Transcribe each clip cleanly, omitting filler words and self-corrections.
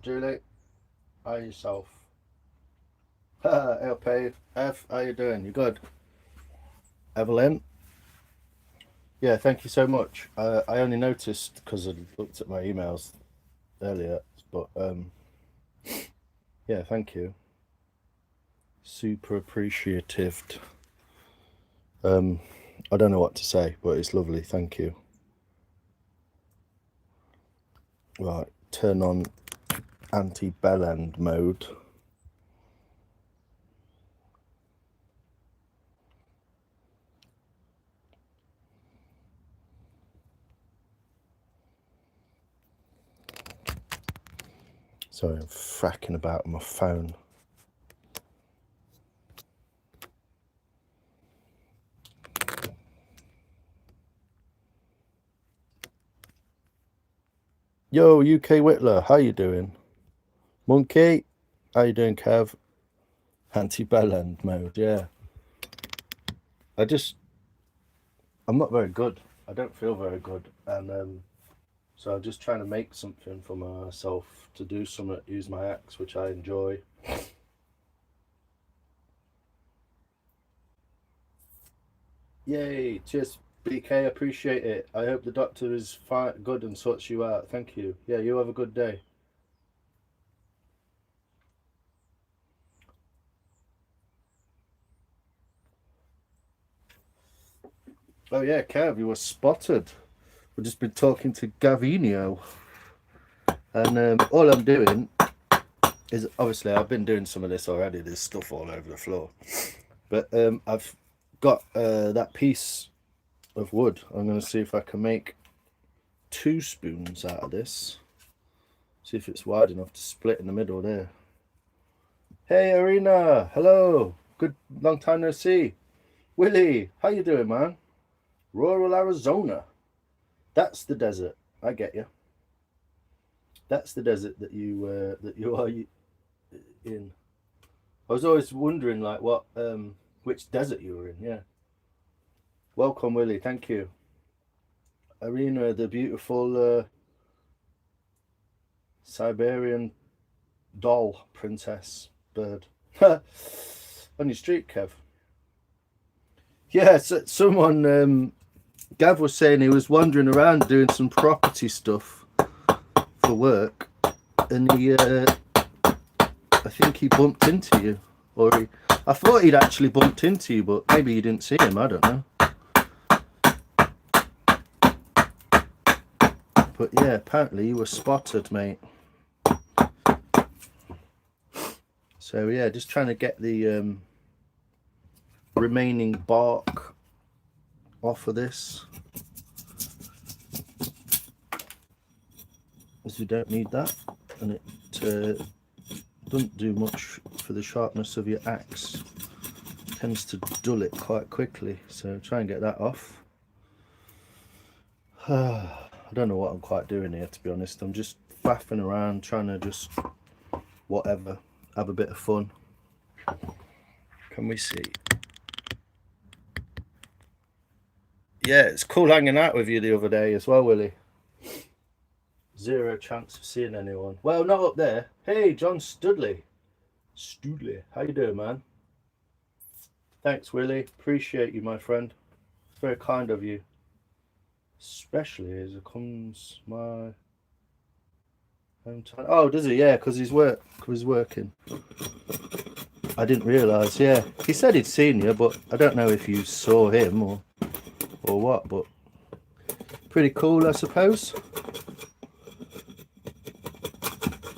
Julie, how yourself? El Paid. F, how you doing? You good? Evelyn? Yeah, thank you so much. I only noticed because I looked at my emails earlier, but yeah, thank you. Super appreciative. Um, I don't know what to say, but it's lovely. Thank you. Right, turn on anti-bell end mode. Sorry, I'm fracking about on my phone. Yo, UK Whitler, how you doing? Monkey, how you doing, Kev? Anti-bell end mode, yeah. I'm not very good. I don't feel very good, and so I'm just trying to make something for myself to do something, use my axe, which I enjoy. Yay! Cheers, BK. Appreciate it. I hope the doctor is fine, good, and sorts you out. Thank you. Yeah, you have a good day. Oh yeah, Kev, you were spotted. We've just been talking to Gavinio, and all I'm doing is obviously I've been doing some of this already. There's stuff all over the floor, but I've got that piece of wood. I'm going to see if I can make 2 spoons out of this. See if it's wide enough to split in the middle there. Hey Arena, hello. Good, long time no see. Willie, how you doing, man? Rural Arizona. That's the desert. I get you. That's the desert that you are in. I was always wondering like what which desert you were in. Yeah. Welcome, Willie. Thank you. Arena, the beautiful Siberian doll princess bird. On your street, Kev. Yeah, so someone, Gav was saying he was wandering around doing some property stuff for work, and I think he bumped into you, I thought he'd actually bumped into you, but maybe you didn't see him. I don't know. But yeah, apparently you were spotted, mate. So yeah, just trying to get the remaining bark off of this, as we don't need that, and it doesn't do much for the sharpness of your axe. It tends to dull it quite quickly, so try and get that off. I don't know what I'm quite doing here, to be honest. I'm just faffing around, trying to just whatever, have a bit of fun. Can we see? Yeah, it's cool hanging out with you the other day as well, Willie. Zero chance of seeing anyone. Well, not up there. Hey, John Studley. Studley, how you doing, man? Thanks, Willie. Appreciate you, my friend. It's very kind of you. Especially as it comes my home time. Oh, does he? Yeah, because he's working. I didn't realise. Yeah, he said he'd seen you, but I don't know if you saw him or what. But pretty cool, I suppose.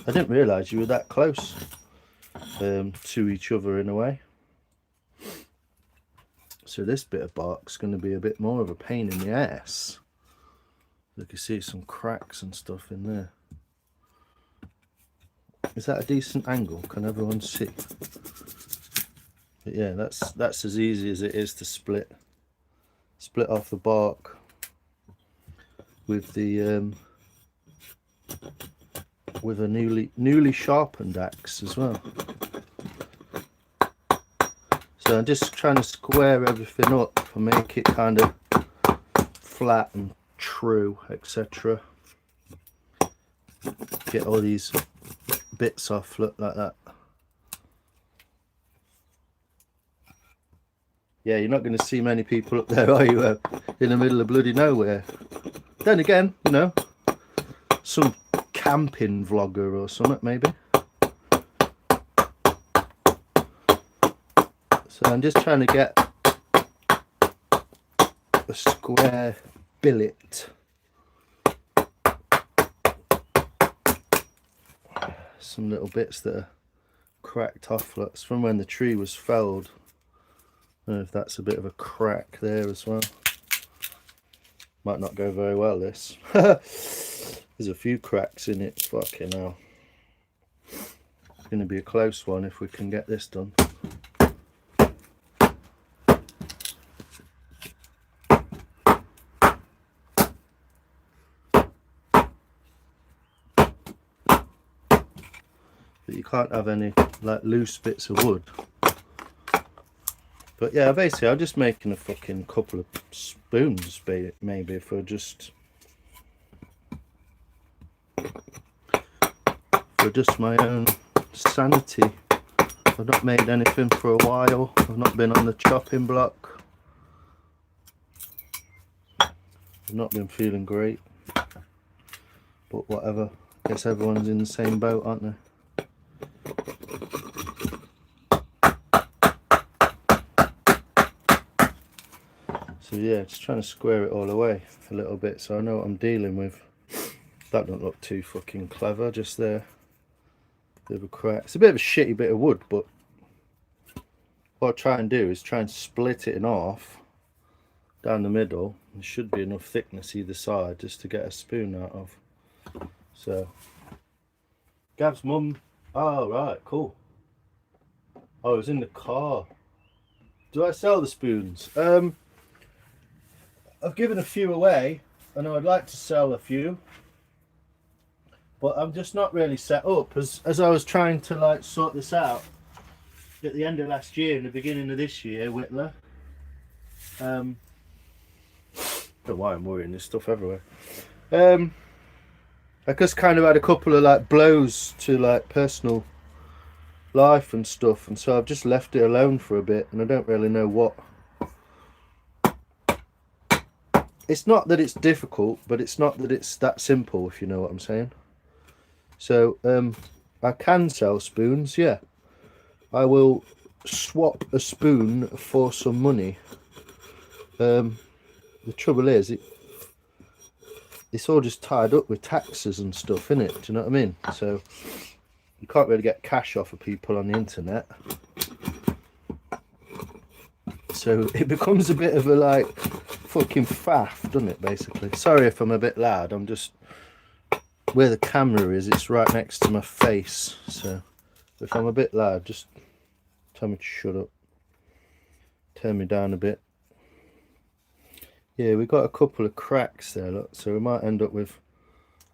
I didn't realise you were that close to each other in a way. So this bit of bark's going to be a bit more of a pain in the ass. You can see some cracks and stuff in there. Is that a decent angle? Can everyone see? But yeah, that's as easy as it is to split off the bark with the with a newly sharpened axe as well. So I'm just trying to square everything up and make it kind of flat and true, etc. get all these bits off. Look, like that. Yeah, you're not going to see many people up there, are you? In the middle of bloody nowhere. Then again, you know, some camping vlogger or something, maybe. So I'm just trying to get a square billet. Some little bits that are cracked off. That's from when the tree was felled. I don't know if that's a bit of a crack there as well. Might not go very well, this. There's a few cracks in it. Fucking hell. It's going to be a close one if we can get this done. But you can't have any like loose bits of wood. But yeah, basically I'm just making a fucking couple of spoons, maybe, for just my own sanity. I've not made anything for a while. I've not been on the chopping block. I've not been feeling great. But whatever. I guess everyone's in the same boat, aren't they? So yeah, just trying to square it all away a little bit so I know what I'm dealing with. That don't look too fucking clever, just there. Bit of a crack. It's a bit of a shitty bit of wood, but what I try and do is try and split it in half down the middle. There should be enough thickness either side just to get a spoon out of. So Gav's mum. Oh right, cool. Oh, it was in the car. Do I sell the spoons? I've given a few away and I'd like to sell a few, but I'm just not really set up as I was trying to like sort this out at the end of last year and the beginning of this year, Whitler. I don't know why I'm worrying this stuff everywhere. I just kind of had a couple of like blows to like personal life and stuff, and so I've just left it alone for a bit and I don't really know what. It's not that it's difficult, but it's not that it's that simple, if you know what I'm saying. So I can sell spoons, yeah. I will swap a spoon for some money. The trouble is it's all just tied up with taxes and stuff, innit? Do you know what I mean? So you can't really get cash off of people on the internet. So it becomes a bit of a like fucking faff, doesn't it, basically? Sorry if I'm a bit loud. I'm just where the camera is, it's right next to my face. So if I'm a bit loud, just tell me to shut up. Turn me down a bit. Yeah, we got a couple of cracks there, look, so we might end up with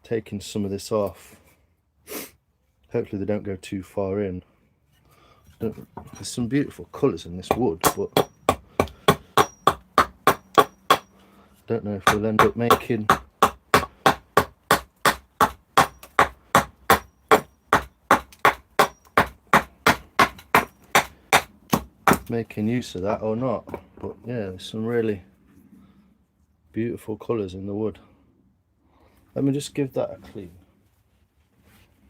taking some of this off. Hopefully they don't go too far in. There's some beautiful colours in this wood, but don't know if we'll end up making use of that or not. But yeah, there's some really beautiful colours in the wood. Let me just give that a clean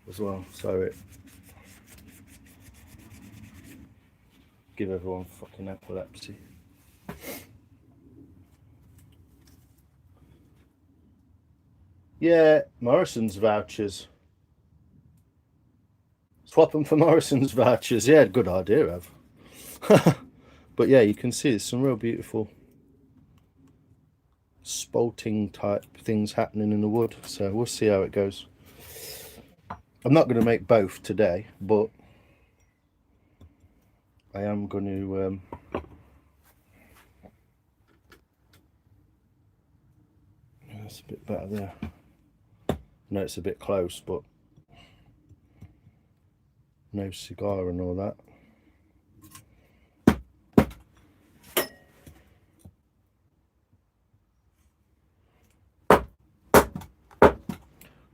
as well. Sorry, give everyone fucking epilepsy. Yeah, Morrison's vouchers. Swap them for Morrison's vouchers. Yeah, good idea, Ev. But yeah, you can see there's some real beautiful spalting type things happening in the wood. So we'll see how it goes. I'm not going to make both today, but I am going to that's a bit better there. No, it's a bit close, but no cigar and all that.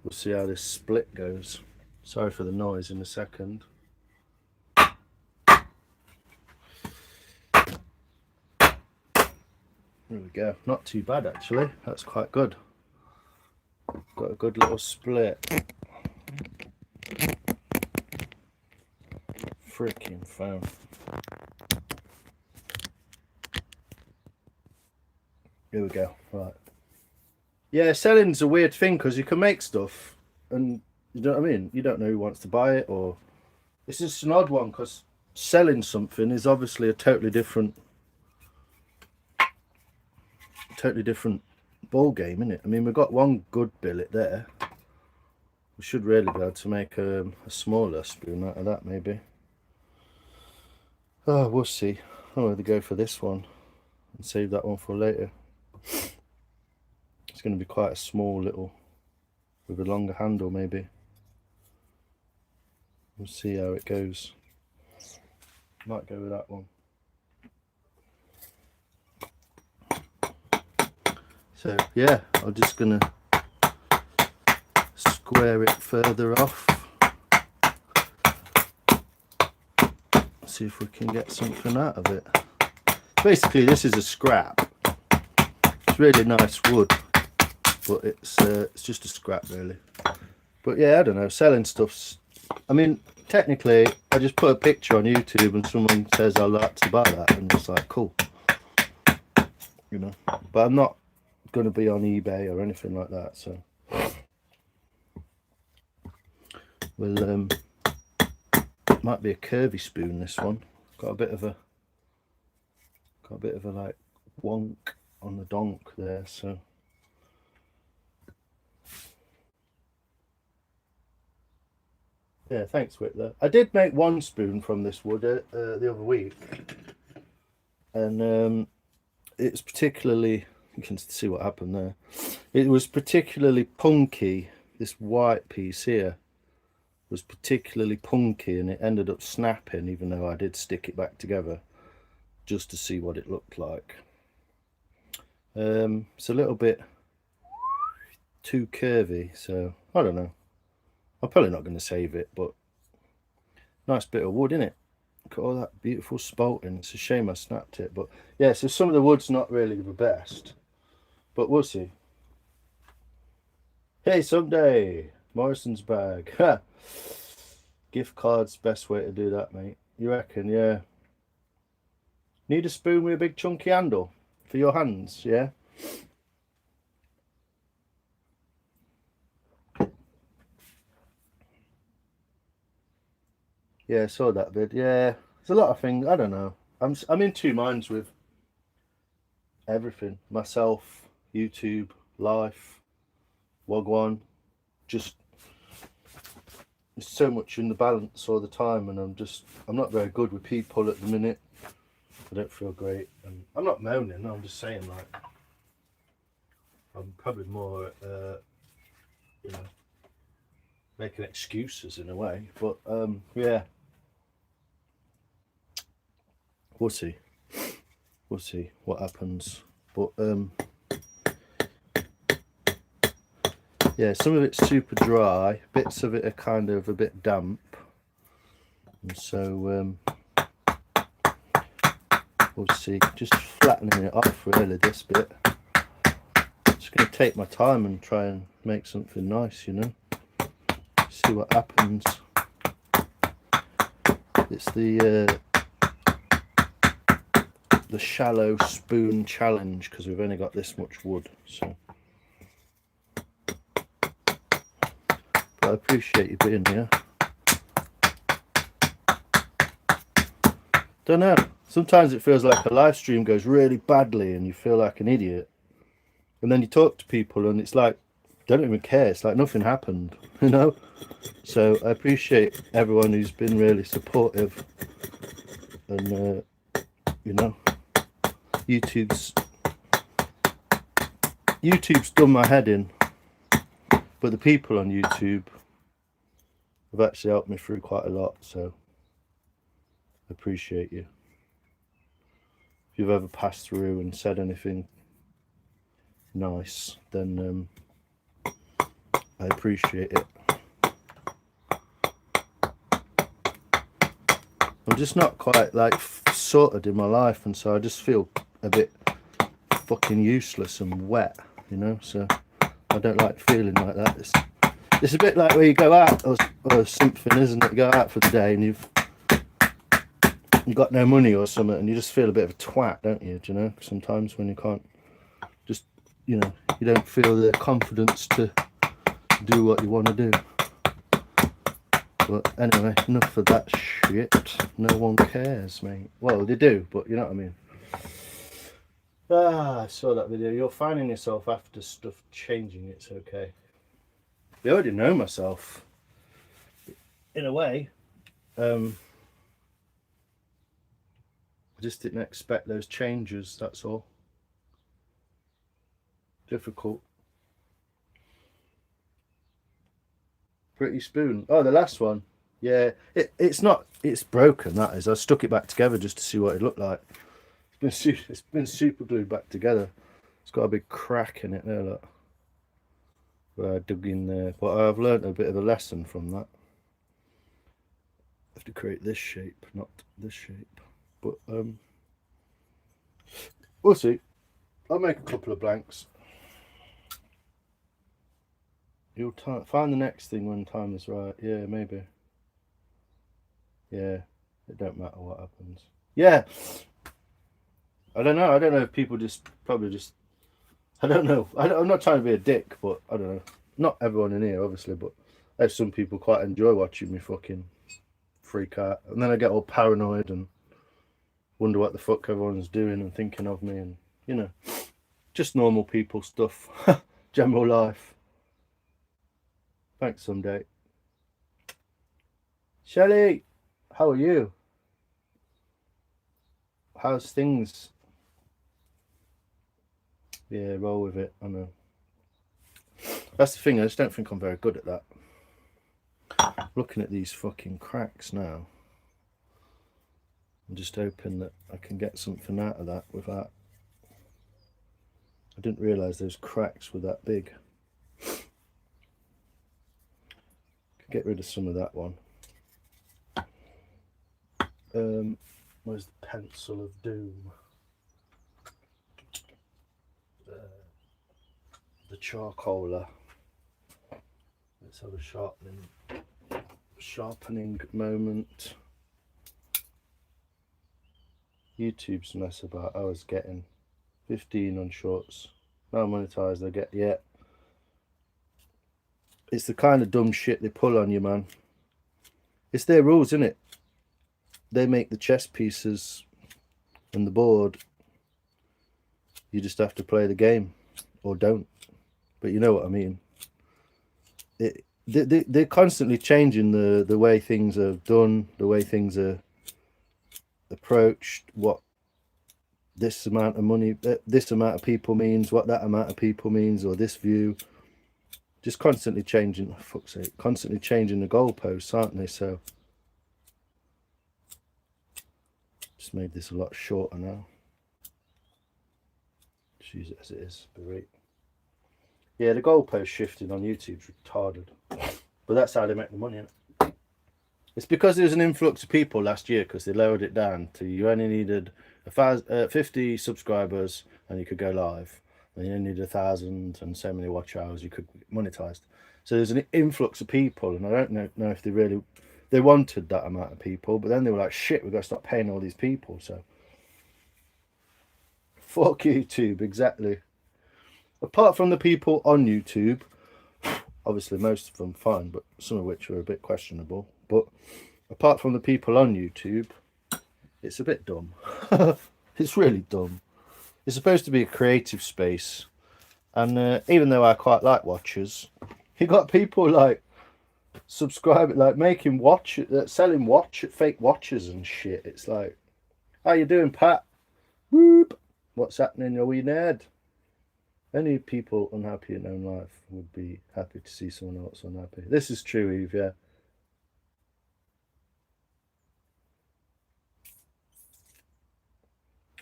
We'll see how this split goes. Sorry for the noise in a second. There we go. Not too bad actually. That's quite good. Got a good little split. Freaking phone. Here we go. Right. Yeah, selling's a weird thing because you can make stuff and you know what I mean? You don't know who wants to buy it, or it's just an odd one because selling something is obviously a totally different ball game, isn't it? I mean, we've got one good billet there. We should really be able to make a smaller spoon out of that, maybe. Oh, we'll see. I'll either go for this one and save that one for later. It's going to be quite a small little, with a longer handle maybe. We'll see how it goes. Might go with that one. So yeah, I'm just going to square it further off. See if we can get something out of it. Basically, this is a scrap. It's really nice wood, but it's just a scrap really. But yeah, I don't know, selling stuff's, I mean, technically I just put a picture on YouTube and someone says I'd like to buy that and it's like, cool, you know. But I'm not going to be on eBay or anything like that, so we'll might be a curvy spoon, this one. Got a bit of a like wonk on the donk there, so yeah, thanks Whitler. I did make one spoon from this wood the other week, and it's particularly, you can see what happened there. It was particularly punky. This white piece here was particularly punky and it ended up snapping, even though I did stick it back together just to see what it looked like. It's a little bit too curvy, so I don't know. I'm probably not going to save it, but nice bit of wood, innit? Look at all that beautiful spalting. It's a shame I snapped it, but yeah, so some of the wood's not really the best, but we'll see. Hey, someday Morrison's bag. Gift cards, best way to do that, mate. You reckon? Yeah. Need a spoon with a big chunky handle for your hands, yeah? Yeah, I saw that vid. Yeah, there's a lot of things. I don't know. I'm in two minds with everything. Myself, YouTube, life, Wagwan. Just there's so much in the balance all the time, and I'm not very good with people at the minute. I don't feel great, and I'm not moaning. I'm just saying, like, I'm probably more, you know, making excuses in a way. But yeah, we'll see. We'll see what happens. But yeah, some of it's super dry. Bits of it are kind of a bit damp, and so we'll see. Just flattening it off really, this bit. Just going to take my time and try and make something nice, you know. See what happens. It's the shallow spoon challenge because we've only got this much wood, so. But I appreciate you being here. Don't know. Sometimes it feels like a live stream goes really badly and you feel like an idiot. And then you talk to people and it's like, they don't even care. It's like nothing happened, you know? So I appreciate everyone who's been really supportive. And, you know, YouTube's done my head in. But the people on YouTube have actually helped me through quite a lot. So I appreciate you. If you've ever passed through and said anything nice, then I I appreciate it. I'm just not quite like sorted in my life, and so I just feel a bit fucking useless and wet, you know. So I don't like feeling like that. It's a bit like where you go out or something, isn't it? You go out for the day and you've got no money or something, and you just feel a bit of a twat, don't you? Do you know? Sometimes when you can't, just, you know, you don't feel the confidence to do what you want to do. But anyway, enough of that shit. No one cares, mate. Well, they do, but you know what I mean. I saw that video. You're finding yourself after stuff changing. It's okay. I already know myself, in a way. I just didn't expect those changes, that's all. Difficult. Pretty spoon. Oh, the last one. Yeah, it's broken, that is. I stuck it back together just to see what it looked like. It's been super glued back together. It's got a big crack in it there, look. Where I dug in there. But I've learned a bit of a lesson from that. I have to create this shape, not this shape. But we'll see. I'll make a couple of blanks. You'll find the next thing when time is right. Yeah, maybe. Yeah, it don't matter what happens. Yeah. I don't know. I don't know if people probably just. I don't know. I'm not trying to be a dick, but I don't know. Not everyone in here, obviously, but there's some people quite enjoy watching me fucking freak out, and then I get all paranoid and wonder what the fuck everyone's doing and thinking of me, and you know, just normal people stuff, general life. Thanks someday. Shelley, how are you? How's things? Yeah, roll with it. I know. That's the thing. I just don't think I'm very good at that. Looking at these fucking cracks now, I'm just hoping that I can get something out of that without. I didn't realise those cracks were that big. Get rid of some of that one. Where's the pencil of doom? The charcoaler. Let's have a sharpening moment. YouTube's mess about. I was getting 15 on shorts. Now monetized, I get, yeah. It's the kind of dumb shit they pull on you, man. It's their rules, isn't it? They make the chess pieces and the board. You just have to play the game, or don't. But you know what I mean. They're constantly changing the way things are done, the way things are approached, what this amount of money, this amount of people means, what that amount of people means, or this view. Just constantly changing, for fuck's sake, constantly changing the goalposts, aren't they? So just made this a lot shorter now. Just use it as it is. Great. Yeah, the goalpost shifting on YouTube's retarded, but that's how they make the money, isn't it? It's because there was an influx of people last year because they lowered it down to you only needed 50 subscribers and you could go live. And you only needed 1,000 and so many watch hours you could monetize. So there's an influx of people, and I don't know if they wanted that amount of people, but then they were like, shit, we've got to start paying all these people. So fuck YouTube, exactly. Apart from the people on YouTube, obviously most of them fine, but some of which are a bit questionable. But apart from the people on YouTube, it's a bit dumb. It's really dumb. It's supposed to be a creative space, and even though I quite like watches, you got people like subscribing, like making selling fake watches and shit. It's like, how you doing, Pat? Whoop! What's happening? Are we nerd? Any people unhappy in their own life would be happy to see someone else unhappy. This is true, Eve. Yeah.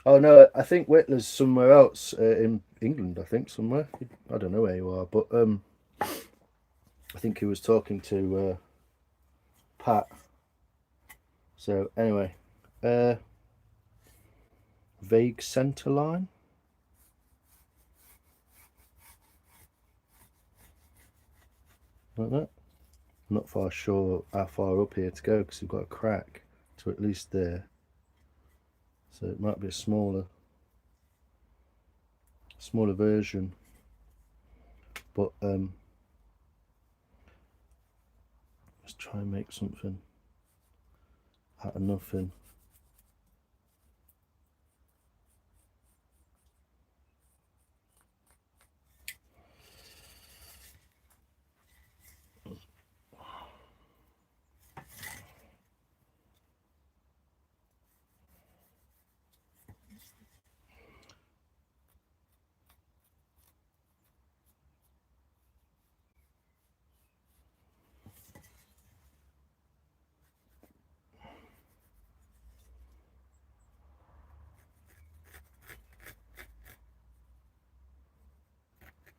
Oh no, I think Whitler's somewhere else in England. I think somewhere. I don't know where you are, but I think he was talking to Pat. So anyway, vague centre line. Like that. I'm not far sure how far up here to go because we've got a crack to at least there. So it might be a smaller version. But let's try and make something out of nothing.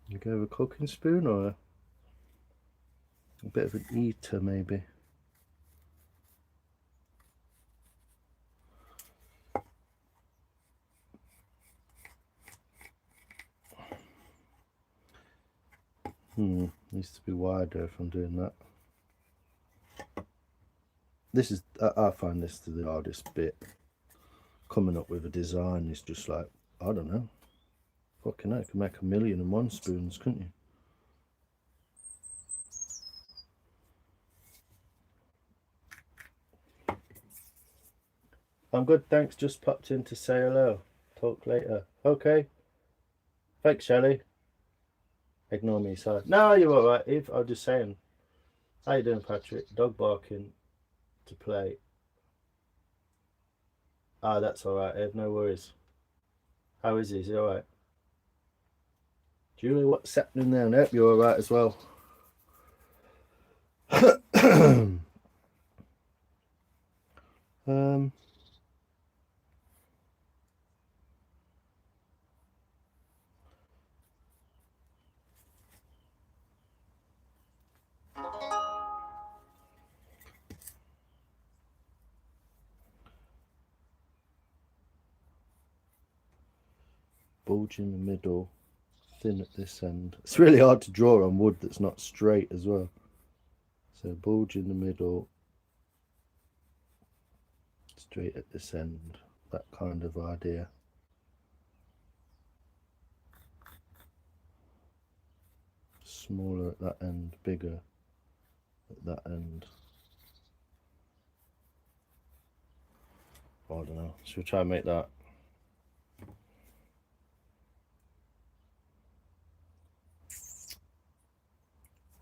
You go with a cooking spoon or a bit of an eater maybe. Needs to be wider if I'm doing that. This is, I find this the hardest bit. Coming up with a design is just like, I don't know. Fucking hell, you can make 1,000,001 spoons, couldn't you? I'm good, thanks. Just popped in to say hello. Talk later. Okay. Thanks, Shelley. Ignore me, sorry. No, you're alright, Eve. I was just saying. How you doing, Patrick? Dog barking to play. Ah, that's alright, Eve. No worries. How is he? Is he alright? Julie, what's happening there? I hope you're alright as well. Bulge in the middle, thin at this end. It's really hard to draw on wood that's not straight as well. So bulge in the middle, straight at this end, that kind of idea. Smaller at that end, bigger at that end. I don't know. Should we try and make that?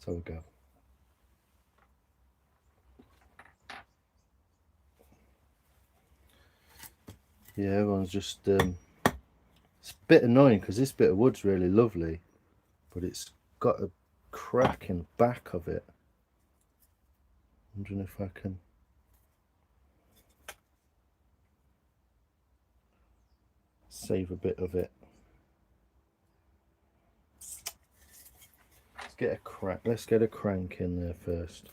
So we go. Yeah, everyone's just it's a bit annoying because this bit of wood's really lovely, but it's got a crack in the back of it. I'm wondering if I can save a bit of it. Let's get a crank in there first.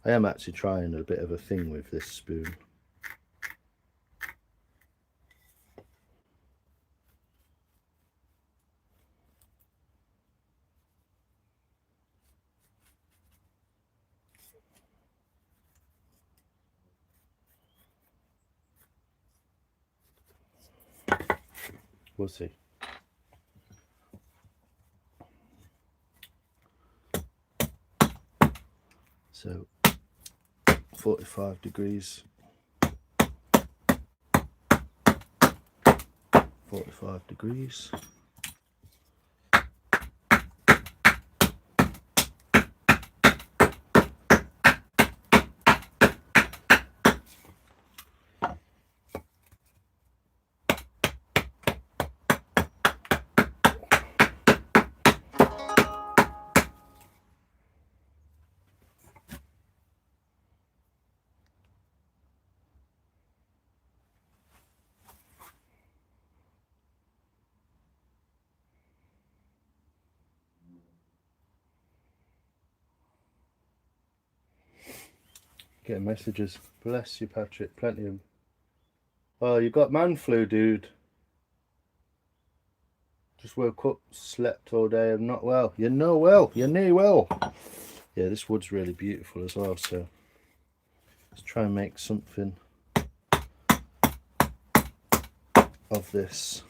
I am actually trying a bit of a thing with this spoon. We'll see. So 45 degrees. 45 degrees. Getting messages. Bless you, Patrick. Plenty of. Oh, you got man flu, dude. Just woke up, slept all day. I'm not well. You're no well. You're near well. Yeah, this wood's really beautiful as well. So let's try and make something of this.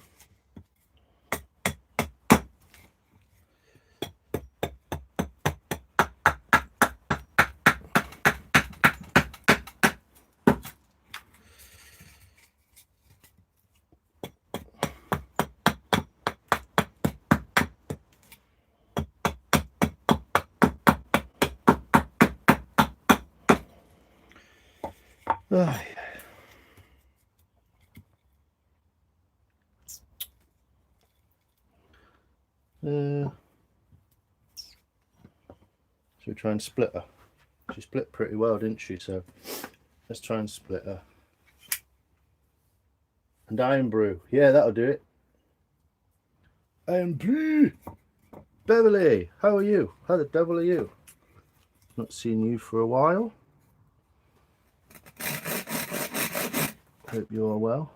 Oh, yeah. Should we try and split her? She split pretty well, didn't she? So let's try and split her. And Iron Brew. Yeah, that'll do it. Iron Brew. Beverly, how are you? How the devil are you? Not seen you for a while. Hope you are well.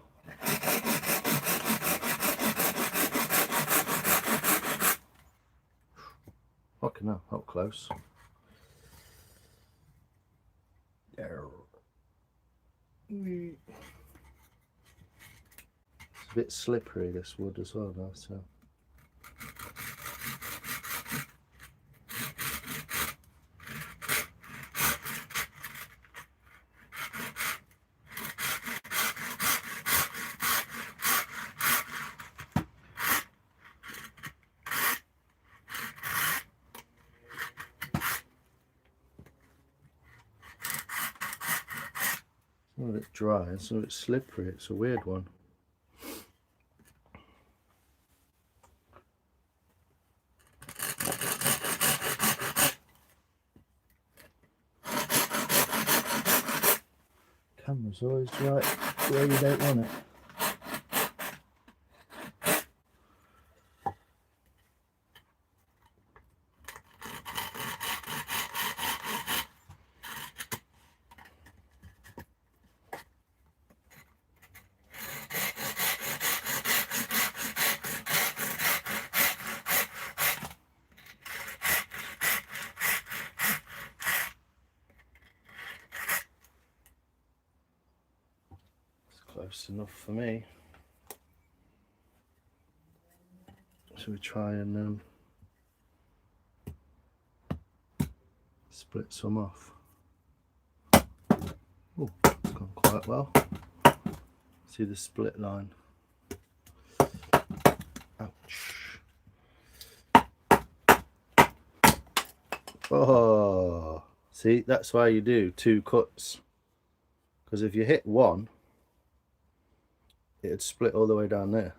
Fucking hell, up close. There. It's a bit slippery, this wood as well now, so. Some of it's dry and some of it's slippery. It's a weird one. Camera's always right where you don't want it. Close enough for me. So we try and split some off. Oh, it's gone quite well. See the split line. Ouch. Oh, see, that's why you do 2 cuts. Because if you hit one, it'd split all the way down there.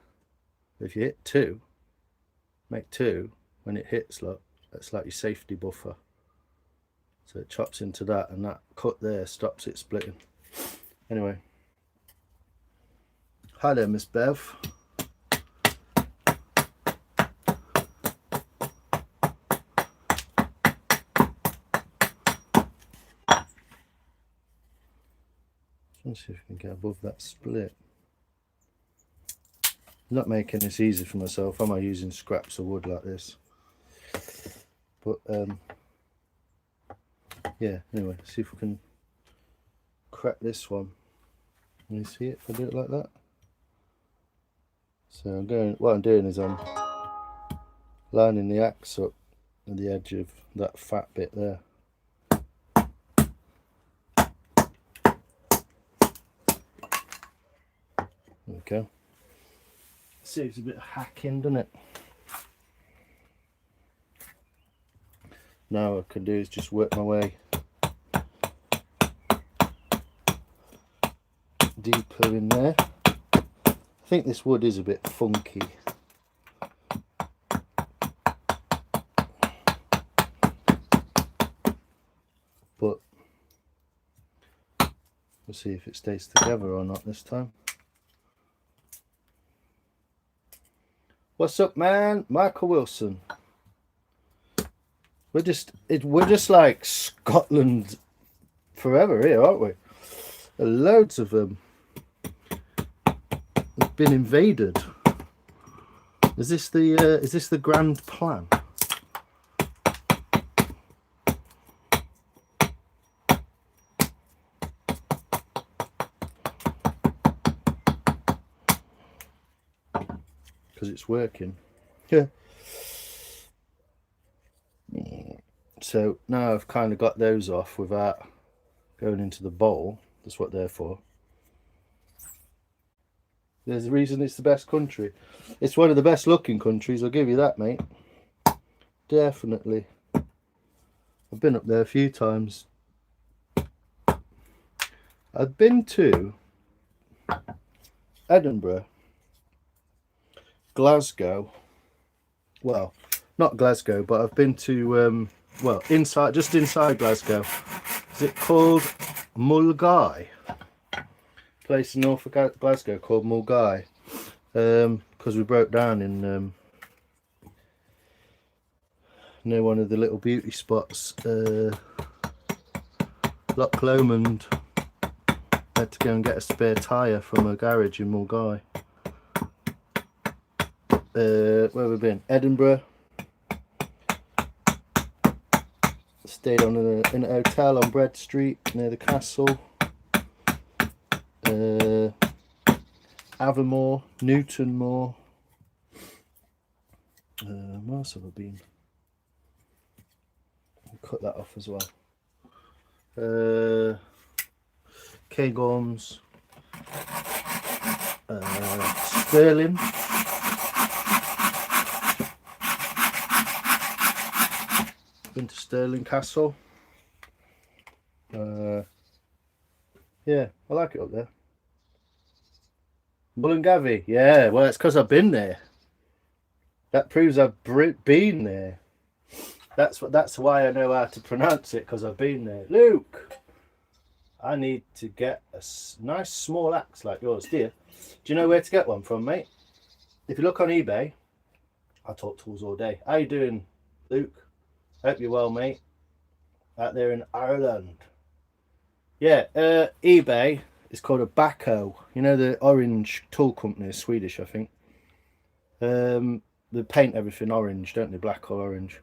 If you hit 2, make 2, when it hits, look, that's like your safety buffer. So it chops into that, and that cut there stops it splitting. Anyway. Hi there, Miss Bev. Let's see if we can get above that split. I'm not making this easy for myself, am I, using scraps of wood like this? But yeah, anyway, see if we can crack this one. Can you see it if I do it like that? So what I'm doing is I'm lining the axe up at the edge of that fat bit there. There we go. Saves a bit of hacking, doesn't it? Now what I can do is just work my way deeper in there. I think this wood is a bit funky. But we'll see if it stays together or not this time. What's up, man? Michael Wilson. We're just like Scotland forever here, aren't we? Loads of them have been invaded. Is this the grand plan? Because it's working. Yeah. So now I've kind of got those off without going into the bowl. That's what they're for. There's a reason it's the best country. It's one of the best looking countries, I'll give you that, mate. Definitely. I've been up there a few times. I've been to Edinburgh, Glasgow. Well, not Glasgow, but I've been to well, just inside Glasgow. Is it called Mulgai? Place in north of Glasgow called Mulgai. Because we broke down in near one of the little beauty spots, Loch Lomond. Had to go and get a spare tyre from a garage in Mulgai. Where have we been? Edinburgh. Stayed in a hotel on Bread Street near the castle. Avermore, Newton Moor. Where else have I been? I'll cut that off as well. Cairngorms, Stirling. Been to Stirling Castle. Yeah, I like it up there. Mullingavi, yeah, well, it's because I've been there. That proves I've been there. That's why I know how to pronounce it, because I've been there. Luke, I need to get a nice small axe like yours, dear. Do you know where to get one from, mate? If you look on eBay, I talk tools all day. How you doing, Luke? Hope you're well, mate. Out there in Ireland. Yeah, eBay is called a Baco. You know, the orange tool company is Swedish, I think. They paint everything orange, don't they? Black or orange.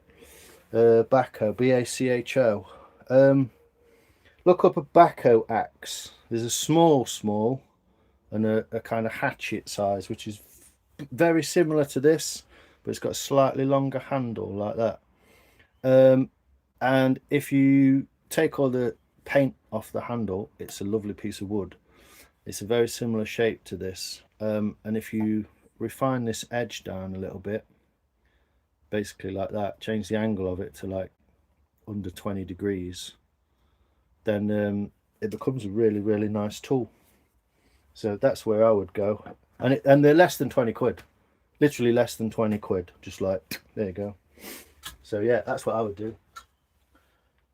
Baco, B-A-C-H-O. Look up a Baco axe. There's a small and a kind of hatchet size, which is very similar to this, but it's got a slightly longer handle like that. And if you take all the paint off the handle, it's a lovely piece of wood. It's a very similar shape to this. And if you refine this edge down a little bit, basically like that, change the angle of it to like under 20 degrees, then it becomes a really nice tool. So that's where I would go. And they're less than 20 quid. Literally less than 20 quid. Just like, there you go. So yeah, that's what I would do.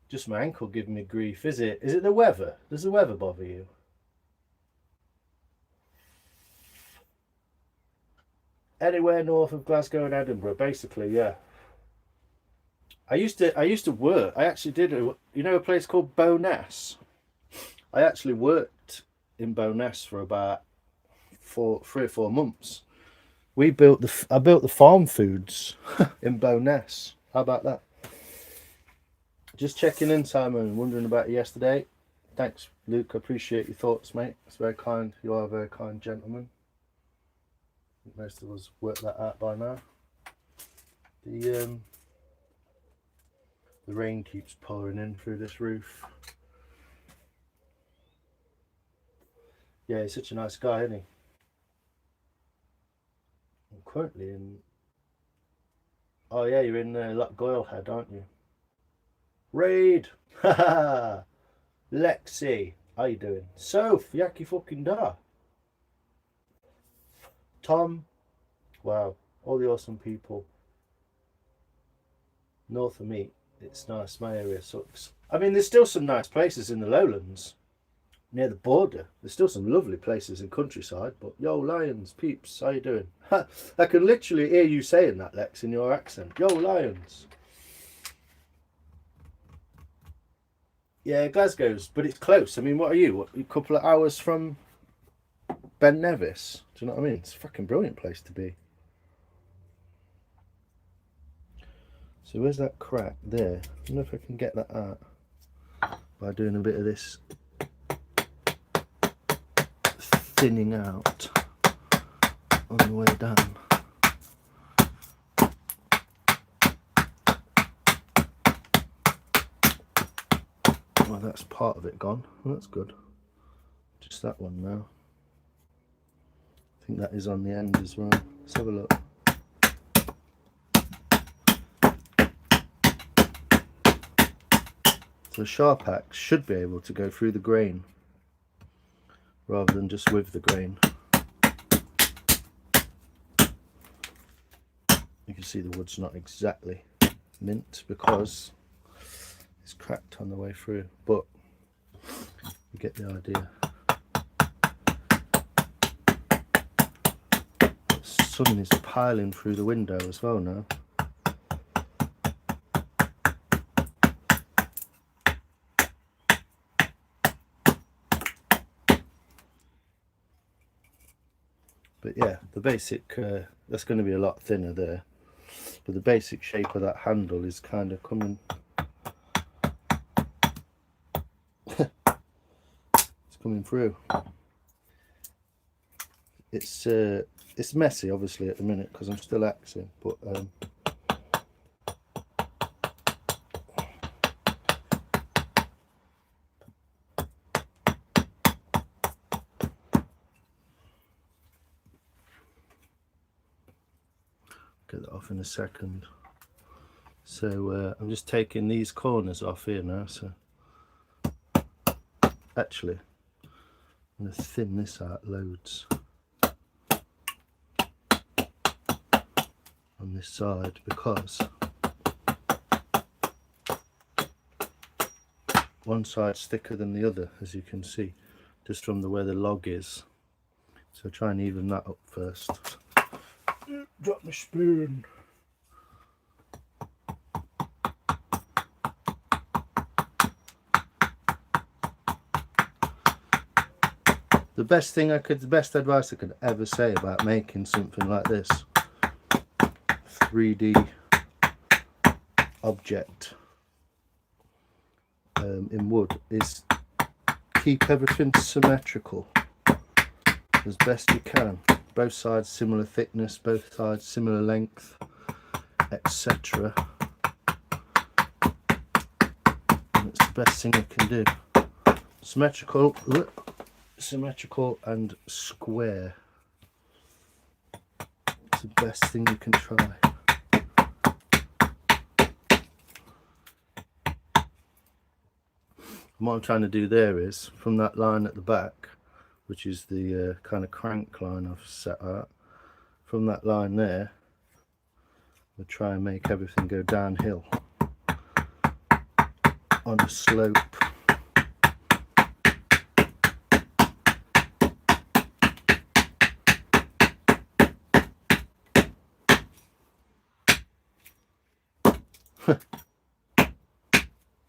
Just my ankle giving me grief. Is it the weather? Does the weather bother you? Anywhere north of Glasgow and Edinburgh, basically, yeah. I used to work. I actually did a place called Bowness. I actually worked in Bowness for about 3 or 4 months. I built the farm foods in Bowness. How about that? Just checking in, Simon. Wondering about you yesterday. Thanks, Luke. I appreciate your thoughts, mate. It's very kind. You are a very kind gentleman. Most of us work that out by now. The rain keeps pouring in through this roof. Yeah, he's such a nice guy, isn't he? I'm currently in... Oh yeah, you're in Goylehead, aren't you? Raid! Haha! Lexi, how you doing? Soph, yaki fucking da. Tom, wow, all the awesome people. North of me, it's nice. My area sucks. I mean, there's still some nice places in the lowlands near the border. There's still some lovely places in countryside, but yo, Lions, peeps, how you doing? I can literally hear you saying that, Lex, in your accent. Yo, Lions. Yeah, Glasgow's, but it's close. I mean, what are you? What, a couple of hours from Ben Nevis? Do you know what I mean? It's a fucking brilliant place to be. So where's that crack there? I wonder if I can get that out by doing a bit of this thinning out on the way down. Well, that's part of it gone. Well, that's good. Just that one now. I think that is on the end as well. Let's have a look. So the sharp axe should be able to go through the grain rather than just with the grain. You can see the wood's not exactly mint because it's cracked on the way through, but you get the idea. The sun is piling through the window as well now. But yeah, the basic, that's going to be a lot thinner there, but the basic shape of that handle is kind of coming, it's coming through. It's messy obviously at the minute because I'm still axing, but get that off in a second. So I'm just taking these corners off here now. So actually I'm going to thin this out loads on this side because one side's thicker than the other, as you can see, just from the where the log is. So try and even that up first. Drop my spoon. The best advice I could ever say about making something like this 3D object in wood is keep everything symmetrical as best you can. Both sides similar thickness, both sides similar length, etc. It's the best thing you can do. Symmetrical and square. It's the best thing you can try. And what I'm trying to do there is, from that line at the back, which is the kind of crank line I've set out, from that line there, we'll try and make everything go downhill on a slope.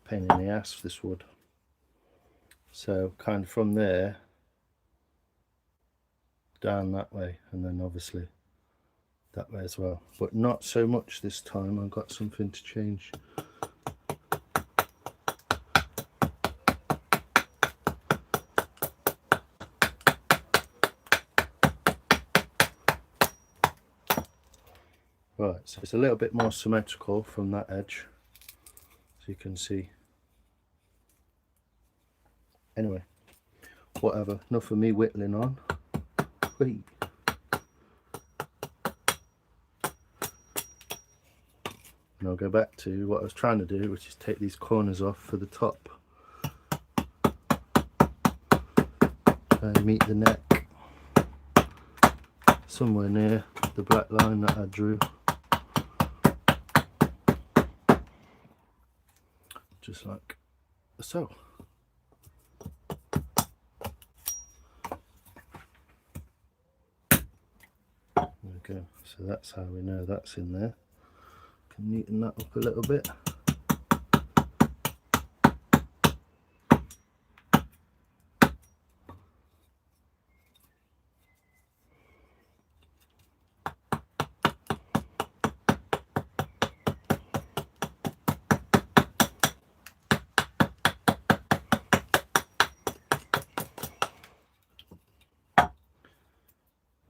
Pain in the ass for this wood. So kind of from there down that way, and then obviously that way as well, but not so much this time. I've got something to change. Right, so it's a little bit more symmetrical from that edge, as you can see. Anyway, whatever, enough of me whittling on. Whee. And I'll go back to what I was trying to do, which is take these corners off for the top. Try and meet the neck somewhere near the black line that I drew. Just like so. There we go. So that's how we know that's in there. Can neaten that up a little bit.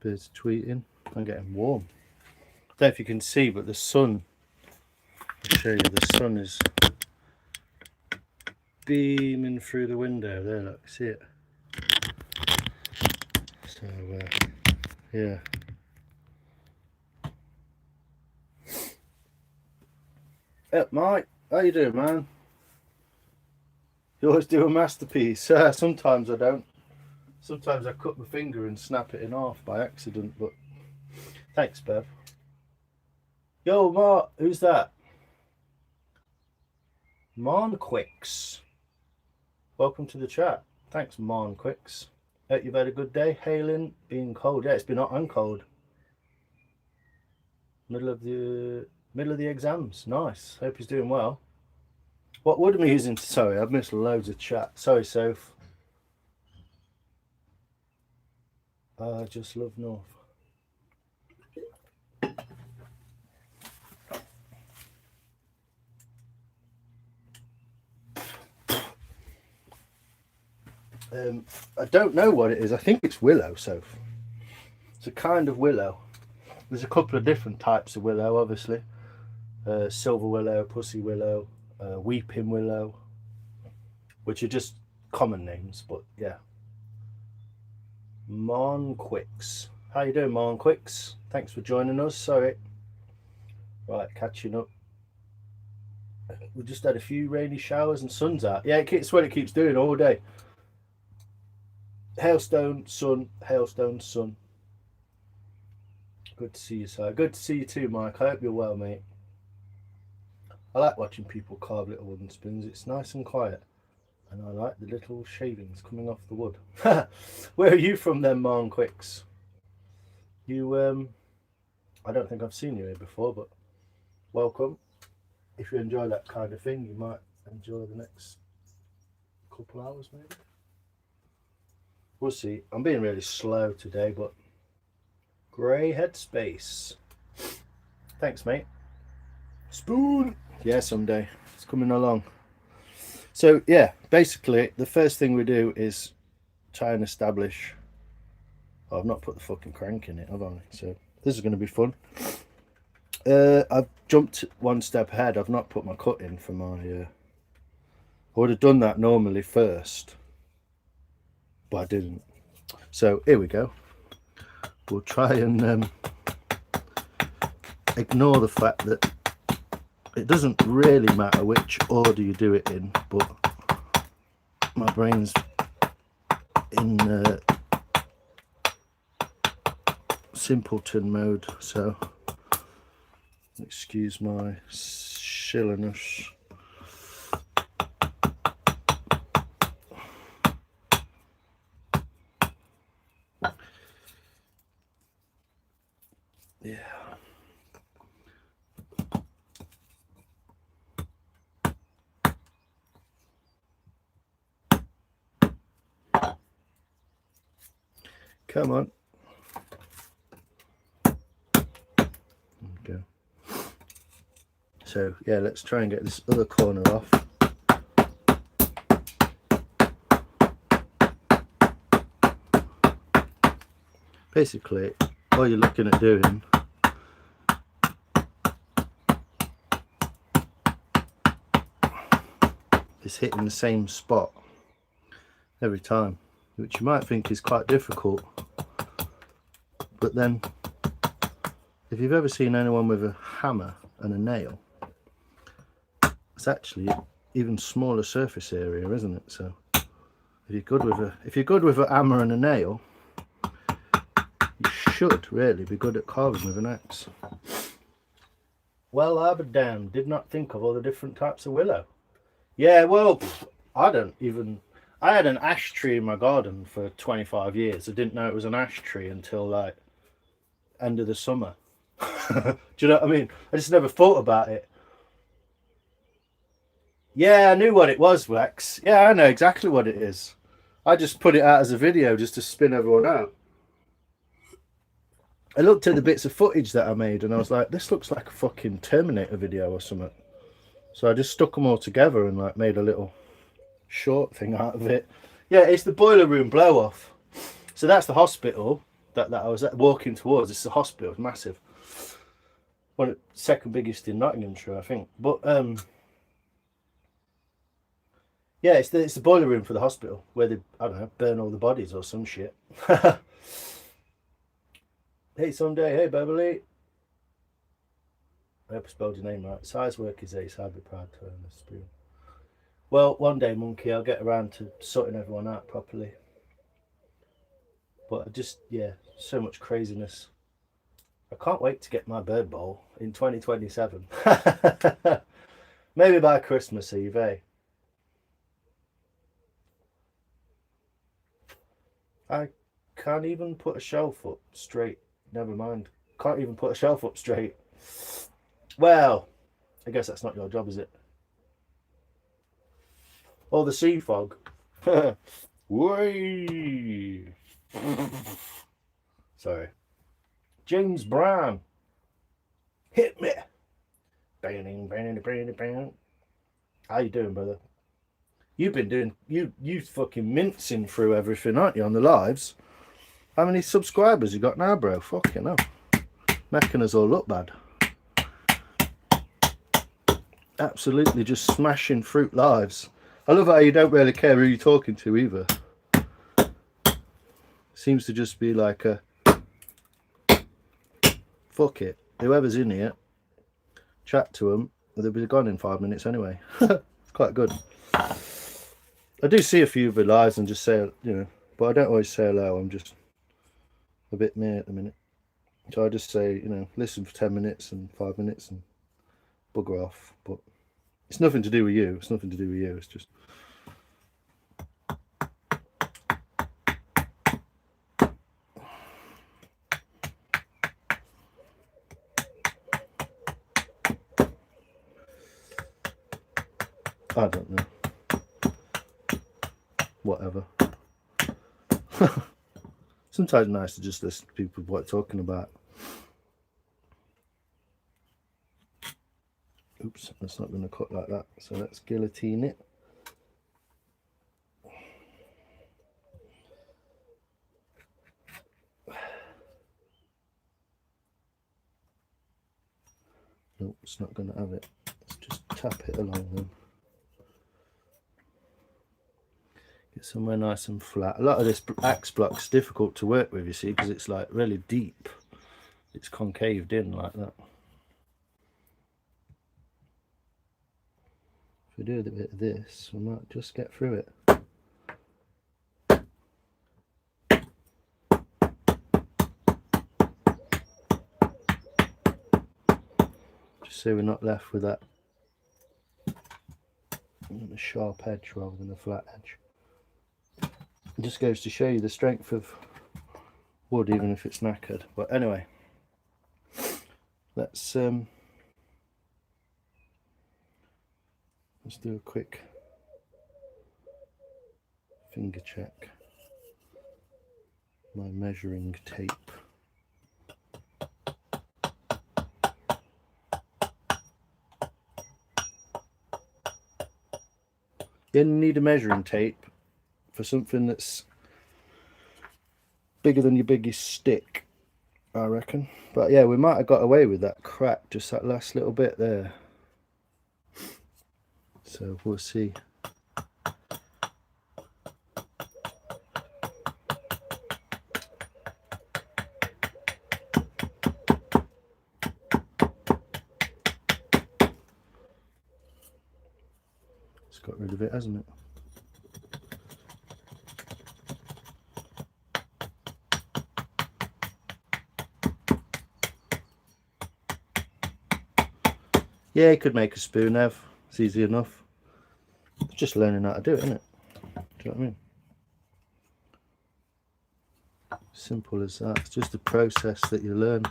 Birds tweeting. I'm getting warm. I don't know if you can see, but the sun, I'll show you, the sun is beaming through the window there, look, see it? So, yeah. Hey, Mike, how you doing, man? You always do a masterpiece. Sometimes I don't. Sometimes I cut my finger and snap it in half by accident, but thanks, Bev. Yo, Mark, who's that? Monquix. Welcome to the chat. Thanks, Monquix. Hope you've had a good day. Hailing, being cold. Yeah, it's been hot and cold. Middle of the exams. Nice. Hope he's doing well. What wood am I using? Sorry, I've missed loads of chat. Sorry, Soph. I just love North. I don't know what it is. I think it's willow, Soph. It's a kind of willow. There's a couple of different types of willow, obviously. Silver willow, pussy willow, weeping willow, which are just common names, but yeah. Monquix. How you doing, Monquix? Thanks for joining us. Sorry. Right, catching up. We just had a few rainy showers and sun's out. Yeah, it's what it keeps doing all day. Hailstone, sun, hailstone, sun. Good to see you, sir. Good to see you too, Mike. I hope you're well, mate. I like watching people carve little wooden spoons. It's nice and quiet. And I like the little shavings coming off the wood. Where are you from then, Monquix? You, I don't think I've seen you here before, but welcome. If you enjoy that kind of thing, you might enjoy the next couple hours, maybe. We'll see. I'm being really slow today, but grey headspace. Thanks, mate. Spoon. Yeah, someday. It's coming along. So, yeah, basically, the first thing we do is try and establish... Oh, I've not put the fucking crank in it, have I? So, this is going to be fun. I've jumped one step ahead. I've not put my cut in for my... I would have done that normally first, but I didn't. So, here we go. We'll try and ignore the fact that it doesn't really matter which order you do it in, but my brain's in simpleton mode, so excuse my silliness. Yeah. Come on. Okay. So, yeah, let's try and get this other corner off. Basically, all you're looking at doing is hitting the same spot every time, which you might think is quite difficult, but then if you've ever seen anyone with a hammer and a nail, it's actually even smaller surface area, isn't it? So if you're good with a hammer and a nail, you should really be good at carving with an axe. Well, I'll be damned, did not think of all the different types of willow. Yeah, well, I had an ash tree in my garden for 25 years. I didn't know it was an ash tree until like end of the summer. Do you know what I mean? I just never thought about it. Yeah, I knew what it was, Rex. Yeah, I know exactly what it is. I just put it out as a video just to spin everyone out. I looked at the bits of footage that I made and I was like, this looks like a fucking Terminator video or something. So I just stuck them all together and like made a little short thing out of it. Yeah, it's the boiler room blow off. So that's the hospital. that I was walking towards. It's a hospital, it's massive. One of the second biggest in Nottinghamshire, I think. But yeah, it's the boiler room for the hospital where they, I don't know, burn all the bodies or some shit. Hey Sunday, hey Beverly. I hope I spelled your name right. Size work is ace. I'd be proud to earn a spoon. Well, one day, Monkey, I'll get around to sorting everyone out properly. But I just, yeah, so much craziness. I can't wait to get my bird bowl in 2027. Maybe by Christmas Eve, eh? I can't even put a shelf up straight. Never mind. Can't even put a shelf up straight. Well, I guess that's not your job, is it? Oh, the sea fog. Way. Sorry. James Brown. Hit me. How you doing, brother? You've been doing you fucking mincing through everything, aren't you, on the lives? How many subscribers you got now, bro? Fucking hell. Making us all look bad. Absolutely just smashing fruit lives. I love how you don't really care who you're talking to either. Seems to just be like a fuck it. Whoever's in here, chat to them. They'll be gone in 5 minutes anyway. It's quite good. I do see a few of the lives and just say, you know, but I don't always say hello. I'm just a bit meh at the minute. So I just say, you know, listen for 10 minutes and 5 minutes and bugger off. But it's nothing to do with you. It's nothing to do with you. It's just. I don't know. Whatever. Sometimes nice to just listen to people what they're talking about. Oops, that's not going to cut like that. So let's guillotine it. Nope, it's not going to have it. Let's just tap it along then. Get somewhere nice and flat. A lot of this axe block's difficult to work with, you see, because it's like really deep. It's concaved in like that. If we do a bit of this, we might just get through it. Just so we're not left with that a sharp edge rather than a flat edge. It just goes to show you the strength of wood, even if it's knackered. But anyway, let's do a quick finger check. My measuring tape. You only need a measuring tape for something that's bigger than your biggest stick, I reckon. But yeah, we might have got away with that crack, just that last little bit there. So we'll see. It's got rid of it, hasn't it? Yeah, you could make a spoon, Ev. It's easy enough. It's just learning how to do it, isn't it? Do you know what I mean? Simple as that. It's just a process that you learn.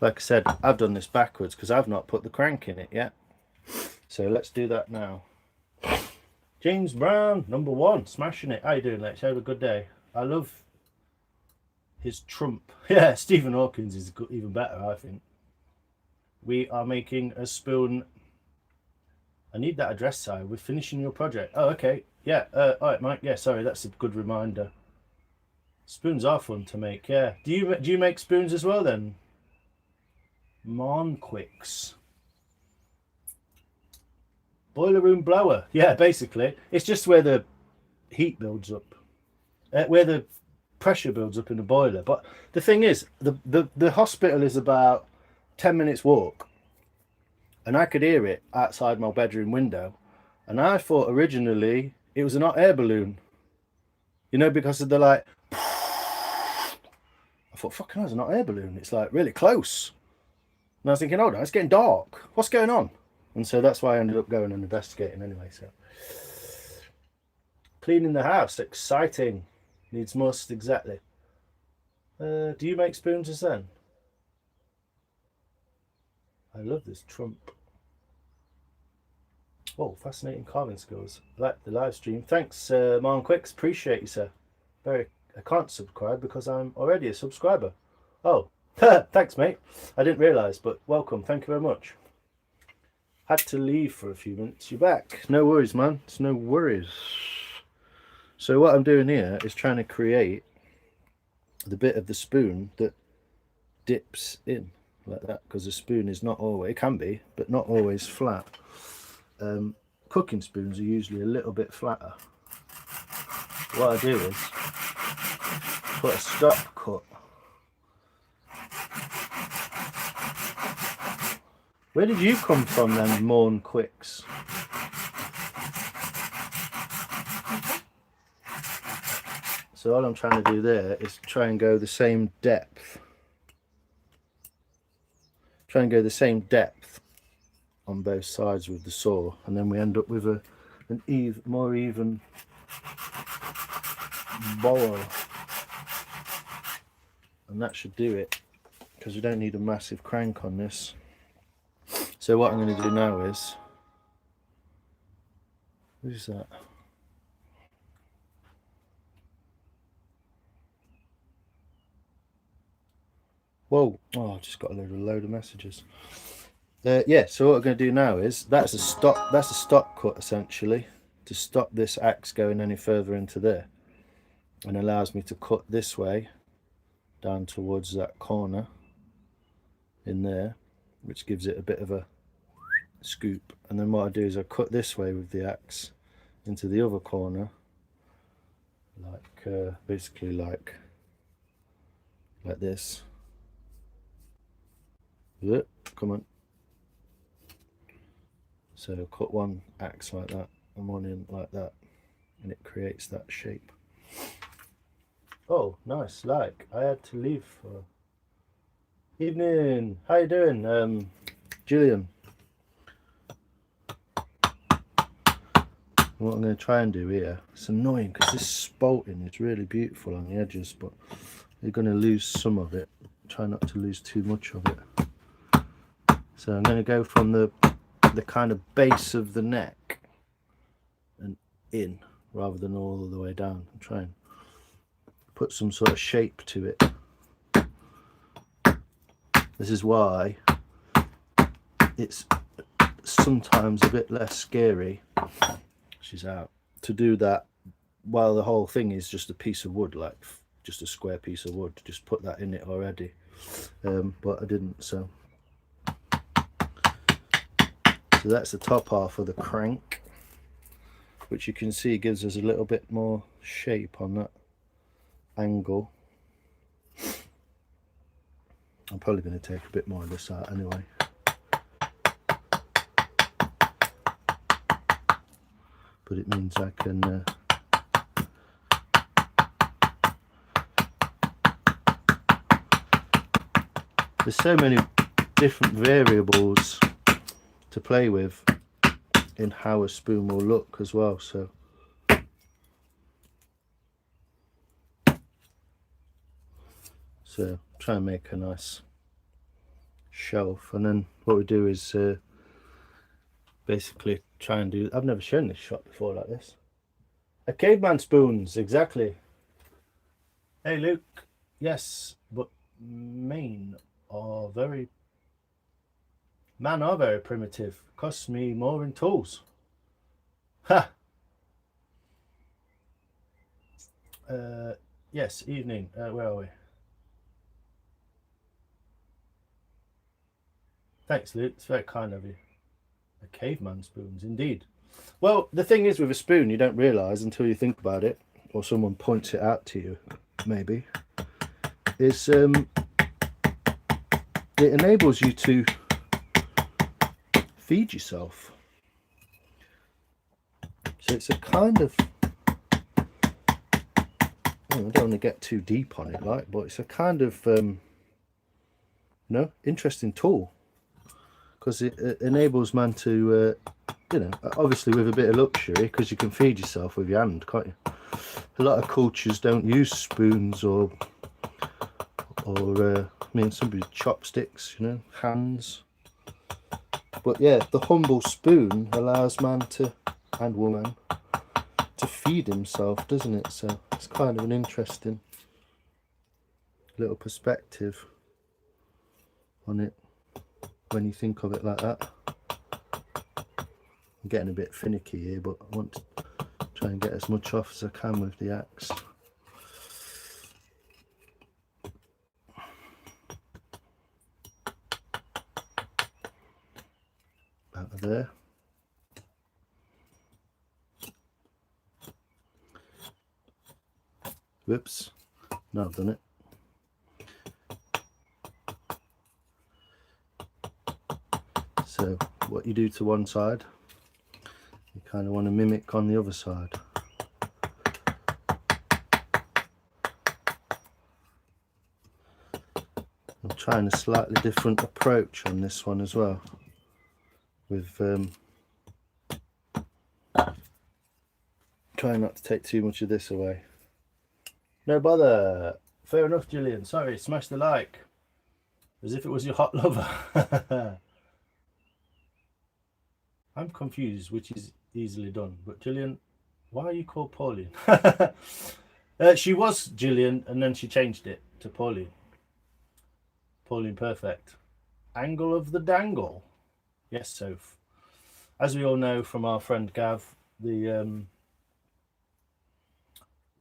Like I said, I've done this backwards because I've not put the crank in it yet. So let's do that now. James Brown, #1, smashing it. How you doing, Lex? Have a good day. I love his trump. Yeah, Stephen Hawkins is even better, I think. We are making a spoon. I need that address sign. We're finishing your project. Oh, okay. Yeah, all right, Mike. Yeah, sorry, that's a good reminder. Spoons are fun to make. Yeah. Do you make spoons as well then? Monquicks. Boiler room blower. Yeah, basically, it's just where the heat builds up, where the pressure builds up in the boiler. But the thing is, the hospital is about 10 minutes walk, and I could hear it outside my bedroom window, and I thought originally it was an hot air balloon. You know, because of the like. I thought, fucking hell, it's an hot air balloon. It's like really close. And I was thinking, hold on, it's getting dark. What's going on? And so that's why I ended up going and investigating anyway. So cleaning the house, exciting. Needs must, exactly. Do you make spoons as then? I love this trump. Oh, fascinating carving skills. Like the live stream. Thanks, Marn Quicks. Appreciate you, sir. I can't subscribe because I'm already a subscriber. Oh, thanks, mate. I didn't realise, but welcome. Thank you very much. Had to leave for a few minutes. You're back. No worries, man. It's no worries. So what I'm doing here is trying to create the bit of the spoon that dips in like that, because the spoon is not always, it can be, but not always flat. Cooking spoons are usually a little bit flatter. What I do is put a stop cut. Where did you come from then, Morn Quicks? So all I'm trying to do there is try and go the same depth. Try and go the same depth on both sides with the saw, and then we end up with an more even bowl. And that should do it, because we don't need a massive crank on this. So what I'm going to do now is, who's that? Whoa! Oh, I just got a load of messages. Yeah. So what I'm going to do now is that's a stop cut essentially to stop this axe going any further into there, and allows me to cut this way down towards that corner in there, which gives it a bit of a scoop. And then what I do is I cut this way with the axe into the other corner, like basically like this. Come on. So cut one axe like that and one in like that, and it creates that shape. Oh, nice. Like, I had to leave for evening. How you doing, Gillian? What I'm going to try and do here, it's annoying because this spalting is really beautiful on the edges, but you're going to lose some of it. Try not to lose too much of it. So I'm going to go from the kind of base of the neck and in, rather than all the way down. I'm trying put some sort of shape to it. This is why it's sometimes a bit less scary. She's out to do that while the whole thing is just a piece of wood, like just a square piece of wood. Just put that in it already, but I didn't. So that's the top half of the crank, which you can see gives us a little bit more shape on that angle. I'm probably going to take a bit more of this out anyway. But it means I can there's so many different variables to play with in how a spoon will look as well. So try and make a nice shelf, and then what we do is basically try and do, I've never shown this shot before like this. A caveman spoons, exactly. Hey Luke, yes, but men are very primitive. Costs me more in tools. Ha! Yes, evening. Where are we? Thanks, Luke. It's very kind of you. A caveman spoons, indeed. Well, the thing is with a spoon, you don't realise until you think about it, or someone points it out to you, maybe, is it enables you to feed yourself. So it's a kind of, I don't want to get too deep on it, like, but it's a kind of, interesting tool, because it enables man to, obviously with a bit of luxury, because you can feed yourself with your hand, can't you? A lot of cultures don't use spoons or some chopsticks, hands. But yeah, the humble spoon allows man and woman to feed himself, doesn't it? So it's kind of an interesting little perspective on it when you think of it like that. I'm getting a bit finicky here, but I want to try and get as much off as I can with the axe. Out of there. Whoops. No, I've done it. So what you do to one side, you kind of want to mimic on the other side. I'm trying a slightly different approach on this one as well, with trying not to take too much of this away. No bother. Fair enough, Gillian. Sorry, smash the like. As if it was your hot lover. I'm confused, which is easily done. But Gillian, why are you called Pauline? She was Gillian, and then she changed it to Pauline. Pauline Perfect. Angle of the dangle. Yes, Soph. As we all know from our friend Gav, the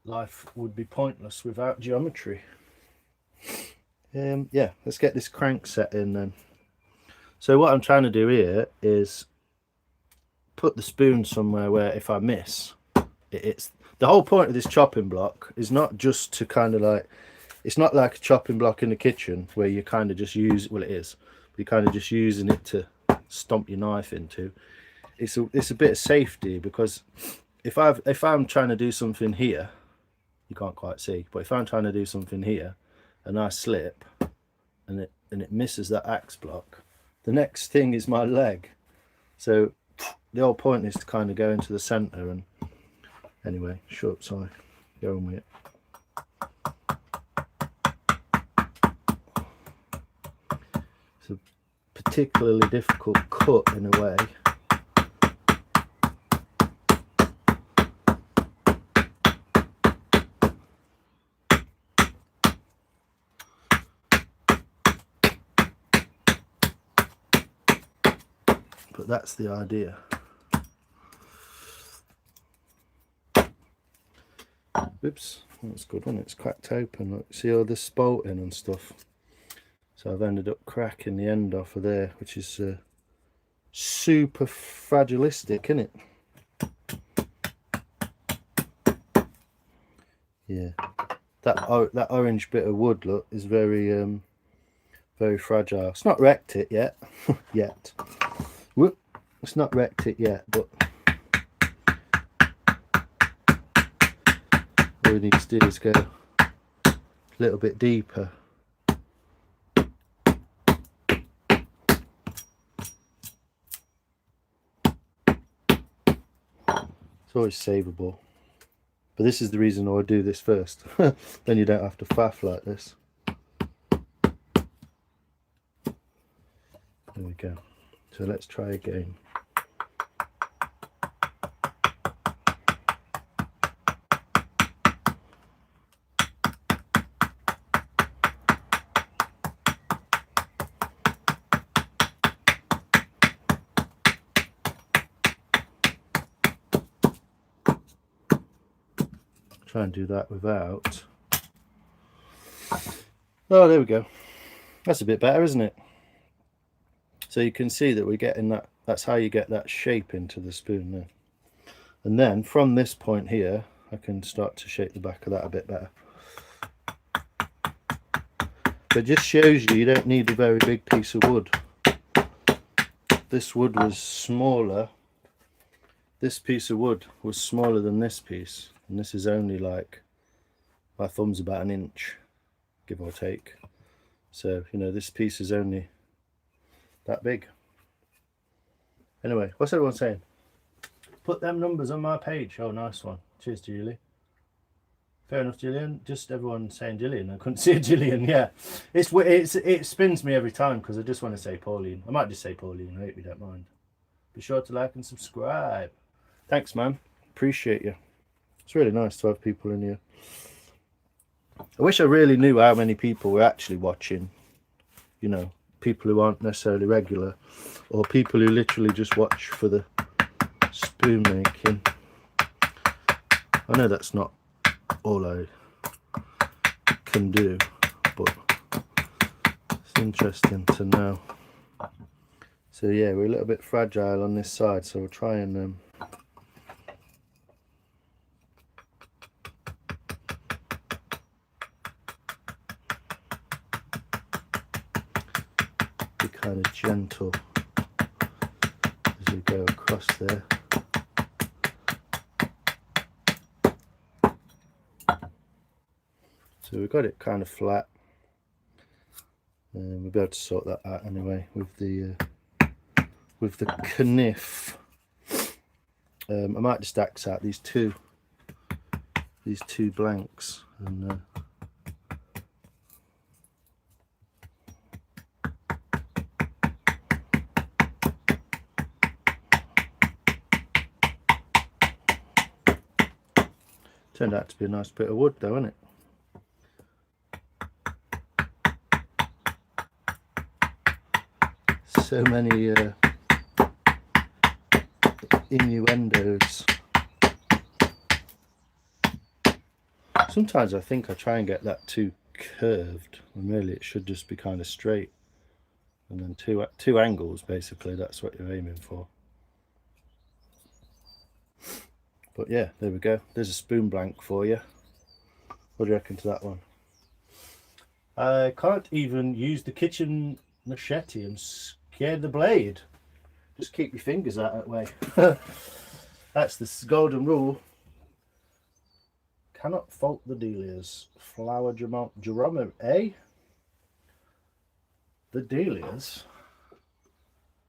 life would be pointless without geometry. Yeah, let's get this crank set in then. So what I'm trying to do here is put the spoon somewhere where if I miss, it's the whole point of this chopping block is not just to kind of like, it's not like a chopping block in the kitchen where you kind of just use, well it is, but you're kind of just using it to stomp your knife into. It's a bit of safety, because if I'm trying to do something here, you can't quite see, but if I'm trying to do something here and I slip and it misses that axe block, the next thing is my leg. So the whole point is to kind of go into the center. And anyway, short side, go on with it. It's a particularly difficult cut in a way. But that's the idea. Oops, that's good one. It's cracked open. Look, see all this spalting and stuff. So I've ended up cracking the end off of there, which is super fragilistic, isn't it? Yeah, that orange bit of wood, look, is very very fragile. It's not wrecked it yet. Whoop, it's not wrecked it yet, but all we need to do is go a little bit deeper. It's always savable, but this is the reason I would do this first. Then you don't have to faff like this. There we go. So let's try again. Try and do that without. Oh, there we go. That's a bit better, isn't it? So you can see that we're getting that. That's how you get that shape into the spoon there. And then from this point here, I can start to shape the back of that a bit better. But it just shows you don't need a very big piece of wood. This wood was smaller. This piece of wood was smaller than this piece. And this is only like, my thumb's about an inch, give or take. So, you know, this piece is only that big. Anyway, what's everyone saying? Put them numbers on my page. Oh, nice one. Cheers, Julie. Fair enough, Gillian. Just everyone saying Gillian. I couldn't see a Gillian. Yeah, it spins me every time because I just want to say Pauline. I might just say Pauline. I hope you don't mind. Be sure to like and subscribe. Thanks, man. Appreciate you. It's really nice to have people in here. I wish I really knew how many people were actually watching. You know, people who aren't necessarily regular, or people who literally just watch for the spoon making. I know that's not all I can do, but it's interesting to know. So yeah, we're a little bit fragile on this side, so we'll try and be kind of gentle as we go across there. So we've got it kind of flat, and we'll be able to sort that out anyway with the kniff. I might just axe out these two blanks and turned out to be a nice bit of wood though, isn't it? So many innuendos. Sometimes I think I try and get that too curved, and really it should just be kind of straight. And then two angles, basically, that's what you're aiming for. But yeah, there we go. There's a spoon blank for you. What do you reckon to that one? I can't even use the kitchen machete and scare the blade. Just keep your fingers out that way. That's the golden rule. Cannot fault the dealers. Flower Jerome, eh? The dealers?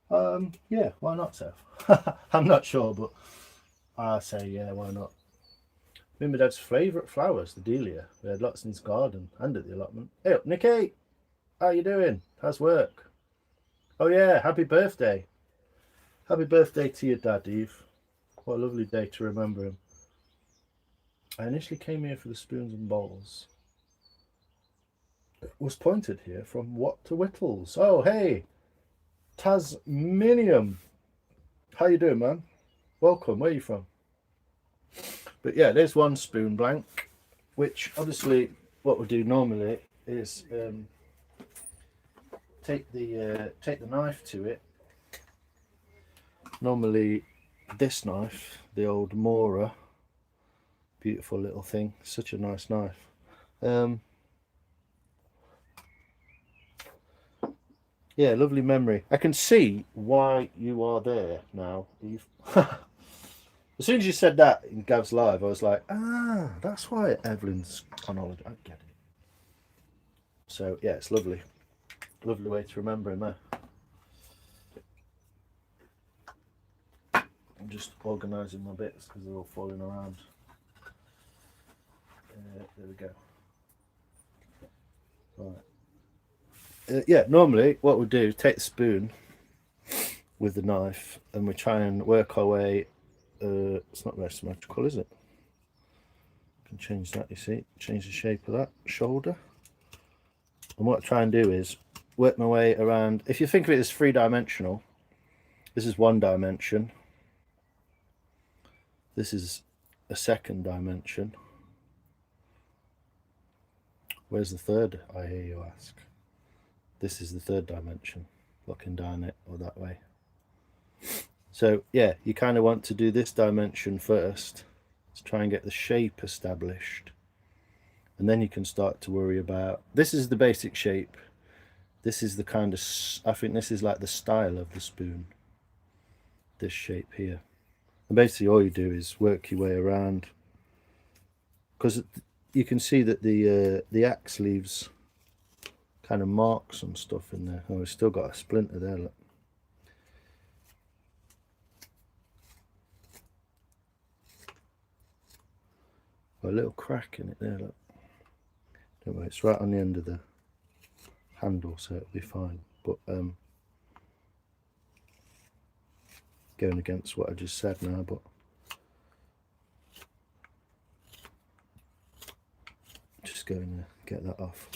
Yeah, why not, Seth? I'm not sure, but I say yeah, why not? Me and my dad's favourite flowers, the dahlia. We had lots in his garden and at the allotment. Hey up, Nikki! How you doing? How's work? Oh yeah, happy birthday. Happy birthday to your dad, Eve. What a lovely day to remember him. I initially came here for the spoons and bowls. It was pointed here from What to Whittles. Oh hey, Tasmanium. How you doing, man? Welcome. Where are you from? But yeah, there's one spoon blank, which obviously what we do normally is take the knife to it. Normally this knife, the old Mora, beautiful little thing, such a nice knife. Yeah, lovely memory. I can see why you are there now, Eve. As soon as you said that in Gav's live, I was like, ah, that's why Evelyn's on holiday. I get it. So yeah, it's lovely. Lovely way to remember him there. I'm just organising my bits because they're all falling around. There we go. Right. Yeah, normally what we do is take the spoon with the knife and we try and work our way. It's not very symmetrical, is it? Can change that, you see, change the shape of that shoulder. And what I try and do is work my way around. If you think of it as three-dimensional, this is one dimension, this is a second dimension, Where's the third, I hear you ask? This is the third dimension, looking down it or that way. So yeah, you kind of want to do this dimension first to try and get the shape established, and then you can start to worry about, this is the basic shape, this is the kind of, I think this is like the style of the spoon, this shape here. And basically all you do is work your way around, because you can see that the axe leaves kind of marks and stuff in there. Oh, we've still got a splinter there, look. Got a little crack in it there, look. Don't worry, it's right on the end of the handle, so it'll be fine. But going against what I just said now, but just going to get that off.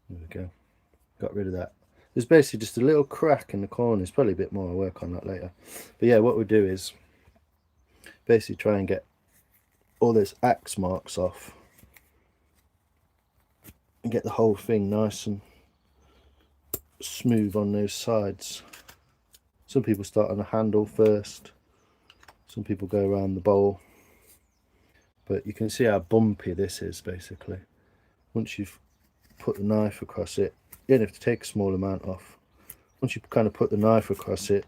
There we go. Got rid of that. There's basically just a little crack in the corner. There's probably a bit more. I'll work on that later. But yeah, what we'll do is basically try and get all those axe marks off and get the whole thing nice and smooth on those sides. Some people start on the handle first, some people go around the bowl, but you can see how bumpy this is basically. Once you've put the knife across it, you don't have to take a small amount off. Once you kind of put the knife across it,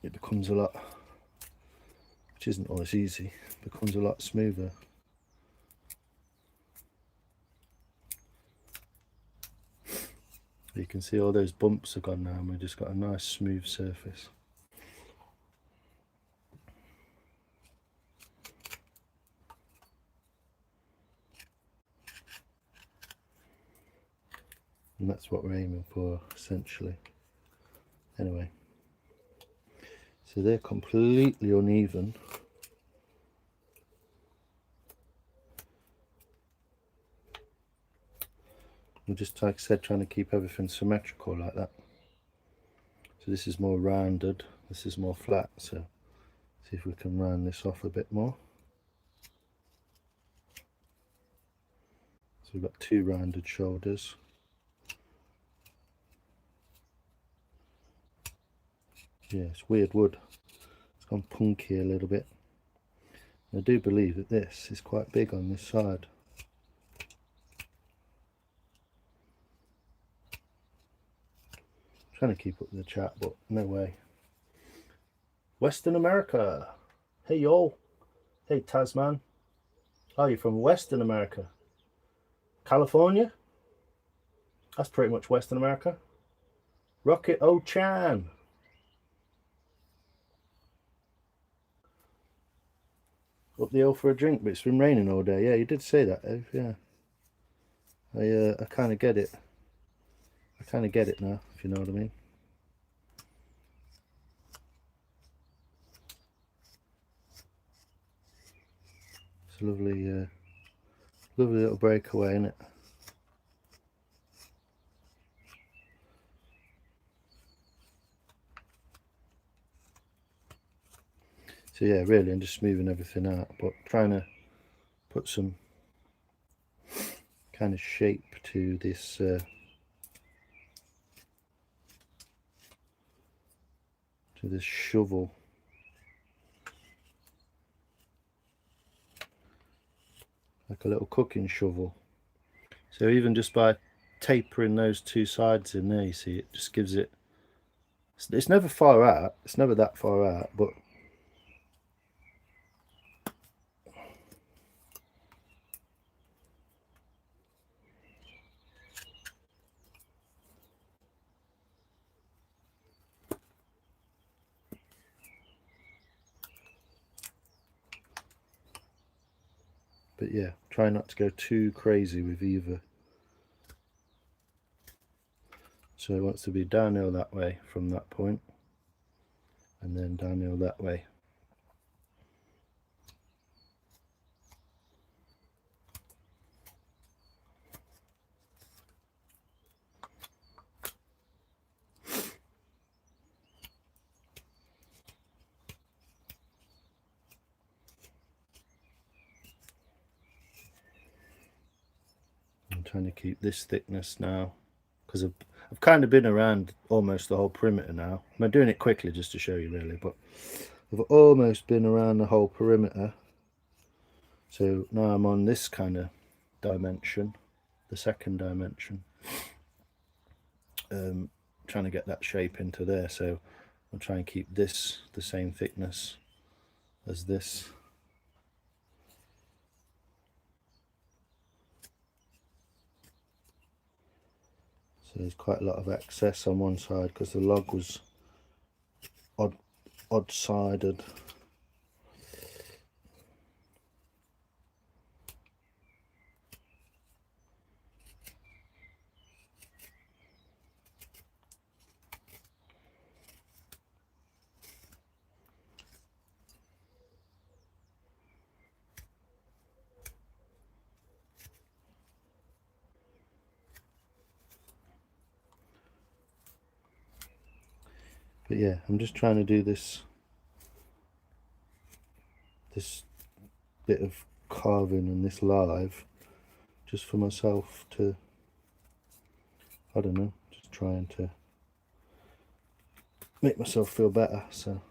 it becomes a lot, which isn't always easy, becomes a lot smoother. You can see all those bumps are gone now, and we've just got a nice smooth surface. And that's what we're aiming for, essentially. Anyway, so they're completely uneven. I'm just, like I said, trying to keep everything symmetrical like that. So this is more rounded, this is more flat, so see if we can round this off a bit more. So we've got two rounded shoulders. Yeah, it's weird wood. It's gone punky a little bit. I do believe that this is quite big on this side. Trying to keep up with the chat, but no way. Western America. Hey y'all. Hey Tasman. Oh, you're from Western America. California? That's pretty much Western America. Rocket O-chan. Up the hill for a drink, but it's been raining all day. Yeah, you did say that, Ev. Yeah. I kind of get it. I kind of get it now, if you know what I mean. It's a lovely, lovely little breakaway, isn't it? So yeah, really, I'm just smoothing everything out, but trying to put some kind of shape to this shovel. Like a little cooking shovel. So even just by tapering those two sides in there, you see, it just gives it, it's never far out, it's never that far out, but yeah, try not to go too crazy with either. So it wants to be downhill that way from that point, and then downhill that way. trying to keep this thickness now, because I've kind of been around almost the whole perimeter now. I'm doing it quickly just to show you really, but I've almost been around the whole perimeter. So now I'm on this kind of dimension, the second dimension, trying to get that shape into there. So I'll try and keep this the same thickness as this. So there's quite a lot of excess on one side because the log was odd-sided. But yeah, I'm just trying to do this bit of carving and this live just for myself to, I don't know, just trying to make myself feel better. So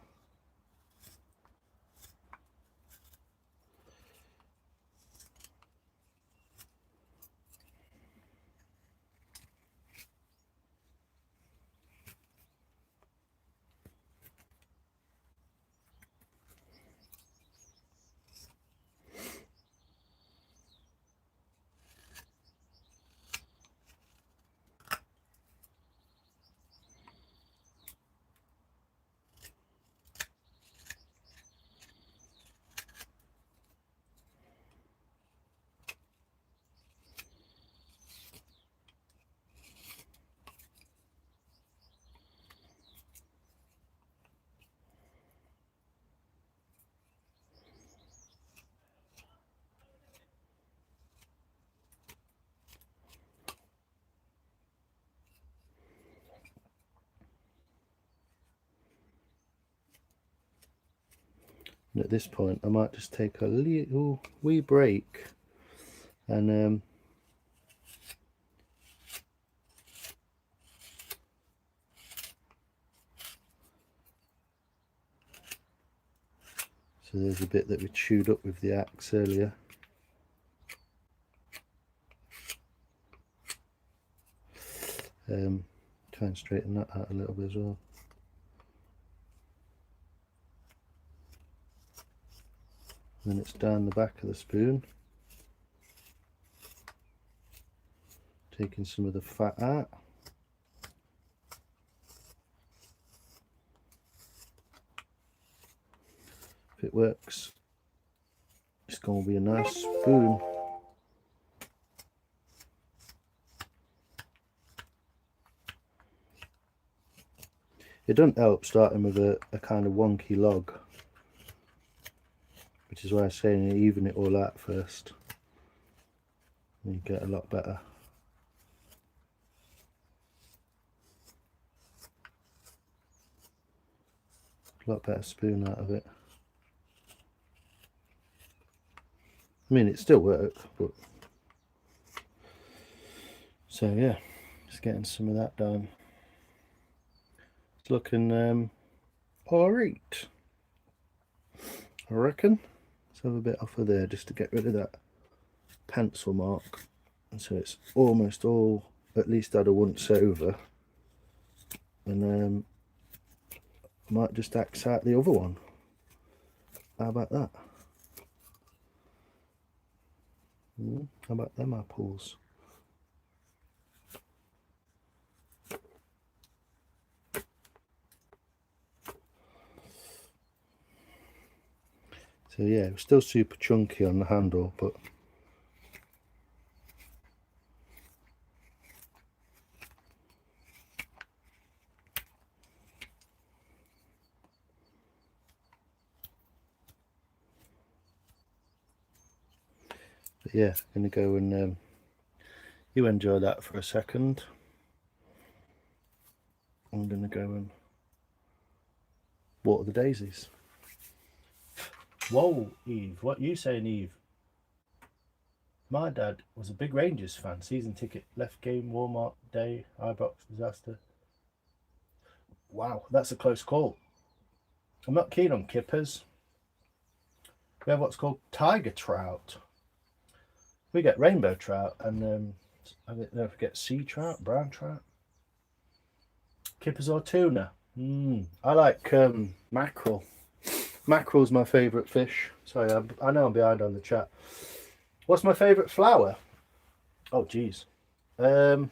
at this point I might just take a little wee break and so there's a bit that we chewed up with the axe earlier. Try and straighten that out a little bit as well. Then it's down the back of the spoon, taking some of the fat out. If it works, it's going to be a nice spoon. It doesn't help starting with a kind of wonky log, which is why I'm saying even it all out first, and you get a lot better. A lot better spoon out of it. I mean, it still works, but so yeah, just getting some of that done. It's looking alright, I reckon. Let's have a bit off of there just to get rid of that pencil mark, and so it's almost all at least had a once over, and I might just axe out the other one. How about that? How about them apples? So yeah, it's still super chunky on the handle, but yeah, gonna go and you enjoy that for a second. I'm gonna go and water the daisies. Whoa, Eve, what are you saying, Eve? My dad was a big Rangers fan. Season ticket, left game, Walmart day, Ibrox disaster. Wow, that's a close call. I'm not keen on kippers. We have what's called tiger trout. We get rainbow trout and I don't forget sea trout, brown trout. Kippers or tuna. I like mackerel. Mackerel's my favourite fish. Sorry, I know I'm behind on the chat. What's my favourite flower? Oh, geez. Don't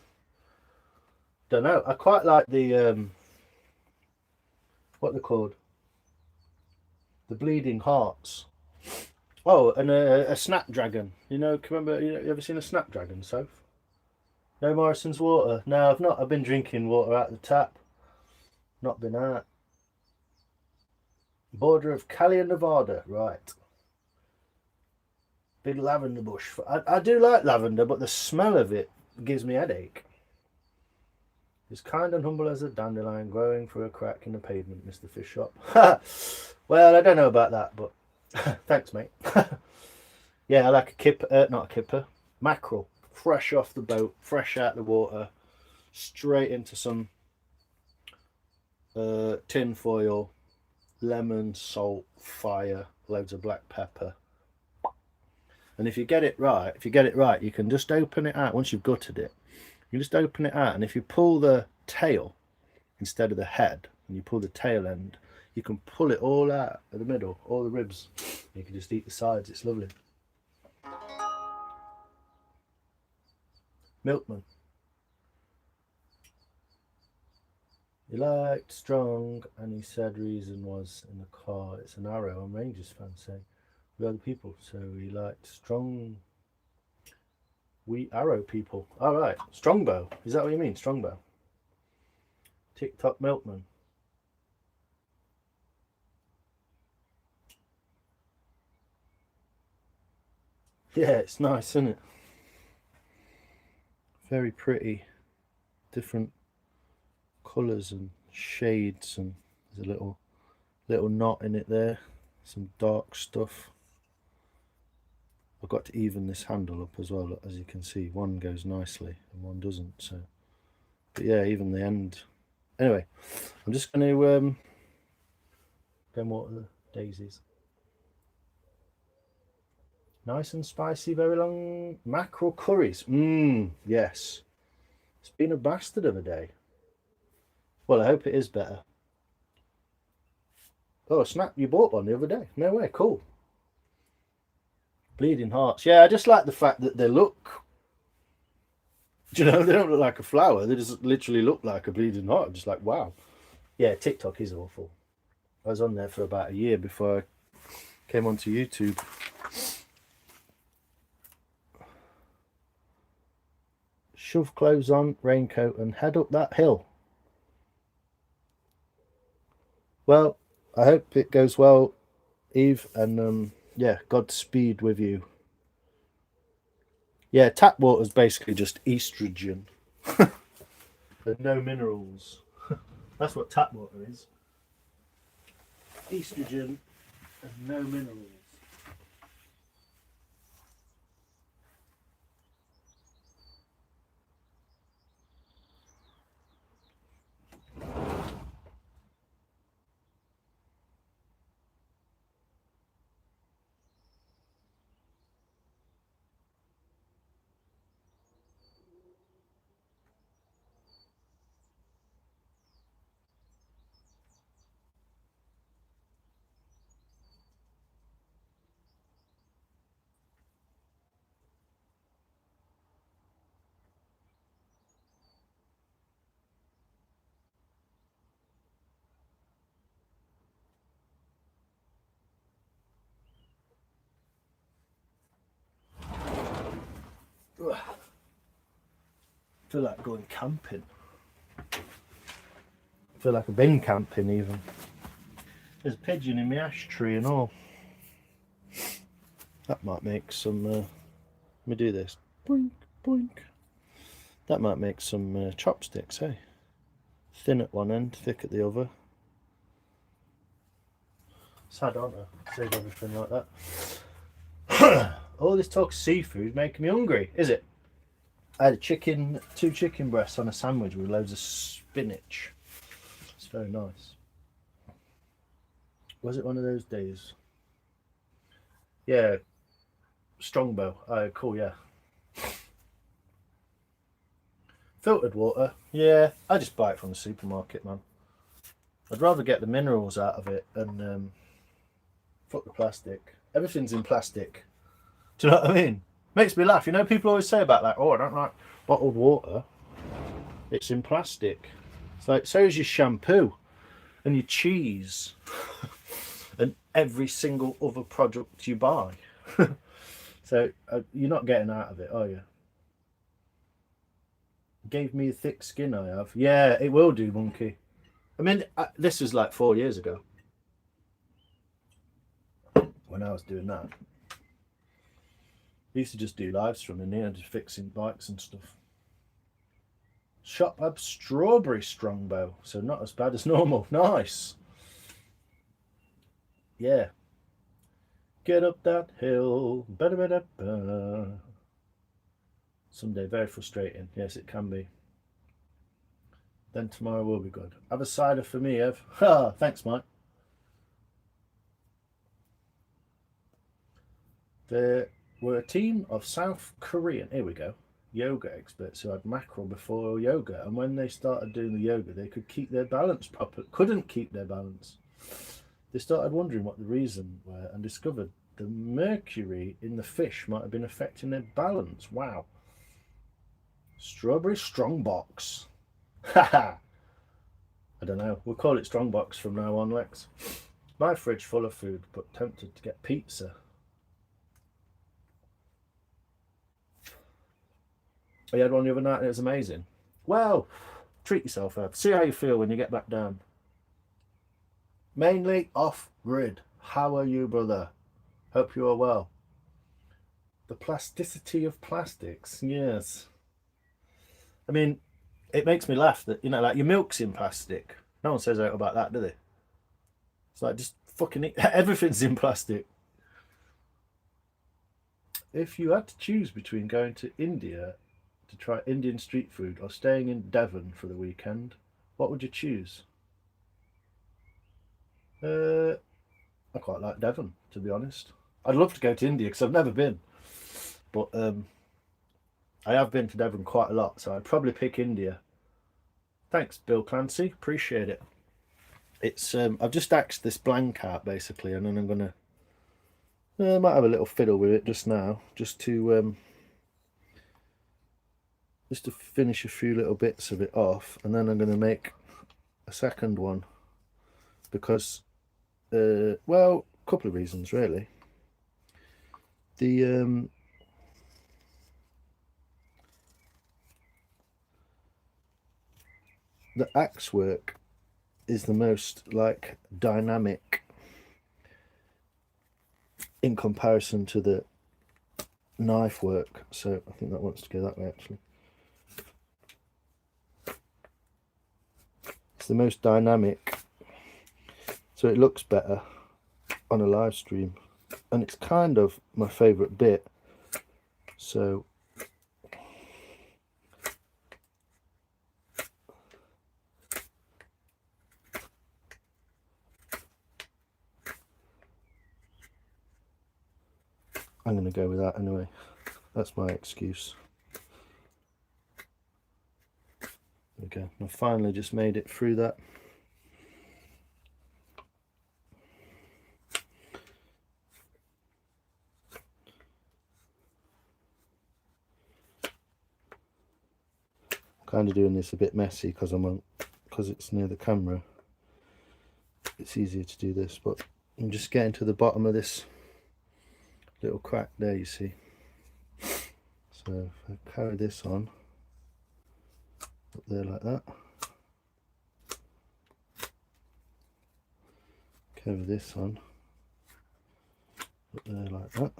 know. I quite like the what they're called, the bleeding hearts. Oh, and a snapdragon. You know, remember? You ever seen a snapdragon, Soph? No Morrison's water. No, I've not. I've been drinking water out the tap. Not been out. Border of Cali and Nevada, right? Big lavender bush. I do like lavender, but the smell of it gives me a headache. It's kind and humble as a dandelion growing through a crack in the pavement, Mr. Fish Shop. Well, I don't know about that, but thanks, mate. Yeah, I like a kipper, not a kipper, mackerel. Fresh off the boat, fresh out the water, straight into some tin foil, lemon, salt, fire, loads of black pepper. And if you get it right, you can just open it out once you've gutted it. You just open it out, and if you pull the tail instead of the head, and you pull the tail end, you can pull it all out of the middle, all the ribs. You can just eat the sides. It's lovely. Milkman. He liked strong, and he said reason was in the car. It's an Arrow and Rangers fans say. We are the people, so he liked strong. We Arrow people. All right, Strongbow. Is that what you mean, Strongbow? TikTok Milkman. Yeah, it's nice, isn't it? Very pretty. Different colours and shades, and there's a little knot in it there. Some dark stuff. I've got to even this handle up as well. As you can see, one goes nicely and one doesn't. So, but yeah, even the end. Anyway, I'm just going to go and water the daisies. Nice and spicy, very long mackerel curries. Yes. It's been a bastard of a day. Well, I hope it is better. Oh, snap, you bought one the other day. No way, cool. Bleeding hearts. Yeah, I just like the fact that they look, you know, they don't look like a flower. They just literally look like a bleeding heart. I'm just like, wow. Yeah, TikTok is awful. I was on there for about a year before I came onto YouTube. Shove clothes on, raincoat, and head up that hill. Well, I hope it goes well, Eve, and yeah, Godspeed with you. Yeah, tap water is basically just estrogen. There's no minerals. That's what tap water is. Estrogen and no minerals. Ugh. I feel like going camping. I feel like I've been camping even. There's a pigeon in my ash tree and all. That might make some. Let me do this. Boink, boink. That might make some chopsticks, eh? Thin at one end, thick at the other. Sad, aren't I? Save everything like that. All this talk of seafood making me hungry, is it? I had two chicken breasts on a sandwich with loads of spinach. It's very nice. Was it one of those days? Yeah, Strongbow. Oh, cool, yeah. Filtered water. Yeah, I just buy it from the supermarket, man. I'd rather get the minerals out of it and fuck the plastic. Everything's in plastic. Do you know what I mean? Makes me laugh. You know, people always say about that, oh, I don't like bottled water. It's in plastic. It's like, so is your shampoo and your cheese and every single other product you buy. So you're not getting out of it, are you? Gave me a thick skin, I have. Yeah, it will do, monkey. I mean, this was like 4 years ago when I was doing that. I used to just do lives from in here, just fixing bikes and stuff. Shop up strawberry Strongbow, so not as bad as normal. Nice. Yeah. Get up that hill. Ba-da-ba-da-ba. Someday very frustrating. Yes, it can be. Then tomorrow will be good. Have a cider for me, Ev. Ha! Thanks, Mike. There were a team of South Korean, here we go, yoga experts who had mackerel before yoga, and when they started doing the yoga, they couldn't keep their balance. They started wondering what the reason were and discovered the mercury in the fish might have been affecting their balance. Wow. Strawberry Strongbox. Haha. I don't know. We'll call it Strongbox from now on, Lex. My fridge full of food, but tempted to get pizza. I had one the other night and it was amazing. Well, treat yourself, Ed. See how you feel when you get back down. Mainly off grid. How are you, brother? Hope you are well. The plasticity of plastics, yes. I mean, it makes me laugh that, you know, like your milk's in plastic. No one says out about that, do they? It's like just fucking everything's in plastic. If you had to choose between going to India to try Indian street food or staying in Devon for the weekend, what would you choose? I quite like Devon, to be honest. I'd love to go to India because I've never been, but I have been to Devon quite a lot, so I'd probably pick India. Thanks, Bill Clancy. Appreciate it. It's I've just axed this blank out basically, and then I'm gonna I might have a little fiddle with it just now, just to finish a few little bits of it off, and then I'm gonna make a second one because well, a couple of reasons really. The axe work is the most like dynamic in comparison to the knife work, so I think that wants to go that way actually. It's the most dynamic, so it looks better on a live stream, and it's kind of my favorite bit, so I'm going to go with that anyway. That's my excuse. Okay, I finally just made it through that. I'm kind of doing this a bit messy because it's near the camera. It's easier to do this, but I'm just getting to the bottom of this little crack there, you see. So if I carry this on up there like that, cover this on up there like that,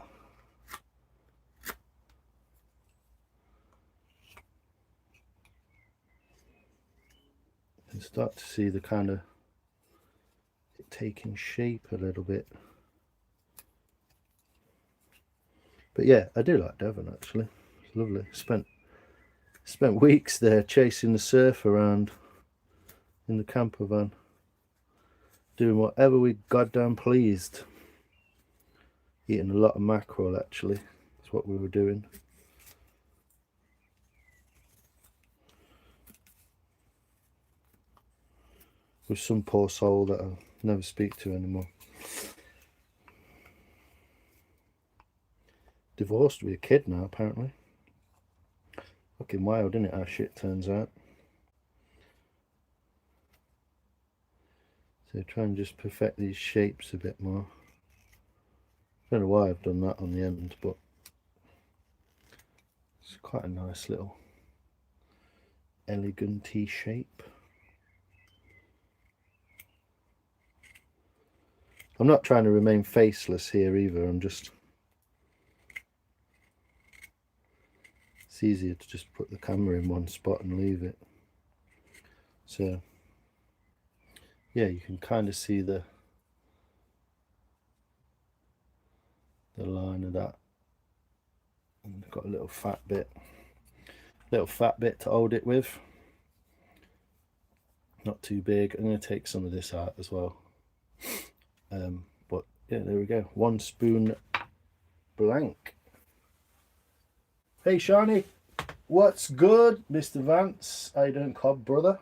and start to see the kind of it taking shape a little bit. But yeah, I do like Devon actually. It's lovely. Spent weeks there chasing the surf around in the camper van, doing whatever we goddamn pleased. Eating a lot of mackerel actually. That's what we were doing. With some poor soul that I'll never speak to anymore. Divorced with a kid now, apparently. Fucking wild, isn't it, how shit turns out. So try and just perfect these shapes a bit more. I don't know why I've done that on the end, but it's quite a nice little elegant-y shape. I'm not trying to remain faceless here either, I'm just... It's easier to just put the camera in one spot and leave it. So, yeah, you can kind of see the line of that. And I've got a little fat bit to hold it with. Not too big. I'm going to take some of this out as well. But yeah, there we go. 1 spoon blank. Hey Shani, what's good, Mr. Vance? How you doing, Cobb brother?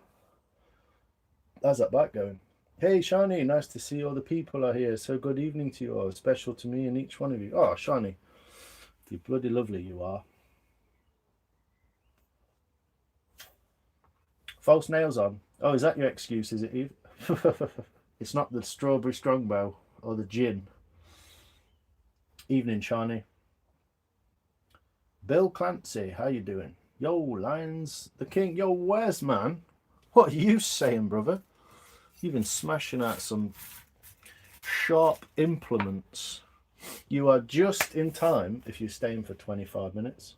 How's that back going? Hey Shani, nice to see all the people are here. So good evening to you all. Special to me and each one of you. Oh Shani, you bloody lovely you are. False nails on. Oh, is that your excuse, is it, Eve? It's not the strawberry strongbow or the gin. Evening, Shani. Bill Clancy, how you doing? Yo, Lions, the King. Yo, where's man? What are you saying, brother? You've been smashing out some sharp implements. You are just in time, if you're staying for 25 minutes,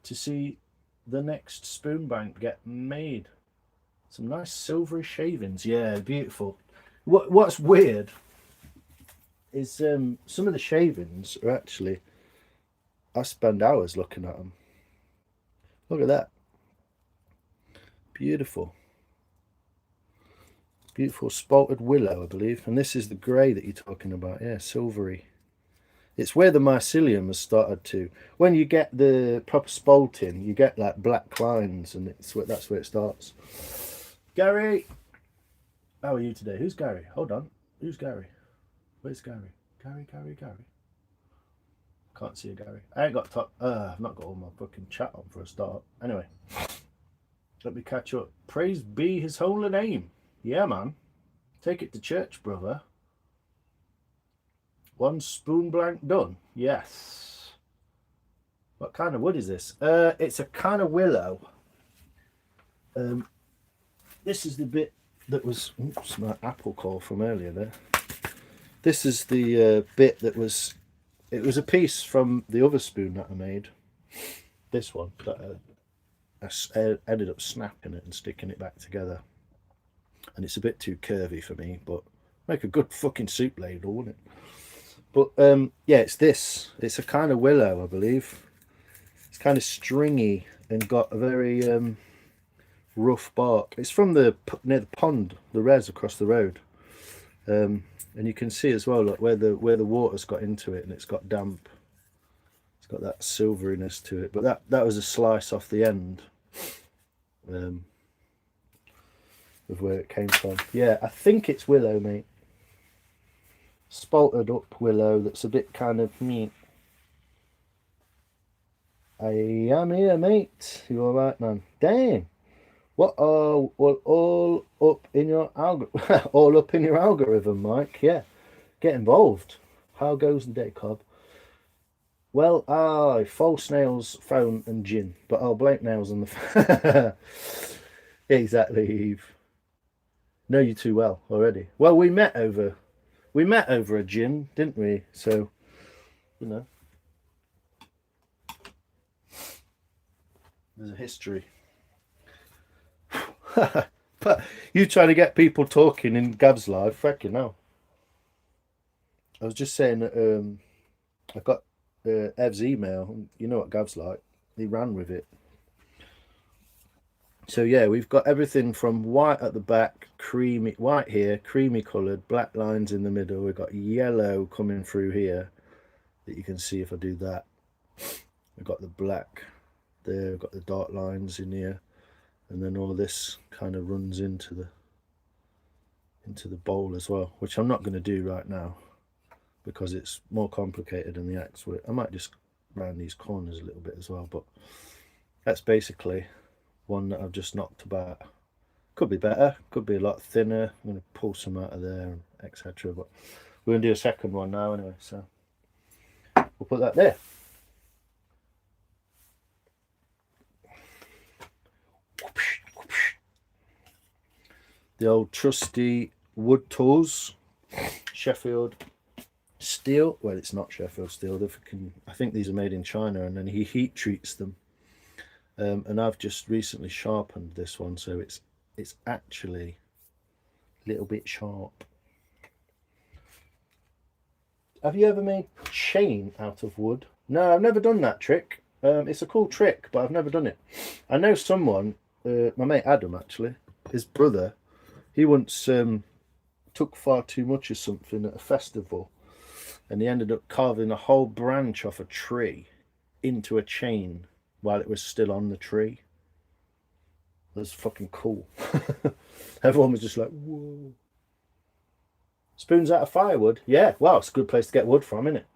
to see the next spoon bank get made. Some nice silvery shavings. Yeah, beautiful. What's weird is some of the shavings are actually... I spend hours looking at them. Look at that. Beautiful. Beautiful spalted willow, I believe. And this is the grey that you're talking about. Yeah, silvery. It's where the mycelium has started to... When you get the proper spalting, you get like black lines, and that's where it starts. Gary! How are you today? Who's Gary? Hold on. Who's Gary? Where's Gary? Gary. Can't see a Gary. I ain't got I've not got all my fucking chat on for a start. Anyway, let me catch up. Praise be his holy name. Yeah, man. Take it to church, brother. 1 spoon blank done. Yes. What kind of wood is this? It's a kind of willow. This is the bit that was... Oops, my apple core from earlier there. This is the bit that was... It was a piece from the other spoon that I made. This one, that I ended up snapping it and sticking it back together. And it's a bit too curvy for me, but make a good fucking soup ladle, wouldn't it? But yeah, it's this. It's a kind of willow, I believe. It's kind of stringy and got a very rough bark. It's from near the pond, the res across the road. And you can see as well, look, where the water's got into it and it's got damp. It's got that silveriness to it. But that was a slice off the end of where it came from. Yeah, I think it's willow, mate. Spalted up willow that's a bit kind of meat. I am here, mate. You alright, man? Damn. What are all up in your all up in your algorithm, Mike? Yeah, get involved. How goes the day, Cobb? Well, false nails, phone, and gin, but I'll blank nails on the. Exactly, Eve. Know you too well already. Well, we met over a gin, didn't we? So, you know, there's a history. But you trying to get people talking in Gav's live, fucking hell. I was just saying that Ev's email. You know what Gav's like. He ran with it. So yeah, we've got everything from white at the back, creamy white here, creamy coloured, black lines in the middle. We've got yellow coming through here that you can see if I do that. We've got the black there, we've got the dark lines in here, and then all this kind of runs into the bowl as well, which I'm not going to do right now because it's more complicated than the axe. I might just round these corners a little bit as well, but that's basically one that I've just knocked about. Could be better, could be a lot thinner. I'm going to pull some out of there, etc. But we're going to do a second one now anyway, so we'll put that there. The old trusty wood tools, Sheffield steel. Well, it's not Sheffield steel. I think these are made in China, and then he heat treats them. And I've just recently sharpened this one, so it's actually a little bit sharp. Have you ever made chain out of wood? No, I've never done that trick. It's a cool trick, but I've never done it. I know someone, my mate Adam actually, his brother, he once took far too much of something at a festival, and he ended up carving a whole branch off a tree into a chain while it was still on the tree. It was fucking cool. Everyone was just like, whoa. Spoons out of firewood? Yeah, well, it's a good place to get wood from, isn't it?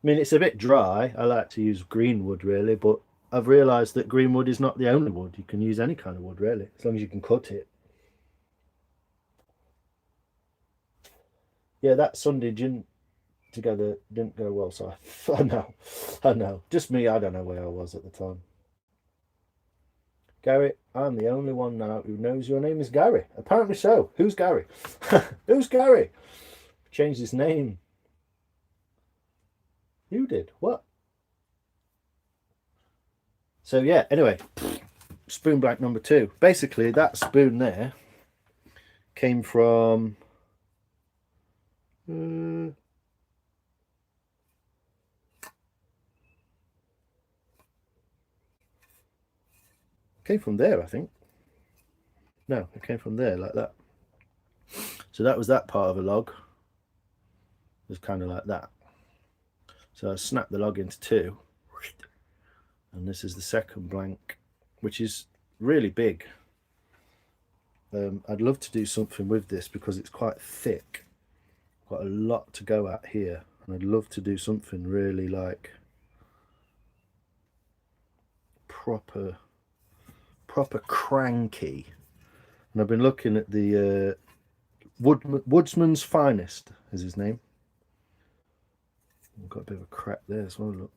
I mean, it's a bit dry. I like to use green wood, really, but I've realised that green wood is not the only wood. You can use any kind of wood, really, as long as you can cut it. Yeah, that Sunday gin together didn't go well, so I know. Just me, I don't know where I was at the time. Gary, I'm the only one now who knows your name is Gary. Apparently so. Who's Gary? Who's Gary? Changed his name. You did? What? So yeah, anyway, spoon blank number 2. Basically, that spoon there came from there, I think. No, it came from there, like that. So that was that part of a log. It was kind of like that. So I snapped the log into 2. And this is the second blank, which is really big. I'd love to do something with this because it's quite thick. Got a lot to go at here, and I'd love to do something really like proper cranky. And I've been looking at the Woodsman's Finest is his name. I've got a bit of a crack there as well, look.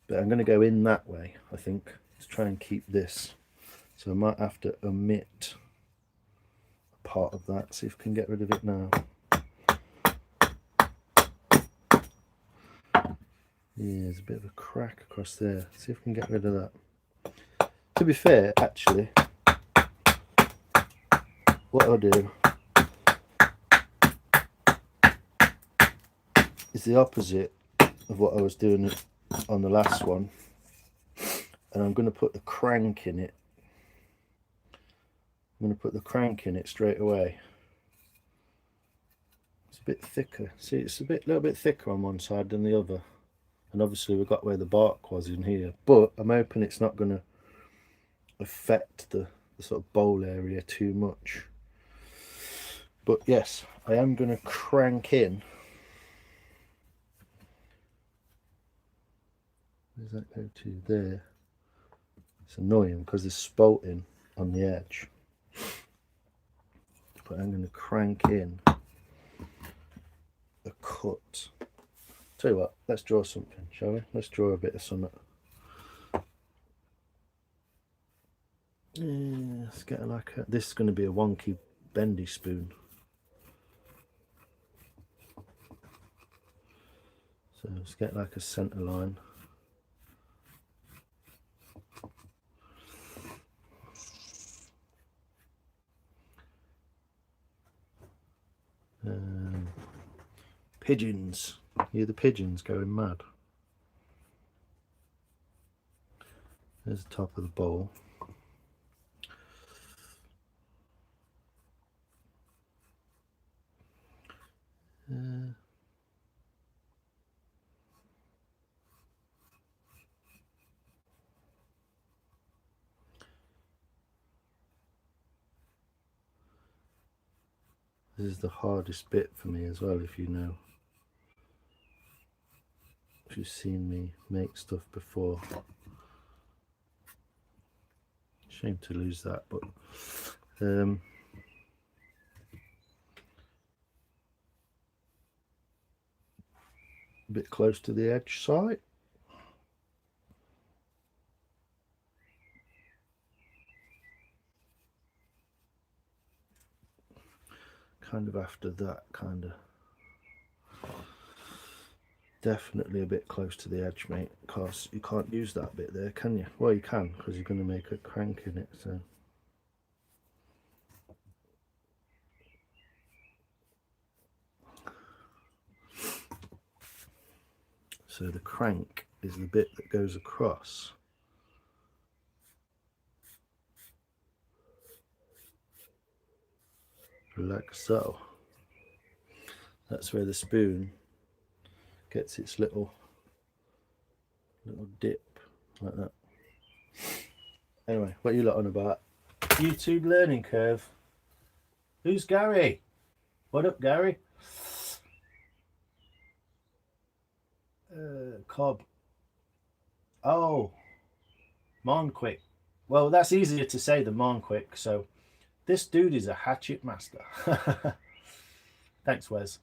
But I'm going to go in that way, I think, to try and keep this. So I might have to omit a part of that, see if I can get rid of it now. Yeah, there's a bit of a crack across there. See if I can get rid of that. To be fair, actually, what I'll do is the opposite of what I was doing on the last one, and I'm going to put the crank in it. I'm going to put the crank in it straight away. It's a bit thicker. See, it's a little bit thicker on one side than the other, and obviously we've got where the bark was in here, but I'm hoping it's not going to affect the sort of bowl area too much. But yes, I am going to crank in. Where's that go to? There. It's annoying because there's spalting on the edge. But I'm going to crank in a cut. Tell you what, let's draw something, shall we? Let's draw a bit of something. Yeah, let's get like a, this is going to be a wonky bendy spoon. So let's get like a centre line. Pigeons. Hear the pigeons going mad. There's the top of the bowl. This is the hardest bit for me as well, if you know. If you've seen me make stuff before. Shame to lose that, but a bit close to the edge side. Kind of after that, kind of. Definitely a bit close to the edge, mate, because you can't use that bit there, can you? Well, you can, because you're going to make a crank in it, so the crank is the bit that goes across. Like so. That's where the spoon gets its little dip, like that. Anyway, what are you lot on about? YouTube learning curve. Who's Gary? What up, Gary? Cobb. Oh, Monquick. Well, that's easier to say than Monquick. So this dude is a hatchet master. Thanks, Wes.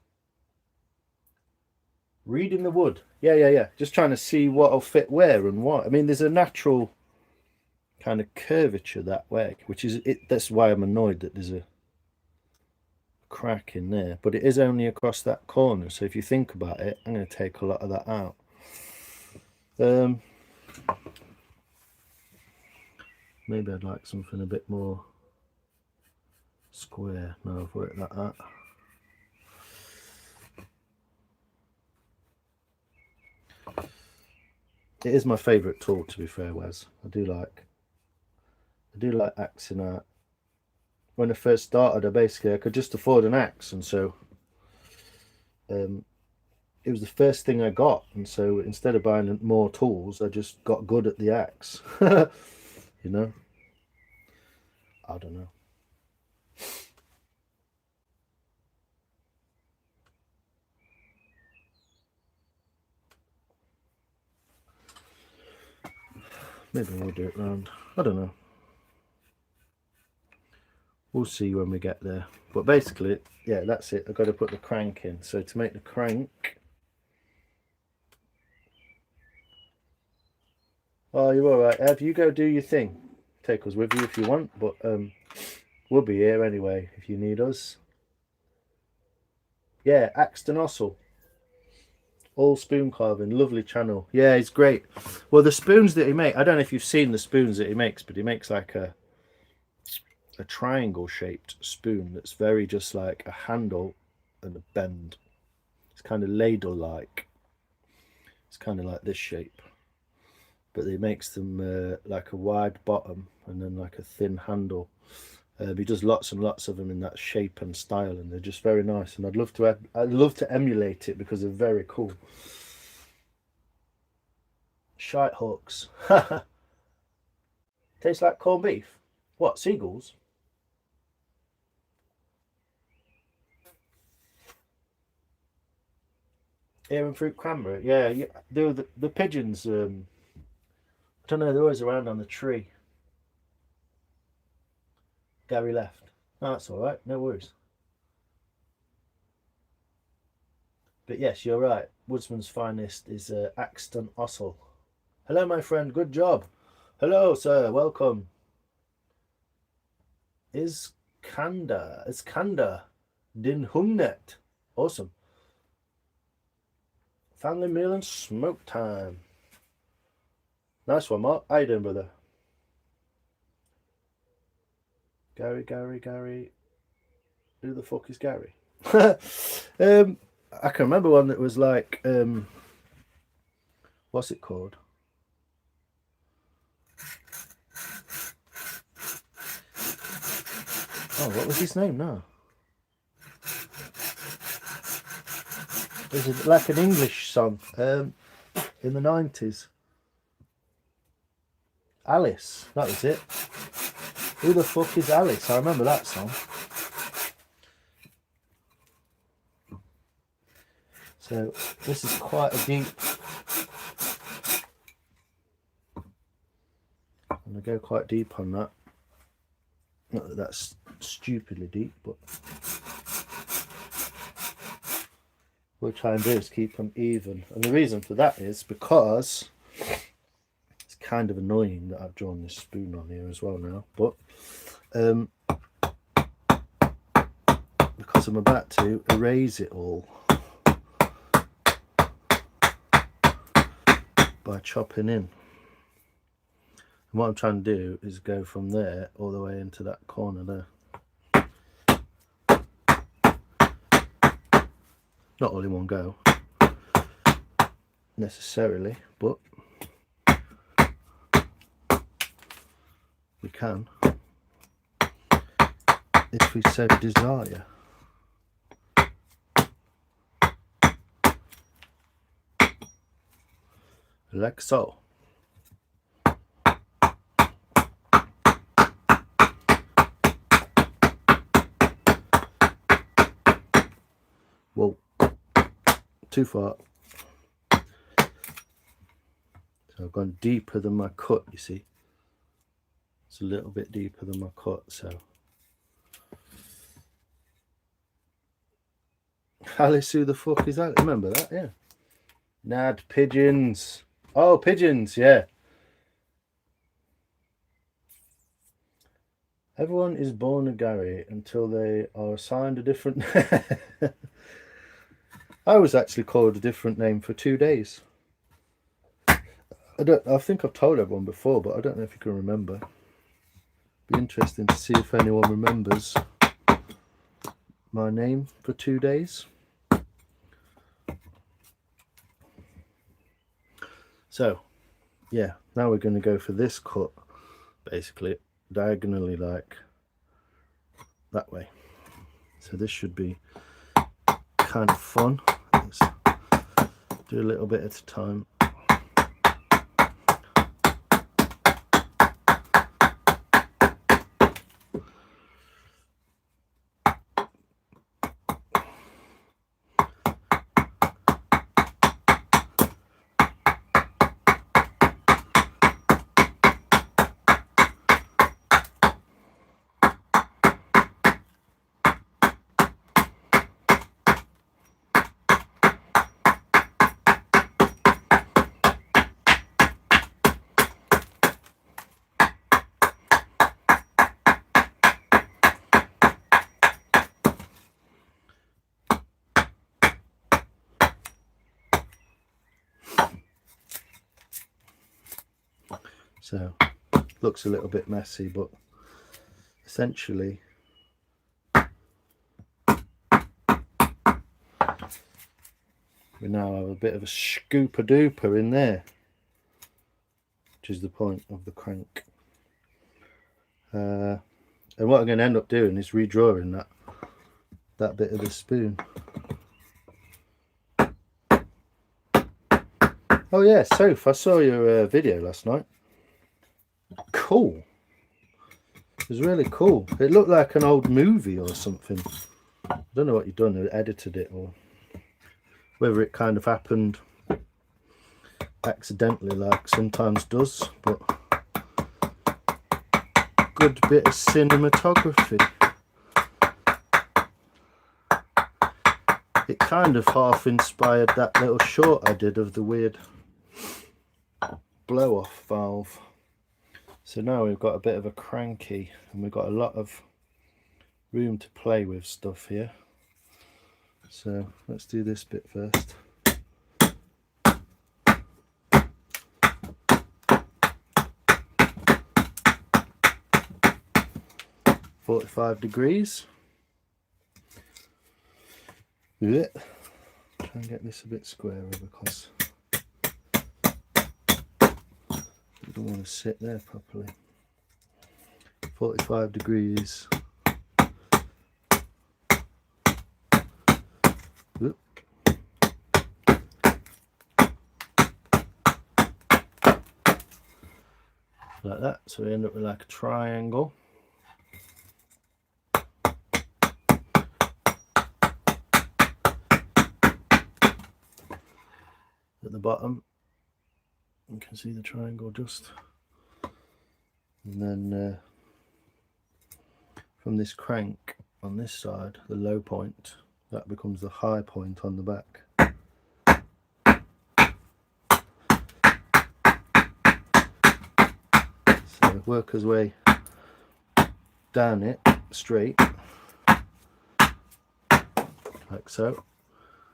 Reading the wood. Yeah. Just trying to see what'll fit where and what. I mean, there's a natural kind of curvature that way, which is it. That's why I'm annoyed that there's a crack in there, but it is only across that corner. So if you think about it, I'm going to take a lot of that out. Maybe I'd like something a bit more square. No, I've worked that out. It is my favourite tool, to be fair, Wes. I do like axing out. When I first started, I could just afford an axe, and so it was the first thing I got, and so instead of buying more tools, I just got good at the axe. You know, I don't know. Maybe we'll do it round. I don't know. We'll see when we get there. But basically, yeah, that's it. I've got to put the crank in. So to make the crank... Oh, you're all right, Ev. You go do your thing. Take us with you if you want, but we'll be here anyway if you need us. Yeah, Axton Ossel. All spoon carving, lovely channel. Yeah, it's great. Well, the spoons that he makes, I don't know if you've seen the spoons that he makes, but he makes like a triangle shaped spoon that's very just like a handle and a bend. It's kind of ladle like. It's kind of like this shape, but he makes them like a wide bottom and then like a thin handle. He does lots and lots of them in that shape and style, and they're just very nice. And I'd love to emulate it because they're very cool. Shite hooks. Tastes like corned beef. What, seagulls? Air and fruit cranberry. Yeah. The pigeons. I don't know. They're always around on the tree. Gary left. Oh, that's all right. No worries. But yes, you're right. Woodsman's finest is Axton Ossel. Hello, my friend. Good job. Hello, sir. Welcome. Iskandar Din Humnet. Awesome. Family meal and smoke time. Nice one, Mark. How you doing, brother? Gary. Who the fuck is Gary? I can remember one that was like, what's it called? Oh, what was his name now? It was like an English song in the 90s. Alice, that was it. Who the fuck is Alice? I remember that song. So this is quite a deep. I'm gonna go quite deep on that. Not that that's stupidly deep, but what we'll try and do is keep them even. And the reason for that is because it's kind of annoying that I've drawn this spoon on here as well now, but because I'm about to erase it all by chopping in. And what I'm trying to do is go from there all the way into that corner there. Not all in one go, necessarily, but we can if we so desire. Like so. Whoa, too far. So I've gone deeper than my cut, you see. It's a little bit deeper than my cut, so. Alice, who the fuck is that? Remember that? Yeah. Nad pigeons. Oh, pigeons, yeah. Everyone is born a Gary until they are assigned a different. I was actually called a different name for 2 days. I think I've told everyone before, but I don't know if you can remember. Be interesting to see if anyone remembers my name for 2 days. So, yeah, now we're going to go for this cut, basically diagonally like that way. So this should be kind of fun. Let's do a little bit at a time. So looks a little bit messy, but essentially we now have a bit of a scooper duper in there, which is the point of the crank. And what I'm going to end up doing is redrawing that bit of the spoon. Oh yeah, Soph, I saw your video last night. Cool. It was really cool. It looked like an old movie or something. I don't know what you've done, edited it, or whether it kind of happened accidentally like sometimes does, but good bit of cinematography. It kind of half inspired that little short I did of the weird blow off valve. So now we've got a bit of a cranky and we've got a lot of room to play with stuff here. So let's do this bit first. .45 degrees. Yeah. try and get this a bit squarer because you don't want to sit there properly. 45 degrees. Oop. Like that, so we end up with like a triangle. At the bottom you can see the triangle just, and then from this crank on this side, the low point, that becomes the high point on the back. So work his way down it straight like so,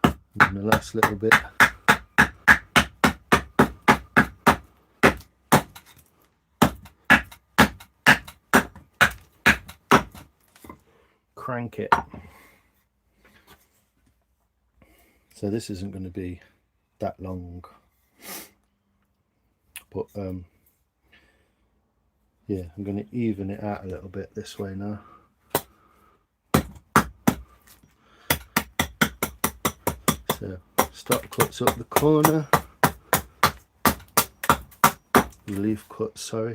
and the last little bit crank it. So this isn't going to be that long, but yeah, I'm going to even it out a little bit this way now. So stop cuts up the corner, relief cuts, sorry,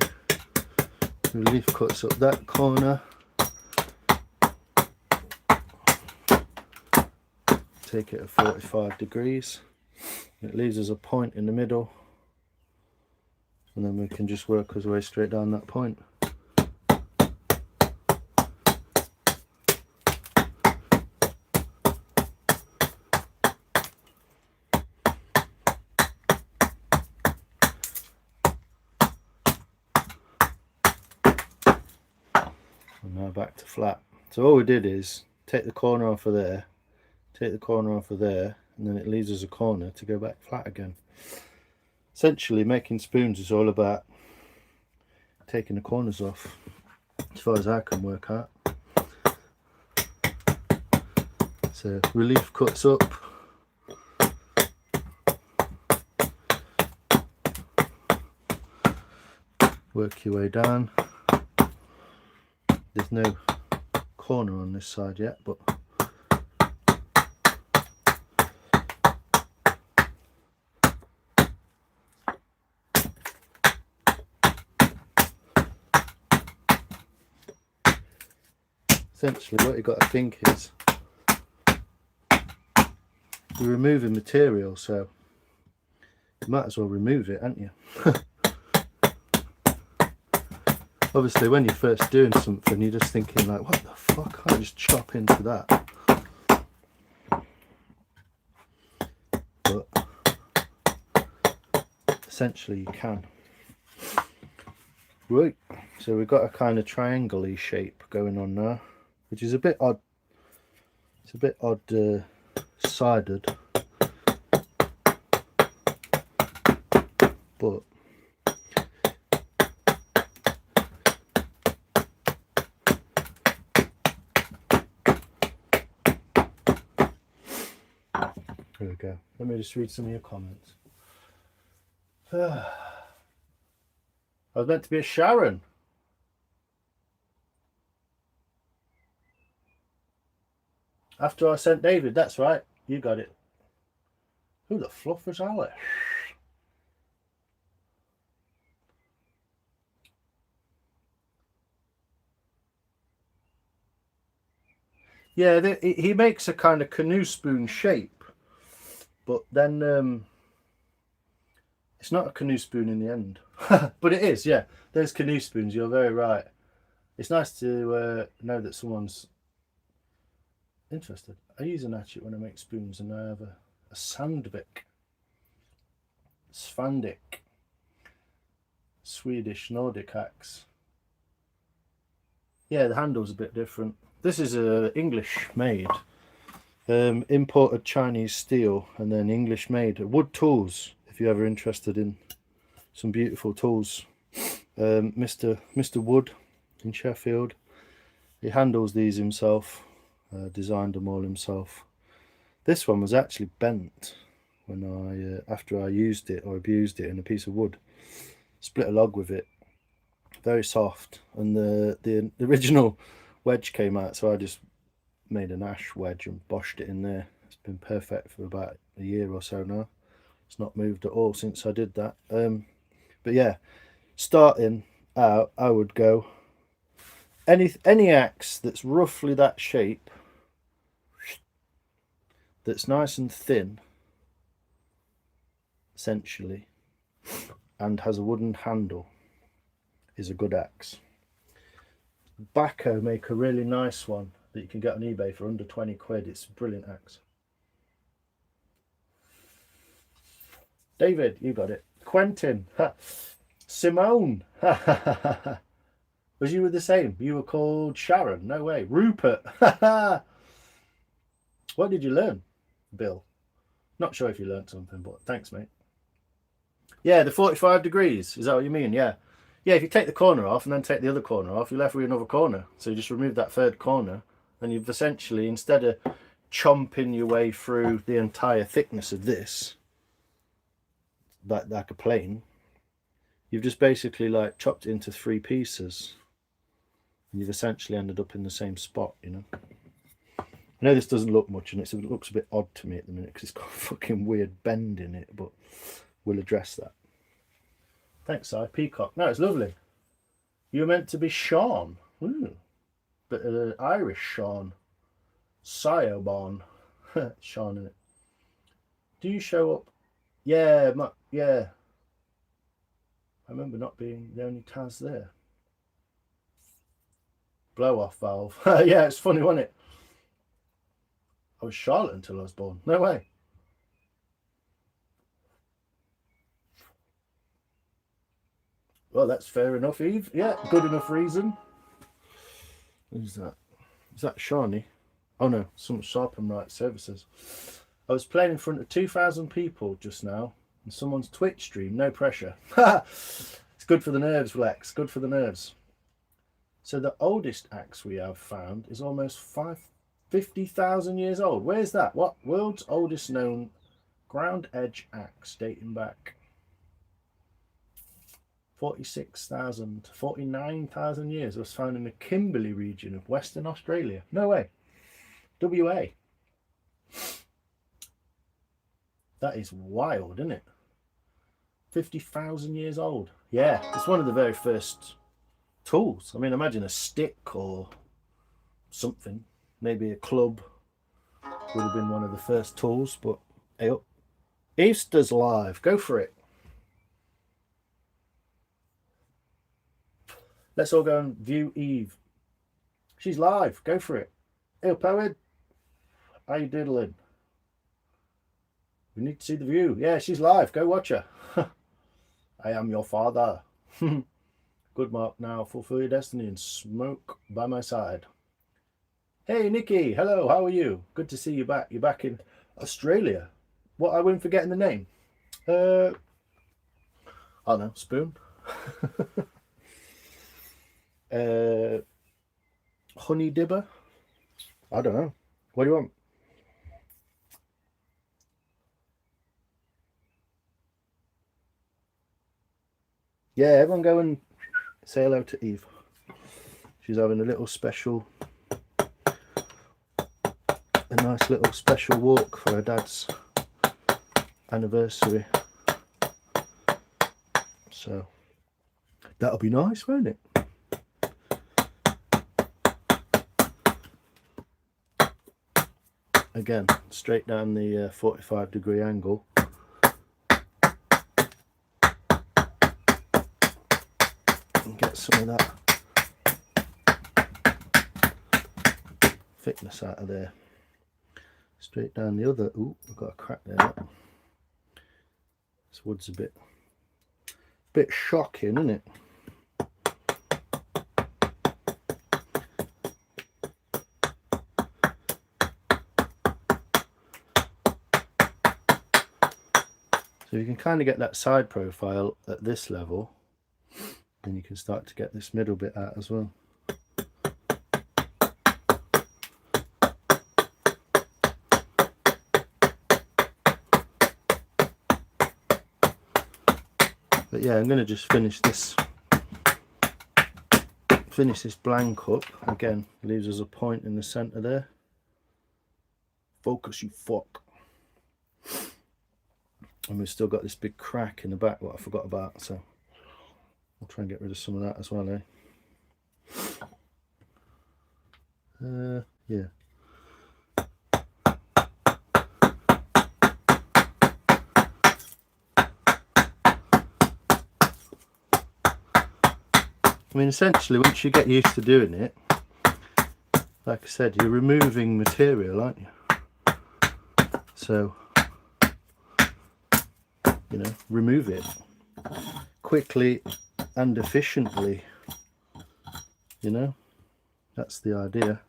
relief cuts up that corner. Take it at 45 degrees. It leaves us a point in the middle, and then we can just work our way straight down that point. And now back to flat. So all we did is take the corner off of there, take the corner off of there, and then it leaves us a corner to go back flat again. Essentially, making spoons is all about taking the corners off, as far as I can work out. So relief cuts up, work your way down. There's no corner on this side yet, but essentially what you've got to think is you're removing material, so you might as well remove it, haven't you? Obviously when you're first doing something you're just thinking like, what the fuck, I'll just chop into that. But essentially you can. Right, so we've got a kind of triangle-y shape going on now, which is a bit odd. It's a bit odd sided, but there we go. Let me just read some of your comments. I was meant to be a Sharon. After I sent David, that's right. You got it. Who the fluff was Alice? Yeah, he makes a kind of canoe spoon shape, but then it's not a canoe spoon in the end. But it is, yeah. There's canoe spoons, you're very right. It's nice to know that someone's interested. I use an hatchet when I make spoons, and I have a Sandvik. Svandik. Swedish Nordic axe. Yeah, the handle's a bit different. This is English made. Imported Chinese steel and then English made. Wood tools, if you're ever interested in some beautiful tools. Mr. Wood in Sheffield. He handles these himself. Designed them all himself. This one was actually bent when I after I used it or abused it in a piece of wood. Split a log with it. Very soft, and the original wedge came out, so I just made an ash wedge and boshed it in there. It's been perfect for about a year or so now. It's not moved at all since I did that. But yeah, starting out, I would go any axe that's roughly that shape, that's nice and thin, essentially, and has a wooden handle, is a good axe. Bahco make a really nice one that you can get on eBay for under 20 quid. It's a brilliant axe. David, you got it. Quentin. Simone. Was you were the same? You were called Sharon? No way. Rupert. What did you learn, Bill? Not sure if you learned something, but thanks, mate. Yeah, the 45 degrees. Is that what you mean? Yeah. Yeah, if you take the corner off and then take the other corner off, you're left with another corner. So you just remove that third corner, and you've essentially, instead of chomping your way through the entire thickness of this, like a plane, you've just basically like chopped it into 3 pieces, and you've essentially ended up in the same spot, you know. I know this doesn't look much, and it looks a bit odd to me at the minute because it's got a fucking weird bend in it, but we'll address that. Thanks, Si. Peacock. No, it's lovely. You were meant to be Sean. Ooh. But Irish Sean. Siobon. Sean, in it. Do you show up? Yeah, yeah. I remember not being the only Taz there. Blow off valve. Yeah, it's funny, wasn't it? I was Charlotte until I was born. No way. Well, that's fair enough, Eve. Yeah, good enough reason. Who's that? Is that Shawnee? Oh no, some Sharp and Right Services. I was playing in front of 2,000 people just now, and someone's Twitch stream. No pressure. It's good for the nerves, Lex. Good for the nerves. So the oldest axe we have found is almost 50,000 years old. Where's that? What? World's oldest known ground edge axe dating back 49,000 years. It was found in the Kimberley region of Western Australia. No way. WA. That is wild, isn't it? 50,000 years old. Yeah, it's one of the very first tools. I mean, imagine a stick or something. Maybe a club would have been one of the first tools, but hey up. Easter's live. Go for it. Let's all go and view Eve. She's live. Go for it. Hey, Powered. How you diddling? We need to see the view. Yeah, she's live. Go watch her. I am your father. Good, Mark. Now fulfill your destiny and smoke by my side. Hey, Nikki. Hello. How are you? Good to see you back. You're back in Australia. What? I wouldn't forgetting the name. I don't know. Spoon. Honey Dibber. I don't know. What do you want? Yeah, everyone go and say hello to Eve. She's having a little special, a nice little special walk for her dad's anniversary. So that'll be nice, won't it? Again, straight down the 45-degree angle. And get some of that thickness out of there. Straight down the other. Ooh, I've got a crack there. This wood's a bit shocking, isn't it? So you can kind of get that side profile at this level, and you can start to get this middle bit out as well. But yeah, I'm going to just finish this blank up. Again, leaves us a point in the center there. Focus, you fuck. And we've still got this big crack in the back, what I forgot about, so I'll try and get rid of some of that as well, yeah. I mean, essentially, once you get used to doing it, like I said, you're removing material, aren't you? So, you know, remove it quickly and efficiently, you know, that's the idea.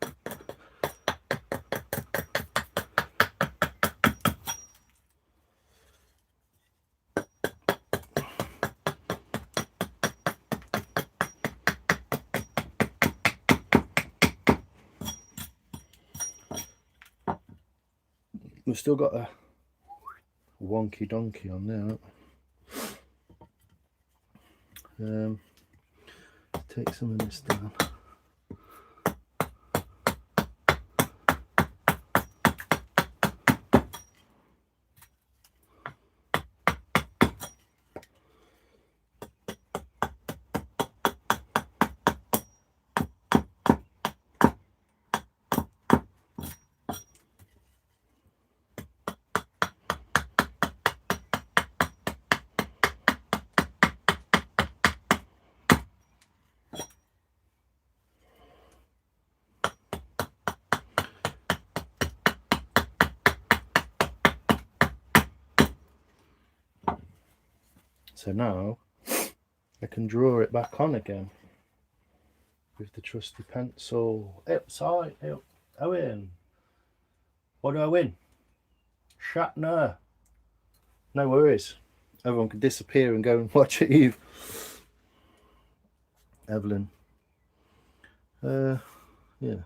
We've still got a wonky donkey on there, haven't we? Take some of this down. So now I can draw it back on again with the trusty pencil. Outside, Owen. What do I win? Shatner. No worries. Everyone can disappear and go and watch it, Eve. Evelyn. Yeah. Let's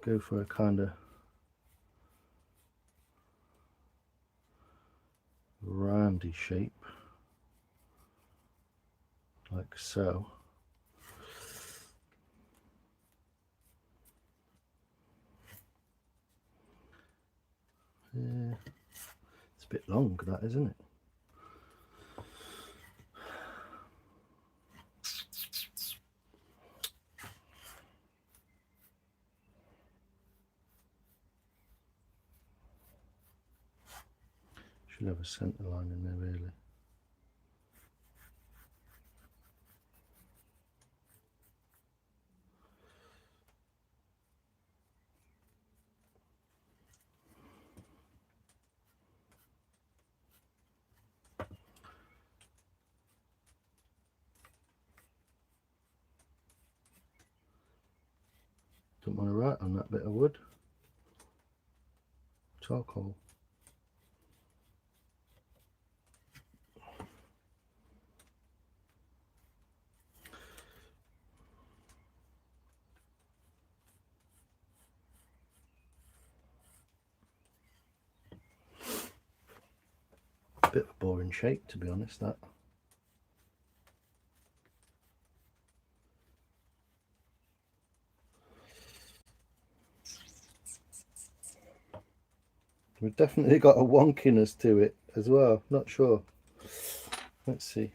go for a kind of roundy shape. Like so. Yeah. It's a bit long, that, isn't it? Should have a centre line in there, really. Don't want to write on that bit of wood. Charcoal. Bit of a boring shape, to be honest, that. We've definitely got a wonkiness to it as well. Not sure. Let's see.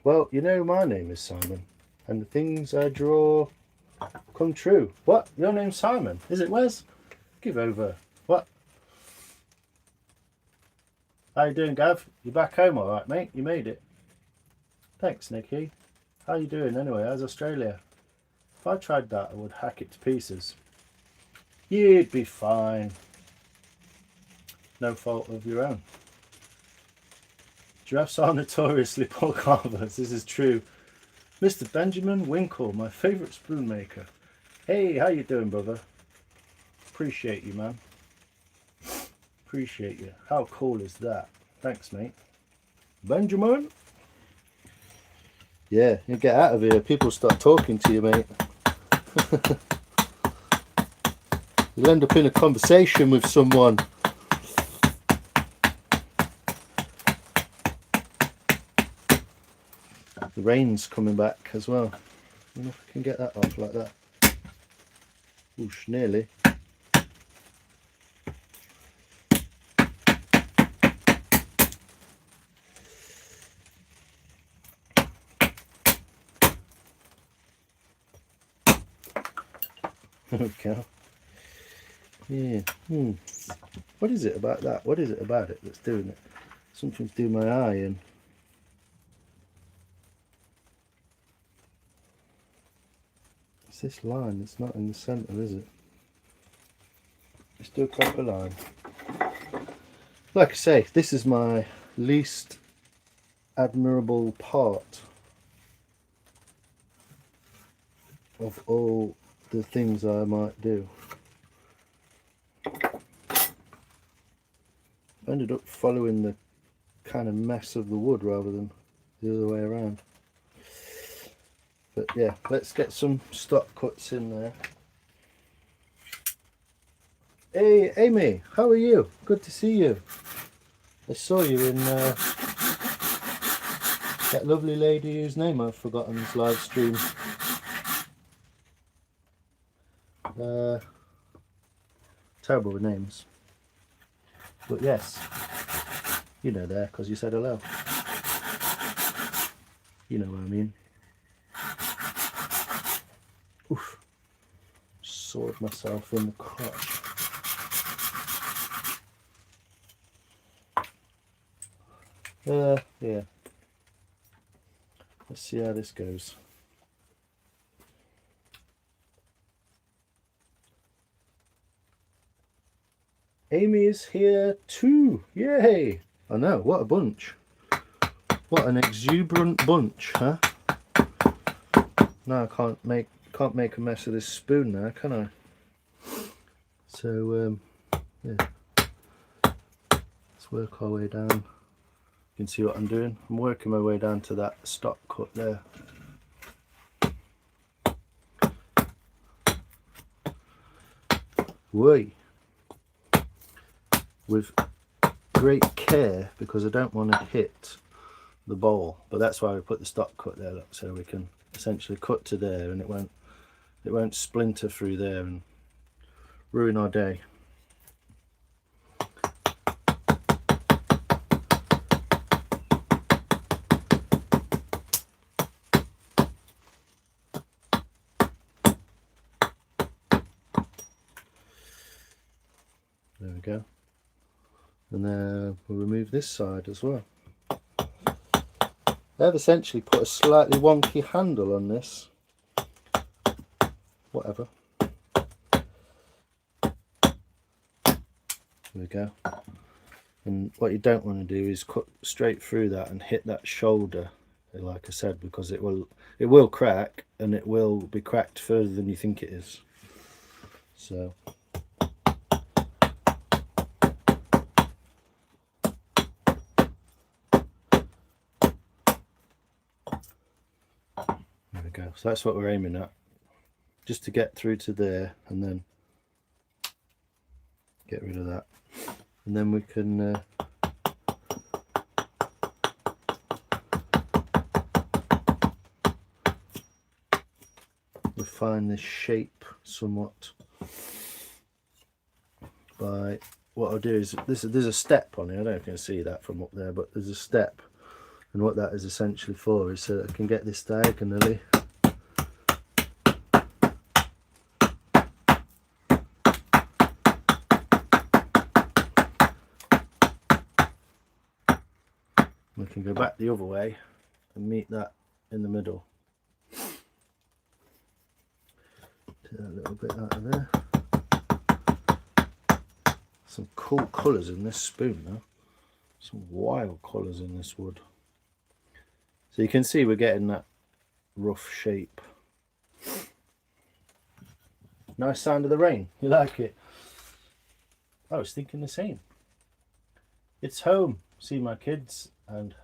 Well, you know, my name is Simon, and the things I draw come true. What? Your name's Simon? Is it Wes? Give over. What? How you doing, Gav? You back home all right, mate? You made it. Thanks, Nicky. How you doing anyway? How's Australia? If I tried that, I would hack it to pieces. You'd be fine. No fault of your own. Giraffes are notoriously poor carvers. This is true. Mr. Benjamin Winkle, my favourite spoon maker. Hey, how you doing, brother? Appreciate you, man. Appreciate you. How cool is that? Thanks, mate. Benjamin? Yeah, you get out of here. People start talking to you, mate. You'll end up in a conversation with someone. The rain's coming back as well. I don't know if I can get that off like that. Oosh, nearly. There we go. Yeah. What is it about that? What is it about it that's doing it? Something's doing my eye in. It's this line. It's not in the centre, is it? Let's do a proper line. Like I say, this is my least admirable part of all the things I might do. I ended up following the kind of mess of the wood rather than the other way around. But yeah, let's get some stock cuts in there. Hey Amy, how are you? Good to see you. I saw you in that lovely lady whose name I've forgotten's live stream. Terrible with names. But yes, you know there because you said hello. You know what I mean. Oof. Sawed myself in the crotch. Yeah. Let's see how this goes. Amy is here too. Yay! I know, what a bunch. What an exuberant bunch, huh? Now I can't make a mess of this spoon now, can I? So yeah. Let's work our way down. You can see what I'm doing. I'm working my way down to that stock cut there. Whey. With great care because I don't want to hit the bowl, but that's why we put the stock cut there, look, so we can essentially cut to there and it won't splinter through there and ruin our day. There we go. And then we'll remove this side as well. I've essentially put a slightly wonky handle on this. Whatever. There we go. And what you don't want to do is cut straight through that and hit that shoulder, like I said, because it will crack, and it will be cracked further than you think it is. So go. So that's what we're aiming at, just to get through to there and then get rid of that, and then we can refine this shape somewhat by what I'll do is there's a step on it. I don't know if you can see that from up there, but there's a step, and what that is essentially for is so that I can get this diagonally can go back the other way and meet that in the middle. Take that little bit out of there. Some cool colours in this spoon though. Some wild colours in this wood. So you can see we're getting that rough shape. Nice sound of the rain. You like it? I was thinking the same. It's home. See my kids and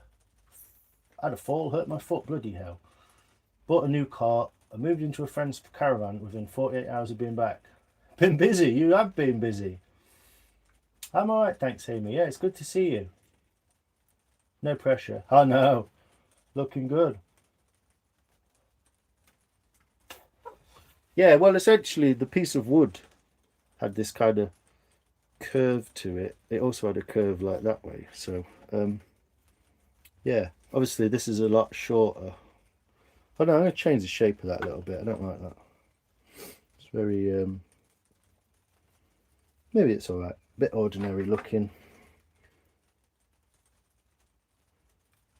I had a fall, hurt my foot, bloody hell. Bought a new car. I moved into a friend's caravan within 48 hours of being back. Been busy. You have been busy. I'm alright, thanks Amy. Yeah, it's good to see you. No pressure. Oh no. Looking good. Yeah, well essentially the piece of wood had this kind of curve to it. It also had a curve like that way. So yeah, obviously this is a lot shorter. Oh no, I'm going to change the shape of that a little bit. I don't like that. It's very maybe it's alright. A bit ordinary looking.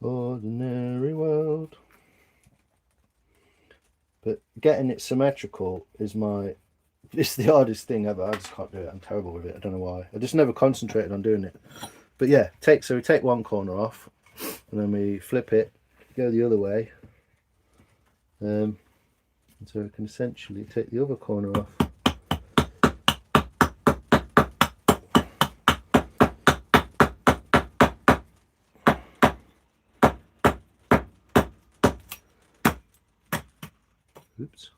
Ordinary world. But getting it symmetrical is it's the hardest thing ever. I just can't do it. I'm terrible with it. I don't know why. I just never concentrated on doing it. But yeah, so we take one corner off and then we flip it, go the other way. And so we can essentially take the other corner off. Oops,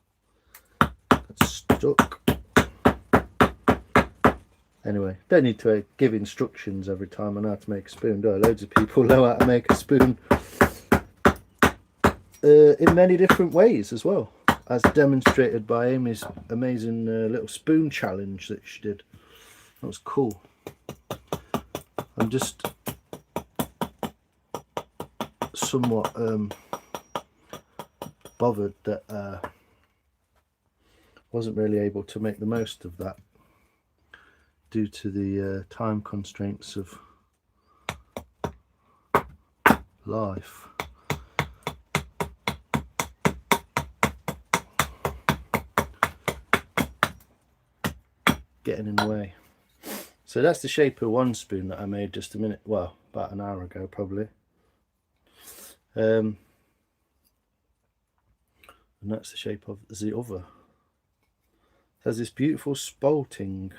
that's stuck. Anyway, don't need to give instructions every time on how to make a spoon, do I? Loads of people know how to make a spoon in many different ways as well, as demonstrated by Amy's amazing little spoon challenge that she did. That was cool. I'm just somewhat bothered that wasn't really able to make the most of that due to the time constraints of life. Getting in the way. So that's the shape of one spoon that I made just a minute, well, about an hour ago probably. And that's the shape of the other. It has this beautiful spalting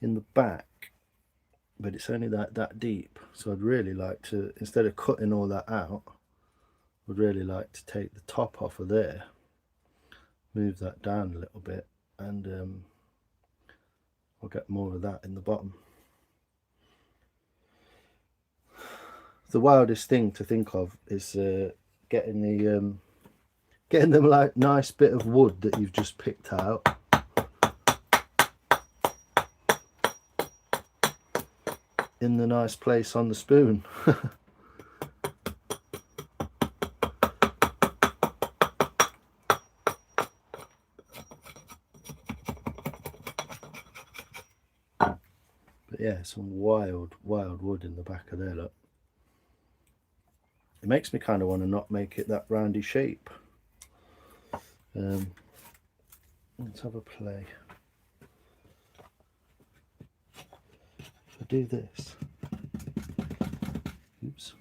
in the back, but it's only that deep. So I'd really like to, instead of cutting all that out, I'd really like to take the top off of there, move that down a little bit, and I'll get more of that in the bottom. The wildest thing to think of is getting the like nice bit of wood that you've just picked out in the nice place on the spoon. But yeah, some wild wood in the back of there, look. It makes me kind of want to not make it that roundy shape. Let's have a play. If I do this, oops.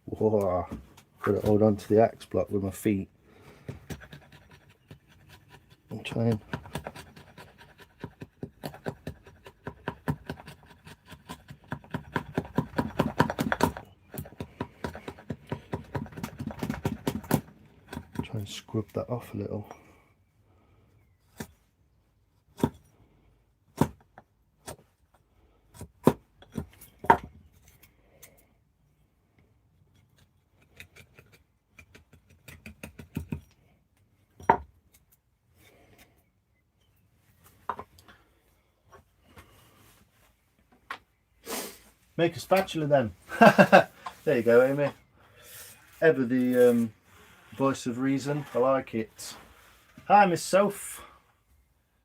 Whoa, got to hold on to the axe block with my feet. I'm trying. Try and scrub that off a little. Make a spatula then. There you go, Amy. Ever the voice of reason. I like it. Hi, Miss Soph.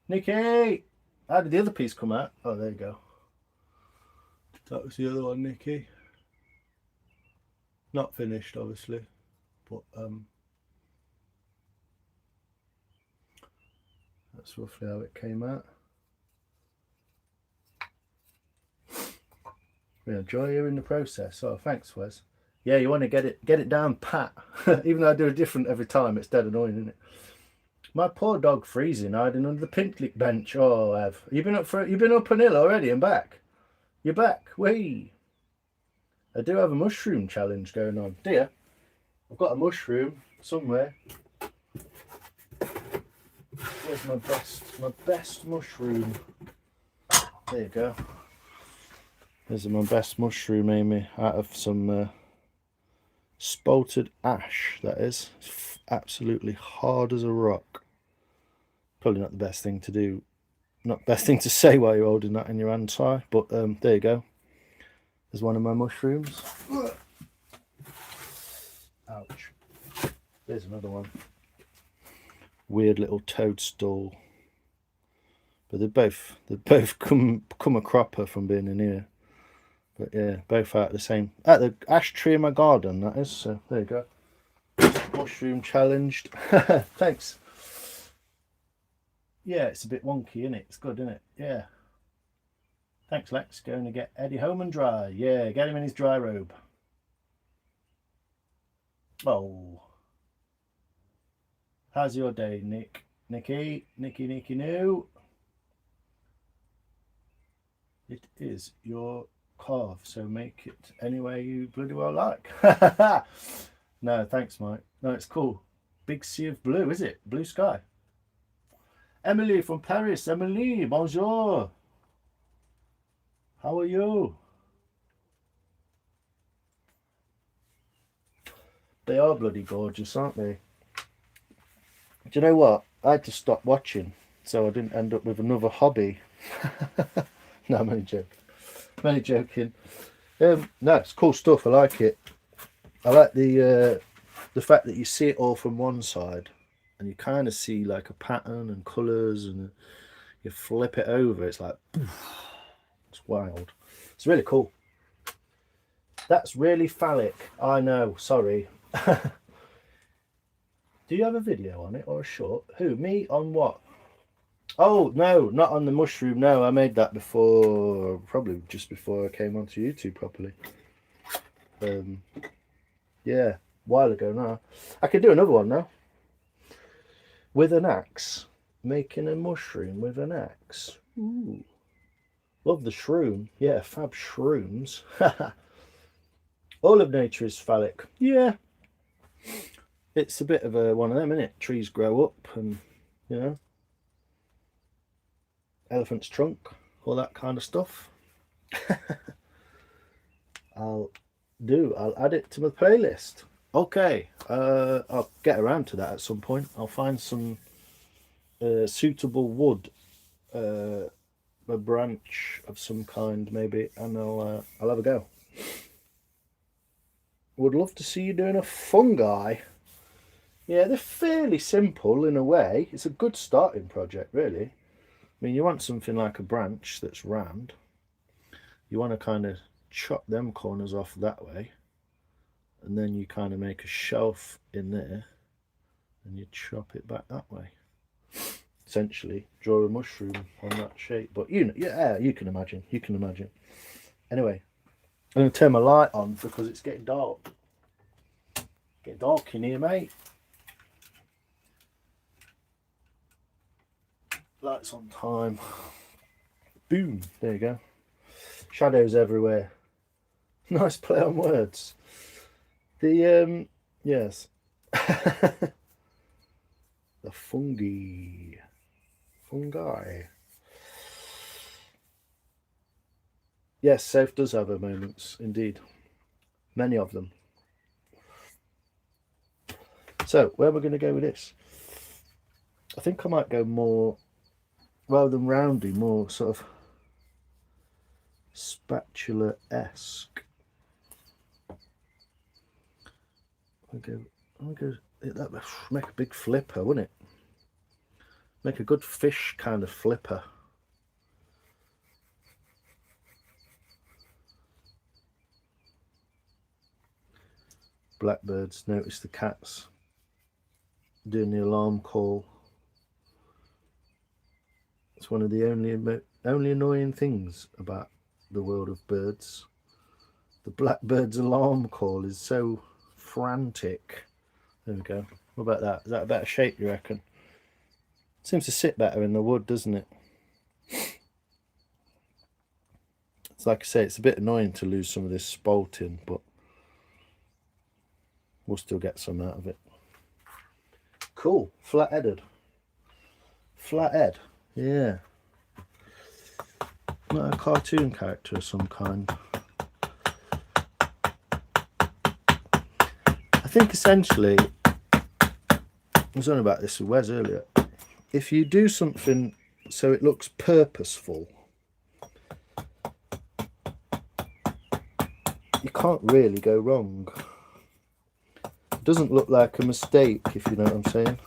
Nikki! How did the other piece come out? Oh, there you go. That was the other one, Nikki. Not finished, obviously, but that's roughly how it came out. Yeah, enjoy hearing the process. Oh, thanks, Wes. Yeah, you want to get it down pat. Even though I do it different every time, it's dead annoying, isn't it? My poor dog freezing, hiding under the picnic bench. Oh, Ev, you've been up an hill already and back. You're back. Whee! I do have a mushroom challenge going on. Do you? I've got a mushroom somewhere. Where's my best mushroom? There you go. There's my best mushroom, Amy, out of some spalted ash, that is. It's absolutely hard as a rock. Probably not the best thing to do. Not the best thing to say while you're holding that in your hand, Si, but there you go. There's one of my mushrooms. Ouch. There's another one. Weird little toadstool. But they both come a cropper from being in here. But yeah, both out the same. At the ash tree in my garden, that is. So there you go. Mushroom challenged. Thanks. Yeah, it's a bit wonky, isn't it? It's good, isn't it? Yeah. Thanks, Lex. Going to get Eddie home and dry. Yeah, get him in his dry robe. Oh. How's your day, Nick? Nicky new. It is your carve, so make it any way you bloody well like. No, thanks, Mike. No, it's cool. Big sea of blue, is it? Blue sky. Emily from Paris. Emily, bonjour. How are you? They are bloody gorgeous, aren't they? Do you know what? I had to stop watching so I didn't end up with another hobby. No, I'm only joking. I'm only joking. No, it's cool stuff. I like it. I like the fact that you see it all from one side and you kind of see like a pattern and colours, and you flip it over, it's like, it's wild. It's really cool. That's really phallic. I know, sorry. Do you have a video on it or a short? Who, me? On what? Oh, no, not on the mushroom. No, I made that before, probably just before I came onto YouTube properly. Yeah, a while ago now. I could do another one now. With an axe. Making a mushroom with an axe. Ooh. Love the shroom. Yeah, fab shrooms. All of nature is phallic. Yeah. It's a bit of a one of them, isn't it? Trees grow up and, you know, elephant's trunk, all that kind of stuff. I'll add it to my playlist. Okay, I'll get around to that at some point. I'll find some suitable wood, a branch of some kind maybe, and I'll have a go. Would love to see you doing a fungi. Yeah, they're fairly simple in a way. It's a good starting project, really. I mean, you want something like a branch that's round. You want to kind of chop them corners off that way, and then you kind of make a shelf in there, and you chop it back that way. Essentially, draw a mushroom on that shape. But you know, yeah, you can imagine. You can imagine. Anyway, I'm going to turn my light on because it's getting dark. Getting dark in here, mate. Lights on time. Boom. There you go. Shadows everywhere. Nice play on words. The yes. The fungi. Yes, Soph does have her moments, indeed. Many of them. So, where we're going to go with this? I think I might go more, rather than roundy, more sort of spatula-esque. I'll go, that would make a big flipper, wouldn't it? Make a good fish kind of flipper. Blackbirds. Notice the cats doing the alarm call. It's one of the only annoying things about the world of birds. The blackbird's alarm call is so frantic. There we go. What about that? Is that a better shape, you reckon? Seems to sit better in the wood, doesn't it? It's like I say, it's a bit annoying to lose some of this spalting, but we'll still get some out of it. Cool. Flat-headed. Flathead. Yeah. Not a cartoon character of some kind. I think essentially, I was on about this with Wes earlier. If you do something so it looks purposeful, you can't really go wrong. It doesn't look like a mistake, if you know what I'm saying.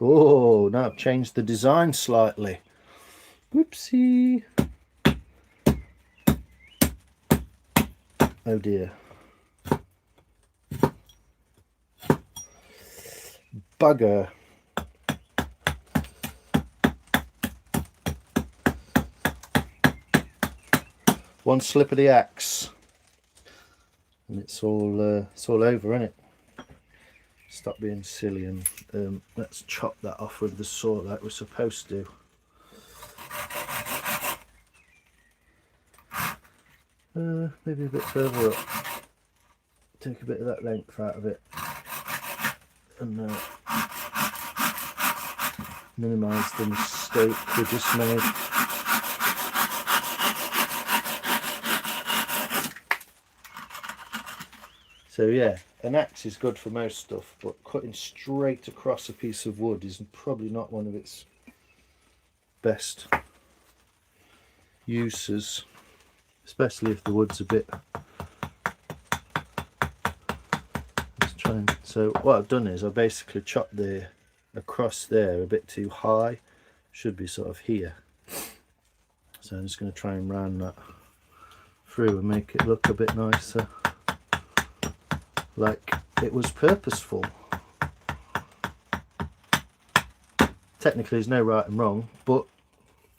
Oh, now I've changed the design slightly. Whoopsie. Oh dear. Bugger. One slip of the axe and it's all over, isn't it? Stop being silly and let's chop that off with the saw like we're supposed to. Maybe a bit further up. Take a bit of that length out of it and minimise the mistake we just made. So yeah, an axe is good for most stuff, but cutting straight across a piece of wood is probably not one of its best uses, especially if the wood's a bit. Let's try and, so what I've done is I basically chopped the across there a bit too high, should be sort of here. So I'm just going to try and round that through and make it look a bit nicer, like it was purposeful. Technically there's no right and wrong, but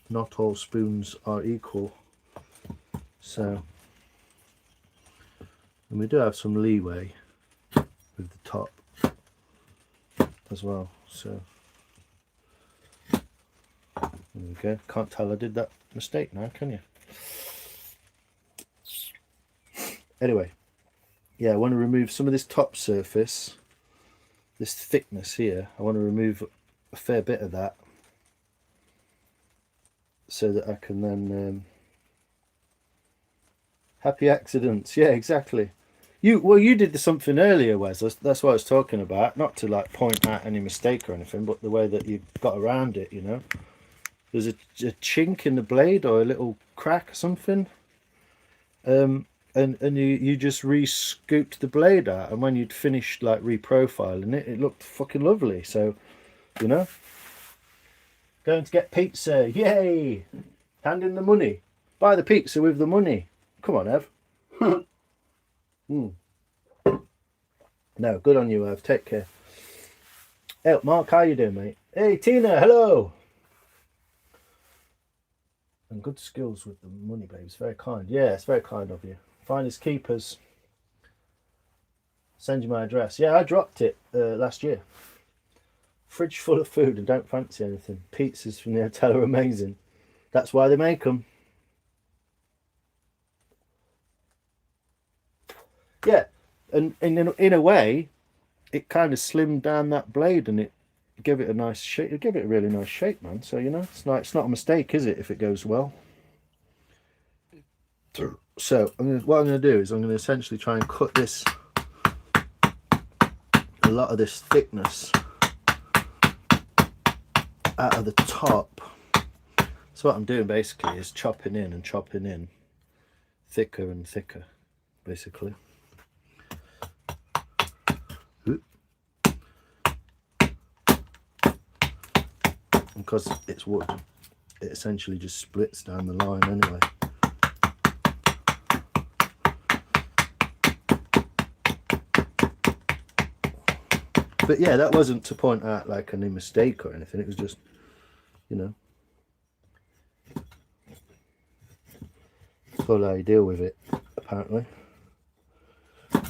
not all spoons are equal. So, and we do have some leeway with the top as well. So there we go. Can't tell I did that mistake now, can you? Anyway, yeah, I want to remove some of this top surface, this thickness here. I want to remove a fair bit of that so that I can then happy accidents. Yeah, exactly. You did something earlier, Wes. That's what I was talking about. Not to like point out any mistake or anything, but the way that you got around it, you know. There's a chink in the blade or a little crack or something. And you just re-scooped the blade out, and when you'd finished like reprofiling it, it looked fucking lovely. So, you know, going to get pizza, yay! Hand in the money, buy the pizza with the money. Come on, Ev. No, good on you, Ev. Take care. Hey, Mark, how you doing, mate? Hey, Tina, hello. And good skills with the money, babes. Very kind. Yeah, it's very kind of you. Finders keepers. Send you my address. Yeah, I dropped it last year. Fridge full of food and don't fancy anything. Pizzas from the hotel are amazing. That's why they make them. Yeah, and in a way, it kind of slimmed down that blade and it gave it a nice shape. It gave it a really nice shape, man. So, you know, it's not a mistake, is it, if it goes well? So what I'm going to do is I'm going to essentially try and cut this, a lot of this thickness out of the top. So what I'm doing basically is chopping in thicker and thicker, basically. because it's wood, it essentially just splits down the line anyway. But yeah, that wasn't to point out like any mistake or anything. It was just, you know, that's all how you deal with it, apparently.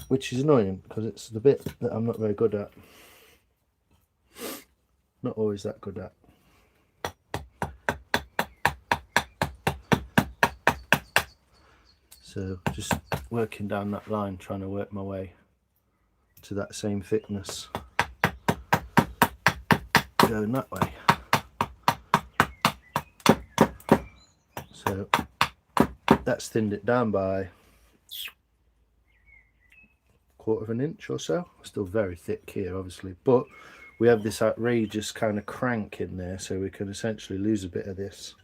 Which is annoying because it's the bit that I'm not very good at. Not always that good at. So just working down that line, trying to work my way to that same thickness, going that way. So that's thinned it down by 1/4 of an inch or so. Still very thick here, obviously, but we have this outrageous kind of crank in there, so we can essentially lose a bit of this,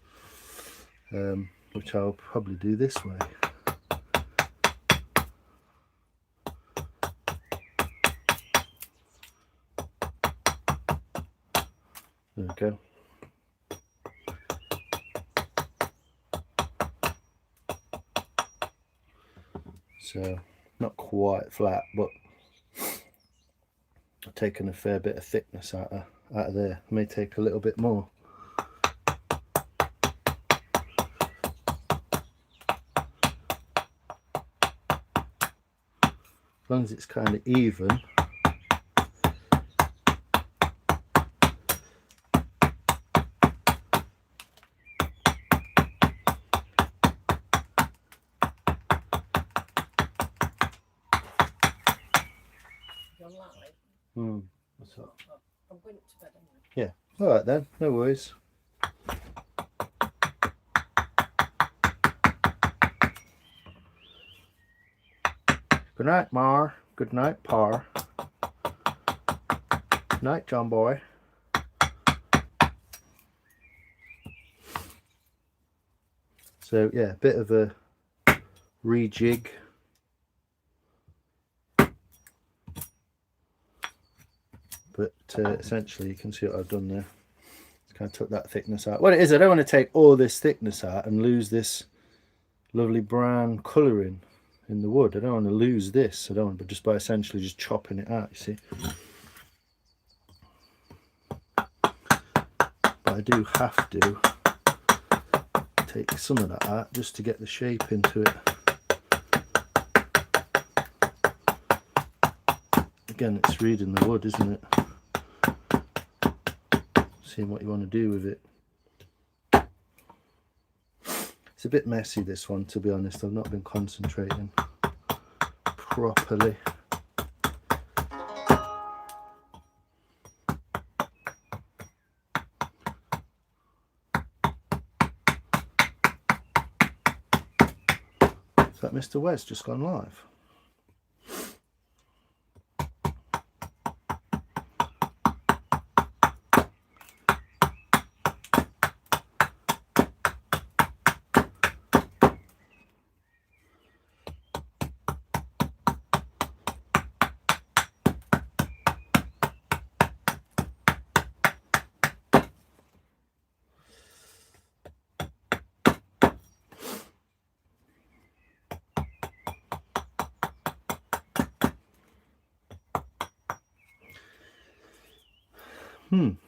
which I'll probably do this way. There we go. So not quite flat, but I've taken a fair bit of thickness out of there. May take a little bit more. As long as it's kind of even. What's that? I'm going to bed anyway. Yeah. All right then. No worries. Good night, Mar. Good night, Par. Good night, John boy. So yeah, a bit of a rejig. But essentially you can see what I've done there. Just kind of took that thickness out. What it is, I don't want to take all this thickness out and lose this lovely brown colouring in the wood. I don't want to lose this. I don't want, but just by essentially just chopping it out, you see. But I do have to take some of that out just to get the shape into it. Again, it's reading the wood, isn't it? Seeing what you want to do with it. It's a bit messy, this one, to be honest. I've not been concentrating properly. Is that Mr. Wes just gone live? And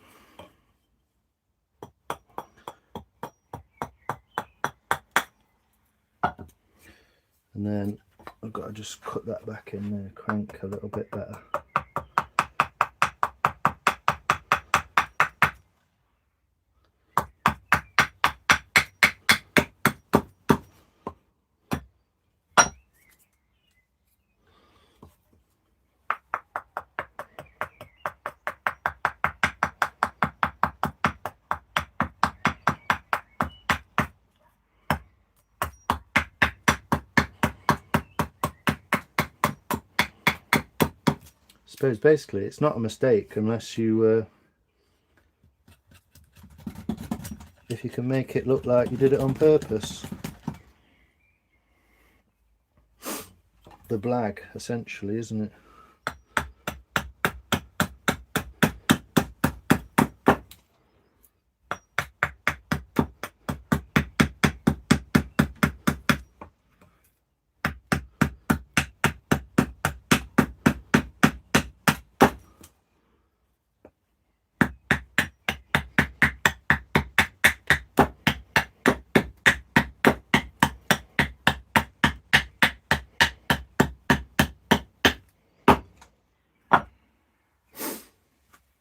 then I've got to just cut that back in there, crank a little bit better. I suppose basically it's not a mistake unless you if you can make it look like you did it on purpose. The blag, essentially, isn't it?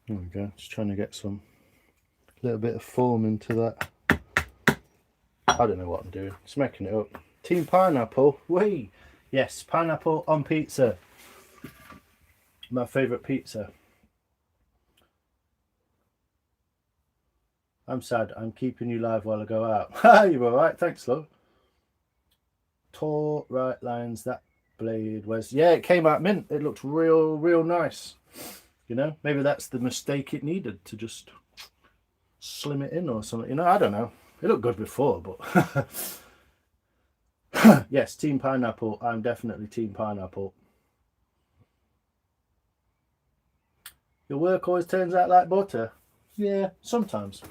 There we go. Just trying to get some little bit of form into that. I don't know what I'm doing. Just making it up. Team pineapple. Whee! Yes, pineapple on pizza. My favourite pizza. I'm sad. I'm keeping you live while I go out. Ha! You alright? Thanks, love. Tall right lines. That blade was... Yeah, it came out mint. It looked real nice. You know, maybe that's the mistake it needed to just slim it in or something. You know, I don't know. It looked good before, but... Yes, team pineapple. I'm definitely team pineapple. Your work always turns out like butter. Yeah, sometimes.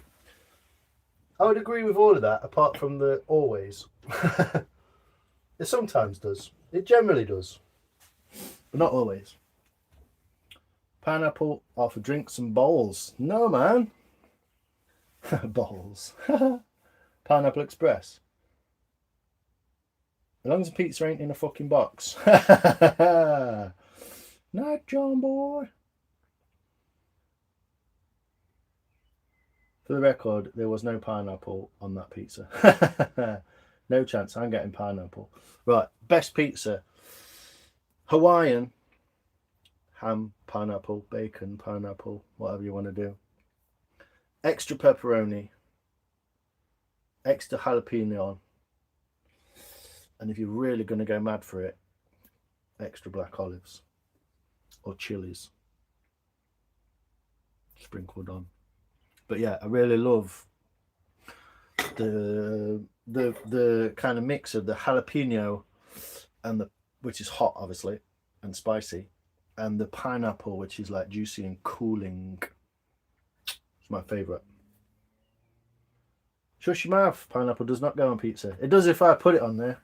I would agree with all of that, apart from the always. It sometimes does. It generally does. But not always. Pineapple are for drinks and bowls. No, man. Bowls. Pineapple Express. As long as the pizza ain't in a fucking box. Night, John boy. For the record, there was no pineapple on that pizza. No chance, I'm getting pineapple. Right, best pizza. Hawaiian. Ham, pineapple, bacon, pineapple, whatever you want to do. Extra pepperoni. Extra jalapeno. And if you're really going to go mad for it, extra black olives. Or chilies. Sprinkled on. But yeah, I really love the kind of mix of the jalapeno and the, which is hot obviously and spicy, and the pineapple, which is like juicy and cooling. It's my favourite. Shush your mouth. Pineapple does not go on pizza. It does if I put it on there.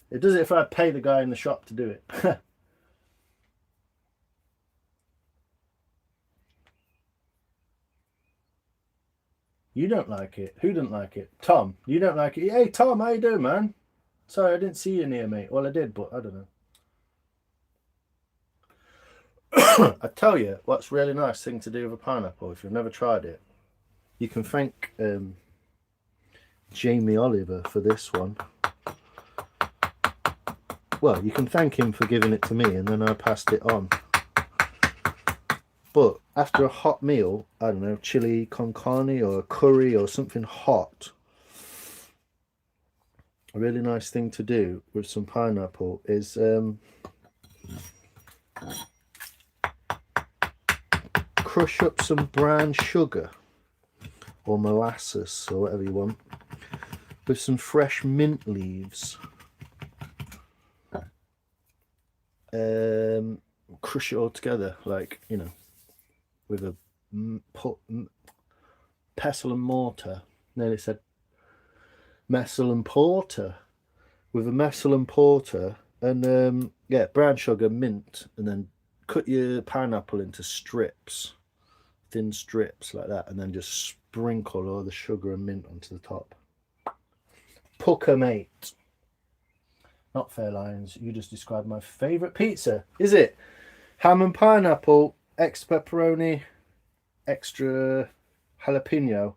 It does it if I pay the guy in the shop to do it. You don't like it. Who didn't like it? Tom. You don't like it. Hey, Tom, how you doing, man? Sorry, I didn't see you near me. Well, I did, but I don't know. I tell you, what's a really nice thing to do with a pineapple, if you've never tried it, you can thank Jamie Oliver for this one. Well, you can thank him for giving it to me, and then I passed it on. But after a hot meal, I don't know, chili con carne or a curry or something hot, a really nice thing to do with some pineapple is crush up some brown sugar or molasses or whatever you want with some fresh mint leaves. Crush it all together, like, you know, with a pestle and mortar. Nearly said messel and porter. With a messel and porter, and yeah, brown sugar, mint, and then cut your pineapple into strips, thin strips like that, and then just sprinkle all the sugar and mint onto the top. Pucker, mate. Not fair lines. You just described my favourite pizza. Is it ham and pineapple, extra pepperoni, extra jalapeno?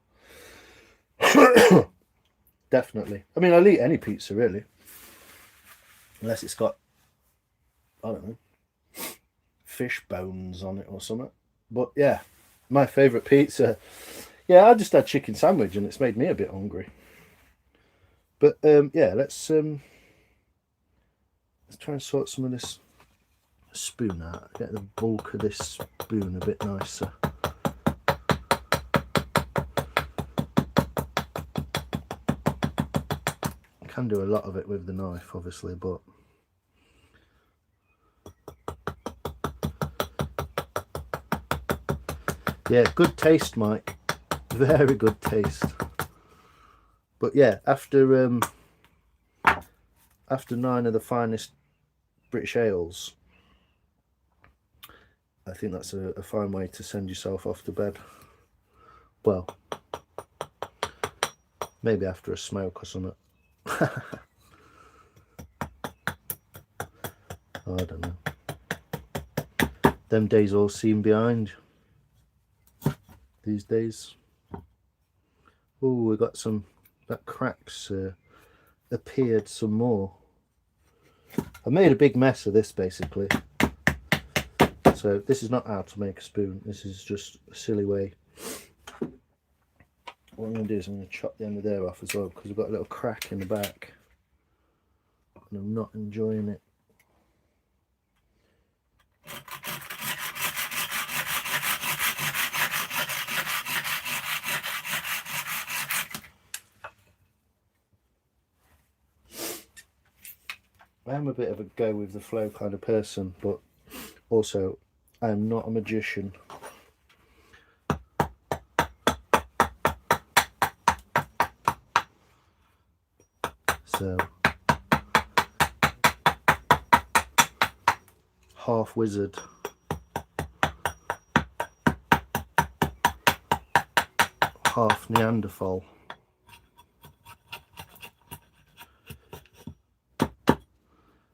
Definitely. I mean, I'll eat any pizza really, unless it's got, I don't know, fish bones on it or something. But yeah, my favourite pizza. Yeah, I just had chicken sandwich and it's made me a bit hungry. But yeah, let's try and sort some of this spoon out. Get the bulk of this spoon a bit nicer. Can do a lot of it with the knife, obviously, but yeah, good taste, Mike. Very good taste. But yeah, after 9 of the finest British ales, I think that's a fine way to send yourself off to bed. Well, maybe after a smoke or something. I don't know. Them days all seem behind. these days. Oh, we got some, that cracks appeared some more. I made a big mess of this basically. So this is not how to make a spoon. This is just a silly way. What I'm going to do is I'm going to chop the end of there off as well, because we've got a little crack in the back. And I'm not enjoying it. I am a bit of a go with the flow kind of person, but also I am not a magician. So half wizard. Half Neanderthal.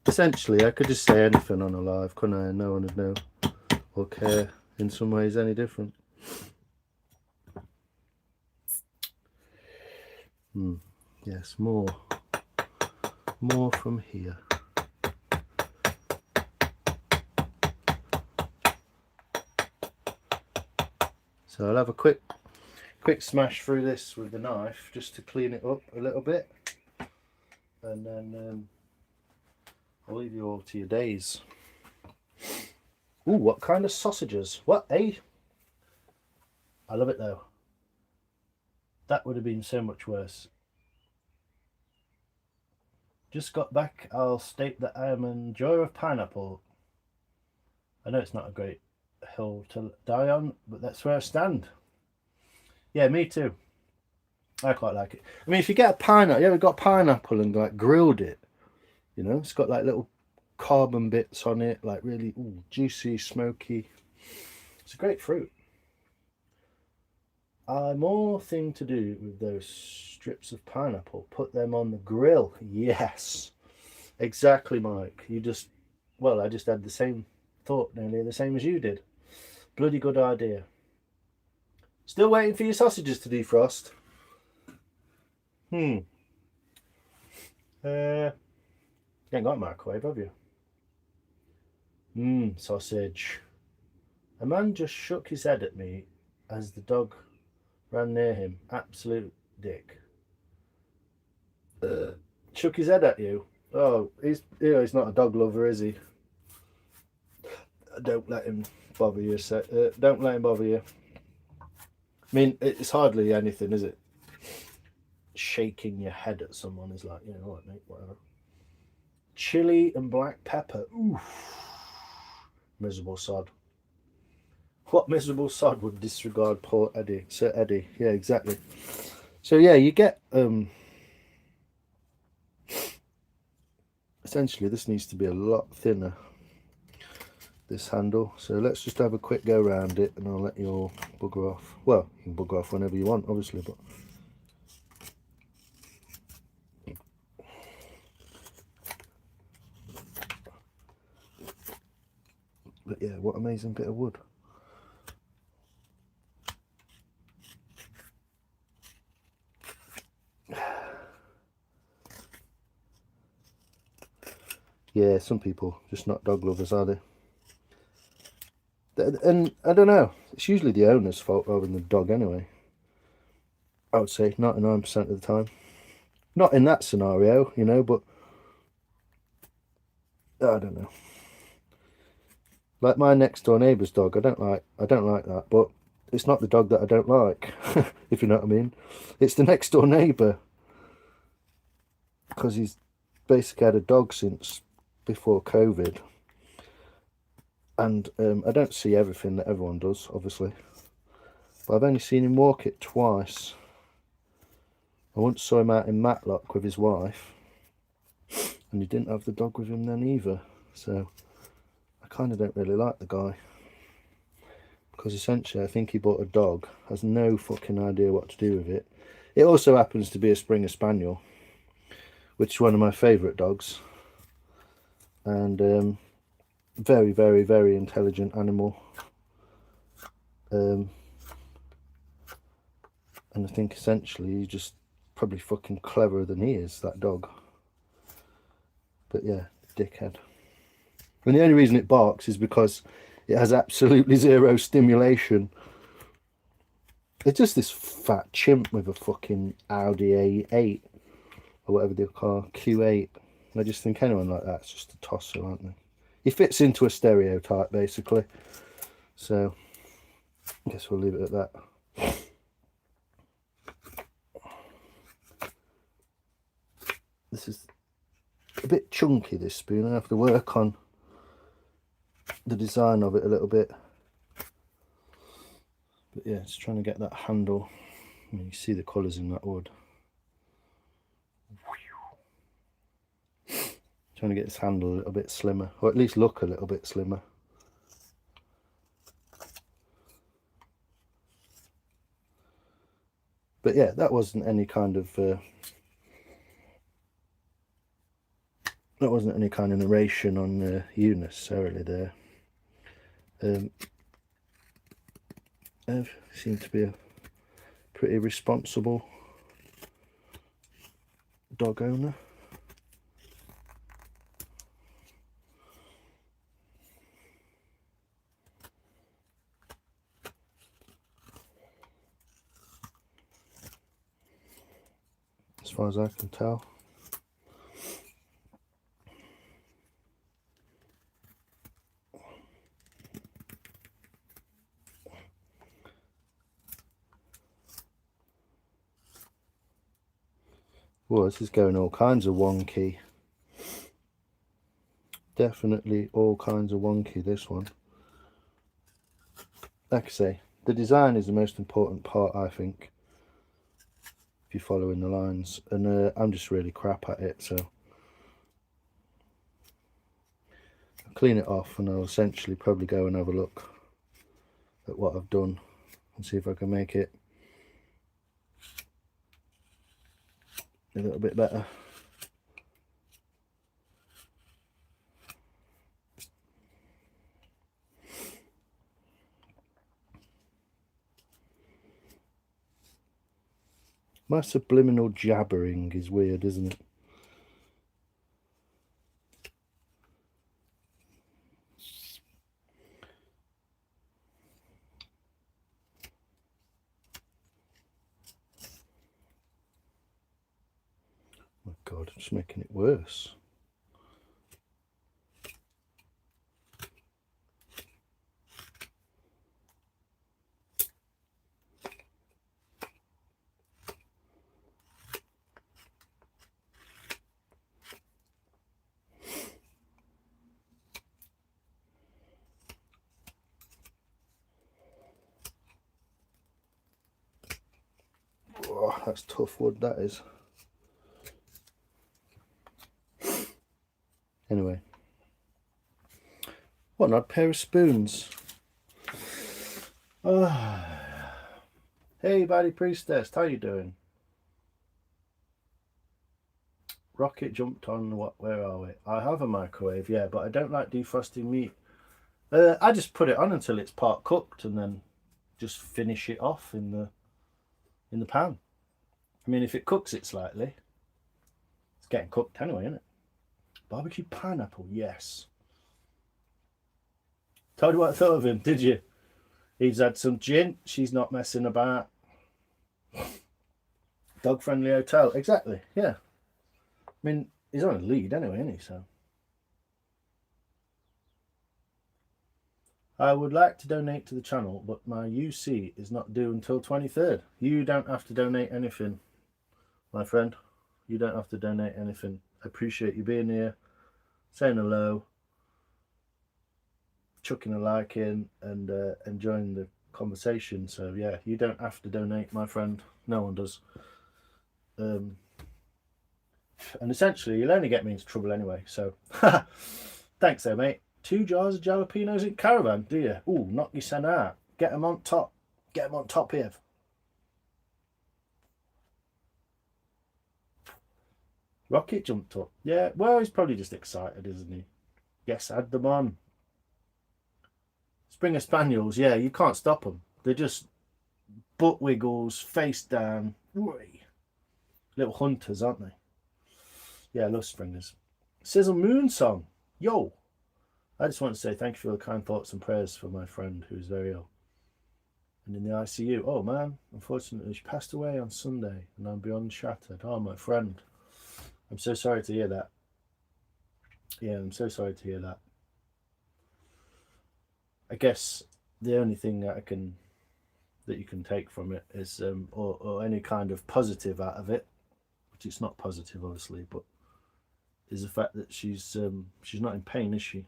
Essentially, I could just say anything on a live, couldn't I? And no one would know or care in some ways any different. Yes, more from here. So I'll have a quick smash through this with the knife just to clean it up a little bit, and then I'll leave you all to your days. Ooh, what kind of sausages? What, eh? I love it though. That would have been so much worse. Just got back. I'll state that I am an enjoyer of pineapple. I know it's not a great hill to die on, but that's where I stand. Yeah, me too. I quite like it. I mean, if you get a pineapple, you ever got pineapple and like grilled it? You know, it's got like little carbon bits on it, like really juicy, smoky. It's a great fruit. More thing to do with those strips of pineapple. Put them on the grill. Yes, exactly, Mike. You just, well, I just had the same thought, nearly the same as you did. Bloody good idea. Still waiting for your sausages to defrost. You ain't got a microwave, have you? Sausage. A man just shook his head at me as the dog ran near him. Absolute dick. Shook his head at you? Oh, he's not a dog lover, is he? Don't let him bother you. Don't let him bother you. I mean, it's hardly anything, is it? Shaking your head at someone is like, you know what, mate, whatever. Chili and black pepper. Oof. Miserable sod. What miserable sod would disregard poor Eddie? Sir Eddie. Yeah, exactly. So yeah, you get essentially this needs to be a lot thinner, this handle. So let's just have a quick go around it and I'll let you all bugger off. Well, you can bugger off whenever you want, obviously, but yeah, what amazing bit of wood. Yeah, some people just not dog lovers, are they? And I don't know, it's usually the owner's fault rather than the dog anyway. I would say 99% of the time. Not in that scenario, you know, but I don't know. Like my next door neighbour's dog, I don't like that, but it's not the dog that I don't like, if you know what I mean. It's the next door neighbour, because he's basically had a dog since before COVID, and I don't see everything that everyone does, obviously, but I've only seen him walk it twice. I once saw him out in Matlock with his wife, and he didn't have the dog with him then either. So I kind of don't really like the guy, because essentially I think he bought a dog, has no fucking idea what to do with it. It also happens to be a Springer Spaniel, which is one of my favourite dogs, and very, very, very intelligent animal. And I think essentially he's just probably fucking cleverer than he is, that dog. But yeah, dickhead. And the only reason it barks is because it has absolutely zero stimulation. It's just this fat chimp with a fucking Audi A8 or whatever they call Q8. I just think anyone like that's just a tosser, aren't they? He fits into a stereotype basically. So I guess we'll leave it at that. This is a bit chunky, this spoon. I have to work on the design of it a little bit. But yeah, just trying to get that handle. I mean, you see the colours in that wood. Trying to get this handle a little bit slimmer, or at least look a little bit slimmer. But yeah, that wasn't any kind of narration on you necessarily there. Ev seemed to be a pretty responsible dog owner. As far as I can tell. Well, this is going all kinds of wonky. Definitely all kinds of wonky, this one. Like I say, the design is the most important part, I think, if you're following the lines. And I'm just really crap at it, so I'll clean it off and I'll essentially probably go and have a look at what I've done and see if I can make it a little bit better. My subliminal jabbering is weird, isn't it? Oh my God, I'm just making it worse. Oh, that's tough wood, that is. Anyway, what an odd pair of spoons. Oh. Hey, Buddy Priestess, how you doing? Rocket jumped on what? Where are we? I have a microwave, yeah, but I don't like defrosting meat. I just put it on until it's part cooked and then just finish it off in the pan. I mean, if it cooks it slightly, it's getting cooked anyway, isn't it? Barbecue pineapple, yes. Told you what I thought of him, did you? He's had some gin. She's not messing about. Dog friendly hotel, exactly. Yeah. I mean, he's on a lead anyway, isn't he? So. I would like to donate to the channel, but my UC is not due until 23rd. You don't have to donate anything, my friend. You don't have to donate anything. I appreciate you being here, saying hello, chucking a like in, and enjoying the conversation. So yeah, you don't have to donate, my friend. No one does. And essentially, you'll only get me into trouble anyway. So thanks, though, mate. 2 jars of jalapenos in caravan, do you? Ooh, knock your son out. Get them on top. Get them on top here. Rocket jumped up. Yeah, well, he's probably just excited, isn't he? Yes, add them on. Springer Spaniels, yeah, you can't stop them. butt wiggles, face down. Oi. Little hunters, aren't they? Yeah, I love springers. Sizzle Moon song. Yo. I just want to say thank you for the kind thoughts and prayers for my friend who's very ill and in the ICU. Oh man, unfortunately she passed away on Sunday and I'm beyond shattered. Oh, my friend. I'm so sorry to hear that. Yeah, I'm so sorry to hear that. I guess the only thing that you can take from it is or any kind of positive out of it, which it's not positive obviously, but is the fact that she's not in pain, is she?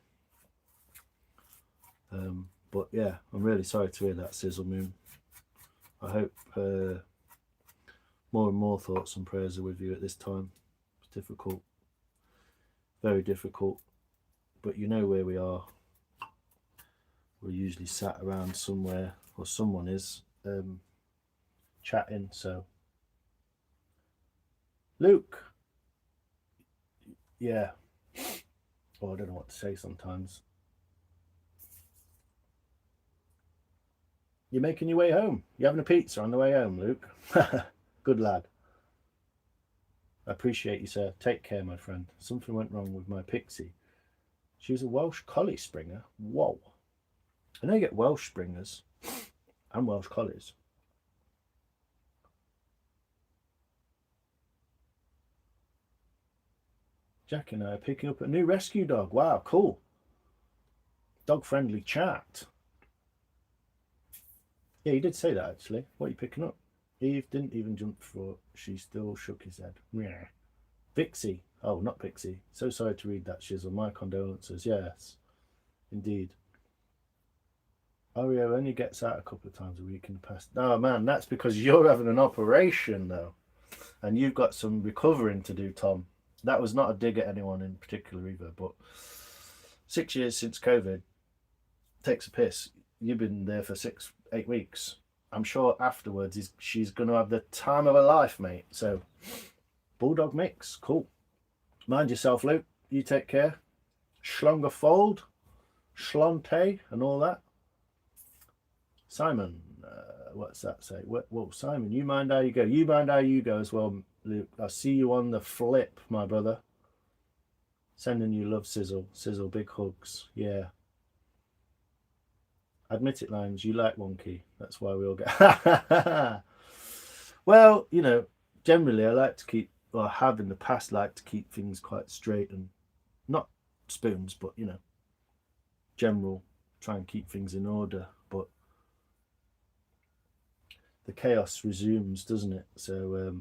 But yeah, I'm really sorry to hear that, Sizzle Moon. I hope more and more thoughts and prayers are with you at this time. It's difficult, very difficult, but you know where we are. We're usually sat around somewhere, or someone is, chatting. So Luke, yeah, well, I don't know what to say sometimes. You're making your way home. You're having a pizza on the way home, Luke. Good lad. I appreciate you, sir. Take care, my friend. Something went wrong with my Pixie. She was a Welsh Collie Springer. Whoa. I know you get Welsh Springers and Welsh Collies. Jack and I are picking up a new rescue dog. Wow, cool. Dog-friendly chat. Yeah, you did say that actually. What are you picking up? Eve didn't even jump for. She still shook his head. Yeah. Vixie. Oh, not Pixie. So sorry to read that, Shizzle. My condolences. Yes, indeed. Oreo only gets out a couple of times a week in the past. Oh man, that's because you're having an operation though, and you've got some recovering to do, Tom. That was not a dig at anyone in particular either, but 6 years since COVID takes a piss. You've been there for 6-8 weeks. I'm sure afterwards she's going to have the time of her life, mate. So, Bulldog mix, cool. Mind yourself, Luke. You take care. Schlongerfold, Schlonte, and all that. Simon, what's that say? Whoa, Simon, you mind how you go? You mind how you go as well, Luke. I'll see you on the flip, my brother. Sending you love, Sizzle. Sizzle, big hugs. Yeah. Admit it, Limes, you like wonky. That's why we all get. Well, you know, generally I like to keep, or I have in the past liked to keep things quite straight and not spoons, but you know, general, try and keep things in order. But the chaos resumes, doesn't it? So,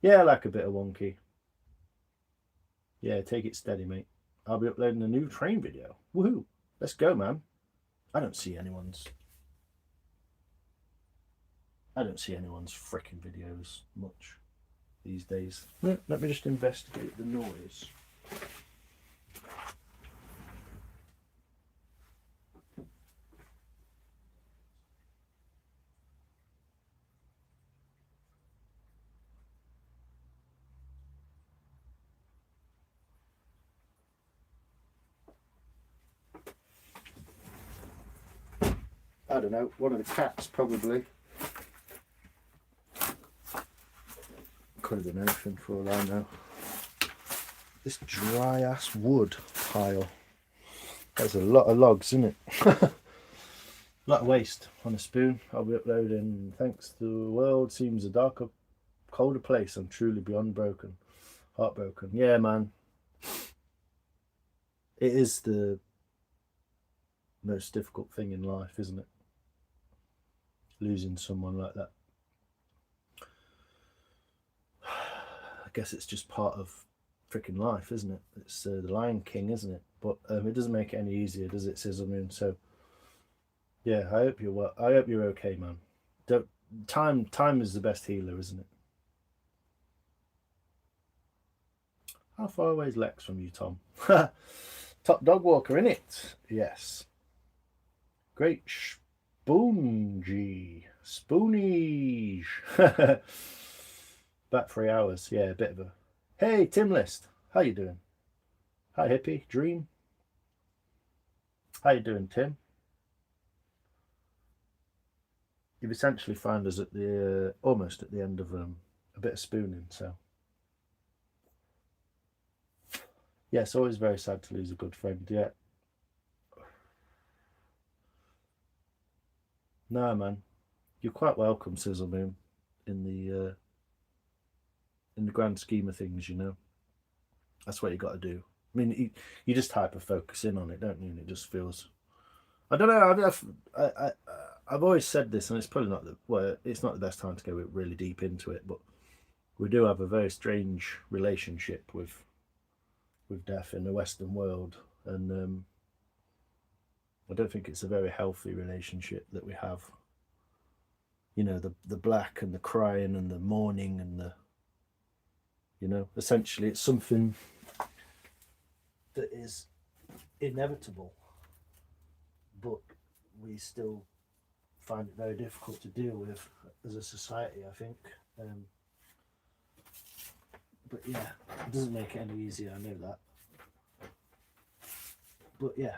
yeah, I like a bit of wonky. Yeah, take it steady, mate. I'll be uploading a new train video. Woohoo! Let's go, man. I don't see anyone's freaking videos much these days. Let me just investigate the noise. I don't know, one of the cats probably. Could have been anything for all I know. This dry ass wood pile. There's a lot of logs, isn't it? A lot of waste on a spoon. I'll be uploading. Thanks to the world seems a darker, colder place. I'm truly beyond broken. Heartbroken. Yeah, man. It is the most difficult thing in life, isn't it? Losing someone like that. I guess it's just part of freaking life, isn't it? It's the Lion King, isn't it? But it doesn't make it any easier, does it, Sizzle Moon? So yeah, I hope you're well. I hope you're okay, man. Time is the best healer, isn't it? How far away is Lex from you, Tom? Top dog walker, innit? Yes. Great spoongy. Spoonies. Back 3 hours. Yeah, a bit of a... Hey, Tim List. How you doing? Hi, Hippie. Dream. How you doing, Tim? you've essentially found us at the almost at the end of a bit of spooning. So yeah, it's always very sad to lose a good friend. Yeah. No, man, you're quite welcome, Sizzle Moon, in the grand scheme of things. That's what you got to do. I mean, you just hyper focus in on it, don't you? And it just feels. I don't know. I've always said this, and it's probably not it's not the best time to go really deep into it, but we do have a very strange relationship with death in the Western world, and I don't think it's a very healthy relationship that we have. The black and the crying and the mourning and essentially it's something that is inevitable, but we still find it very difficult to deal with as a society, I think. But yeah, it doesn't make it any easier, I know that. But yeah,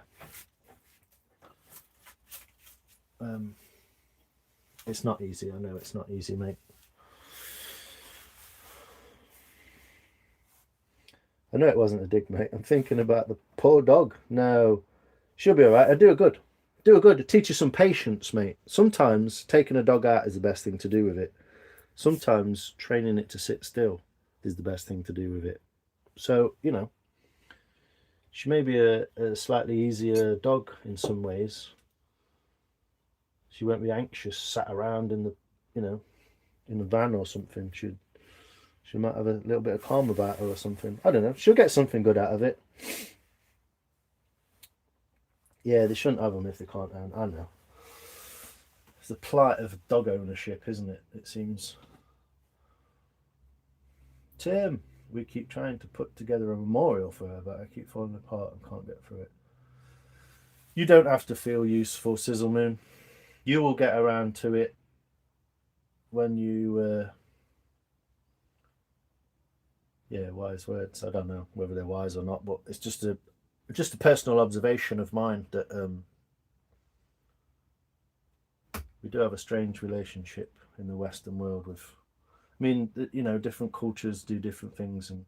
it's not easy. I know it's not easy, mate. I know it wasn't a dig, mate. I'm thinking about the poor dog. No, she'll be all right. I do her good. Do her good. Teach her some patience, mate. Sometimes taking a dog out is the best thing to do with it. Sometimes training it to sit still is the best thing to do with it. So, she may be a slightly easier dog in some ways. She won't be anxious, sat around in the van or something. She might have a little bit of calm about her or something. I don't know. She'll get something good out of it. Yeah, they shouldn't have them if they can't own. I know. It's the plight of dog ownership, isn't it? It seems. Tim, we keep trying to put together a memorial for her, but I keep falling apart and can't get through it. You don't have to feel useful, Sizzle Moon. You will get around to it when you. Yeah, wise words. I don't know whether they're wise or not, but it's just a personal observation of mine that we do have a strange relationship in the Western world with. I mean, different cultures do different things, and